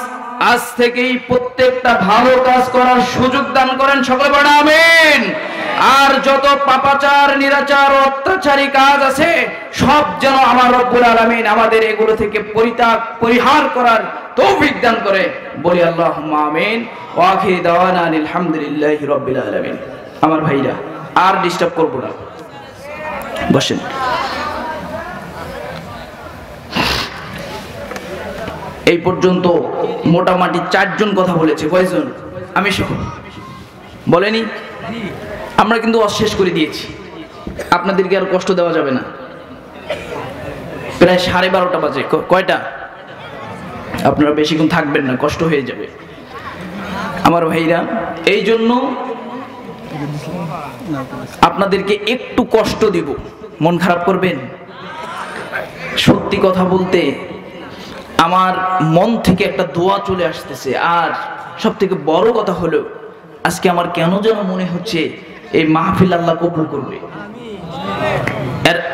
আজ থেকেই প্রত্যেকটা ভালো কাজ করার সুযোগ দান করেন। সকলে পড়েন আমিন। আর যত পাপাচার, নিরাচার, অত্যাচারী কাজ আছে সব যেন আমার রব্বুল আলামিন আমাদের এগুলো থেকে পরিহার করার তৌফিক দান করে। বলি আল্লাহুম্মা আমিন। ওয়া আখিরু দাওয়ানা আলহামদুলিল্লাহি রাব্বিল আলামিন। আমার ভাইরা, আর ডিস্টার্ব করব না, বসেন। এই পর্যন্ত মোটামুটি 4 জন কথা বলেছে। কয়জন? আমি সহ বলেনি? আমরা কিন্তু অশেষ করে দিয়েছি, আপনাদেরকে আর কষ্ট দেওয়া যাবে না। প্রায় 12:30 বাজে। কয়টা? আপনারা বেশিক্ষণ থাকবেন না, কষ্ট হয়ে যাবে আমার ভাইরা। এই জন্য আপনাদেরকে একটু কষ্ট দিব, মন খারাপ করবেন। সত্যি কথা বলতে আমার মন থেকে একটা দোয়া চলে আসতেছে। আর সব থেকে বড় কথা হলো, আজকে আমার কেন যেন মনে হচ্ছে এই মাহফিল আল্লাহ কবুল করবে।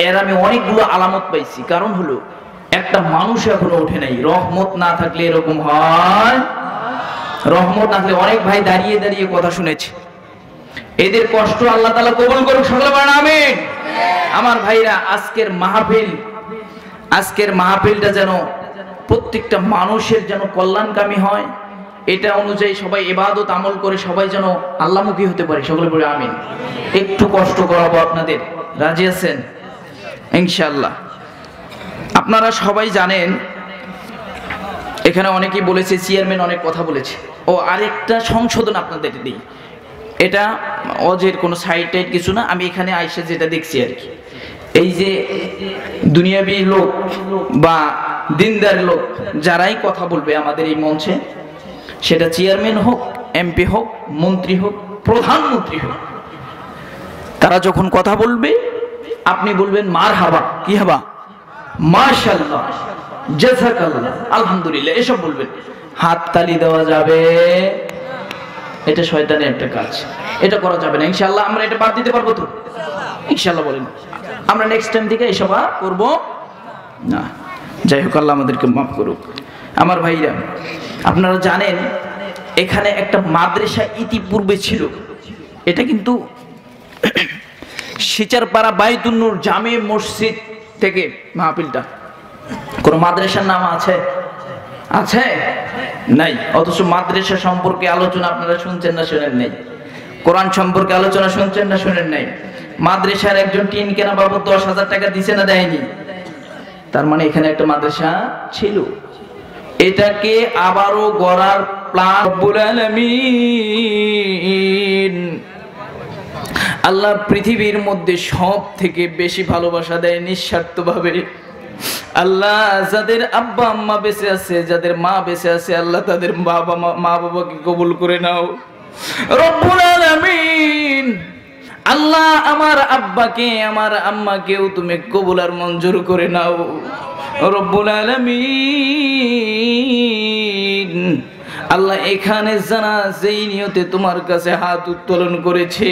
এর আমি অনেকগুলো আলামত পাইছি। কারণ হলো, একটা মানুষ এখনো ওঠে নাই। রহমত না থাকলে এরকম হয়। রহমত না থাকলে, অনেক ভাই দাঁড়িয়ে দাঁড়িয়ে কথা শুনেছে, এদের কষ্ট আল্লাহ তাআলা কবুল করুক। সকলে বলেন আমিন। আমার ভাইরা, আজকের মাহফিলটা যেন প্রত্যেকটা মানুষের যেন কল্যাণকামী হয়, এটা অনুযায়ী সবাই ইবাদত আমল করে সবাই যেন আল্লাহমুখী হতে পারে। সকলে বলে আমিন। একটু কষ্ট করাবো আপনাদের, রাজি আছেন ইনশাআল্লাহ? আপনারা সবাই জানেন, এখানে অনেকেই বলেছে, চেয়ারম্যান অনেক কথা বলেছে। ও আরেকটা সংশোধন আপনাদের দিই, এটা অজের কোনো সাইড টাইড কিছু না, আমি এখানে আইসা যেটা দেখছি আর কি। এই যে দুনিয়াবি লোক বা দিনদার লোক যারাই কথা বলবে আমাদের এই মঞ্চে, সেটা চেয়ারম্যান হোক, এমপি হোক, মন্ত্রী হোক, প্রধানমন্ত্রী হোক, তারা যখন কথা বলবে আপনি বলবেন মারহাবা, কি হাবা, মাশাআল্লাহ, জাযাকাল্লাহ, আলহামদুলিল্লাহ, এসব বলবেন। হাত তালি দেওয়া যাবে? এটা শয়তানের একটা কাজ, এটা করা যাবে না। ইনশাআল্লাহ আমরা এটা বাদ দিতে পারবো তো? ইনশাআল্লাহ বলেন। আমরা নেক্সট টাইম থেকে এসব আর করবো না। যাই হোক, আল্লাহ আমাদেরকে মাফ করুক। আমার ভাইরা, আপনারা জানেন এখানে একটা মাদ্রাসা ইতিপূর্বে ছিল। এটা কিন্তু শিচারপাড়া বাইতুন নূর জামে মসজিদ থেকে মাহফিলটা। কোন মাদ্রাসার নাম আছে? আছে? নাই। অথচ মাদ্রাসা সম্পর্কে আলোচনা আপনারা শুনছেন না শুনেন নাই? কোরআন সম্পর্কে আলোচনা শুনছেন না শুনেন নাই? মাদ্রাসার একজন টিন কেনা বাবদ 10,000 টাকা দিছে না দেয়নি? তার মানে এখানে একটা মাদ্রাসা ছিল। এটাকে আবারও গড়ার প্ল্যান রব্বুল আলামিন আল্লাহ পৃথিবীর মধ্যে সব থেকে বেশি ভালোবাসা দেয় নিঃস্বার্থভাবে। আল্লাহ যাদের আব্বা আম্মা বেঁচে আছে, যাদের মা বেঁচে আছে, আল্লাহ তাদের মা বাবাকে কবুল করে নাও রব্বুল আলামিন। আল্লাহ আমার আব্বাকে, আমার আম্মাকেও তুমি কবুল আর মঞ্জুর করে নাও রব্বুল আলামিন। আল্লাহ এখানে জানা যেই নিয়তে তোমার কাছে হাত উত্তোলন করেছে,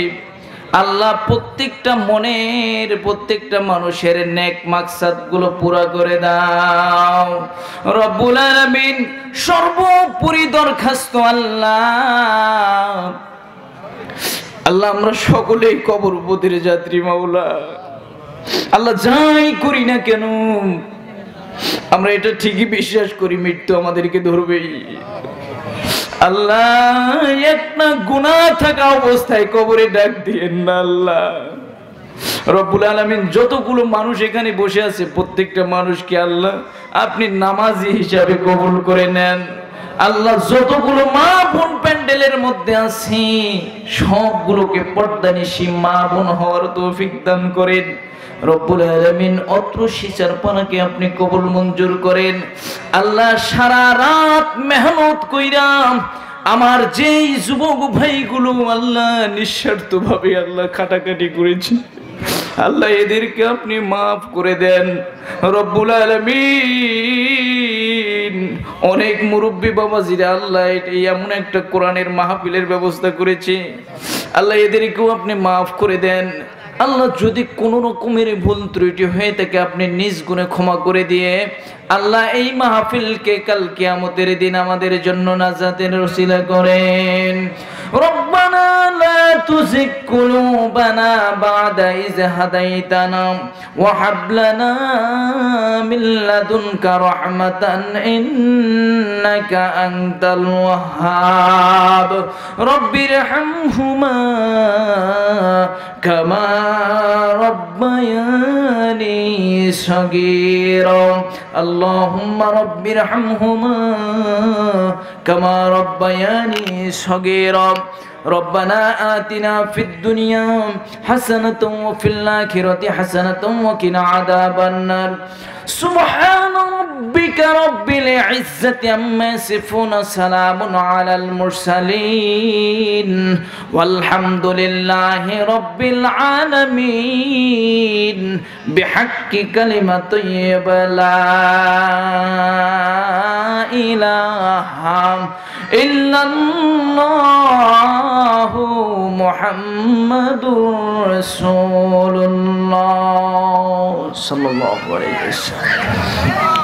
আল্লাহ প্রত্যেকটা মনের, প্রত্যেকটা মানুষের নেক মাকসাদ গুলো পুরা করে দাও রব্বুল আলামিন। সর্বোপরি দরখাস্ত আল্লাহ, আল্লাহ আমরা সকলেই কবরপথের যাত্রী মাওলা। আল্লাহ যাই করি না কেন, আমরা এটা ঠিকই বিশ্বাস করি মৃত্যু আমাদেরকে ধরবেই। আল্লাহ একটা গুনাহ থাকা অবস্থায় কবরে ডাক দিয়েন না আল্লাহ রব্বুল আলামিন। যতগুলো মানুষ এখানে বসে আছে প্রত্যেকটা মানুষকে আল্লাহ আপনি নামাজি হিসাবে কবুল করে নেন আল্লাহ। যতগুলো মা বোন প্যান্ডেলের মধ্যে আছে সবগুলোকে পর্দানিশী মা বোন হওয়ার তৌফিক দান করেন রব্বুল আলামিন। অত্র শিচারপানাকে আপনি কবুল মঞ্জুর করেন আল্লাহ। সারা রাত মেহনত কইরাম আমার যেই যুবক ভাইগুলো আল্লাহ নিঃস্বার্থভাবে আল্লাহ খাটাখাটি করেছে, আল্লাহ এদেরকে আপনি মাফ করে দেন রব্বুল আলামিন। অনেক মুরব্বী বাবাজিরা আল্লাহ এমন একটা কোরআনের মাহফিলের ব্যবস্থা করেছে, আল্লাহ এদেরকেও আপনি মাফ করে দেন আল্লাহ যদি কোনো রকমের ভুল ত্রুটি হয়ে থাকে আপনি নিজ গুণে ক্ষমা করে দিয়ে আল্লাহ এই মাহফিলকে কাল কিয়ামতের দিন আমাদের জন্য নাজাতের ওসিলা করেন। রব্বানা লা তুযিগ কুলুবানা বা'দা ইয হাদাইতানা ওয়া হাব লানা মিন লাদুনকা রাহমাতান ইন্নাকা আনতাল ওয়াহ্হাব রব্বিরহামহুমা কামা রব্বায়ানি সগীরা اللهم رب ارحمهما كما ربياني صغيرا ربنا آتنا في الدنيا حسنة وفي الآخرة حسنة وقنا عذاب النار سبحان ربك رب العزة عما يصفون سلام على المرسلين والحمد لله رب العالمين بحق كلمة طيبة لا إله إلا الله محمد رسول الله صلى الله عليه وسلم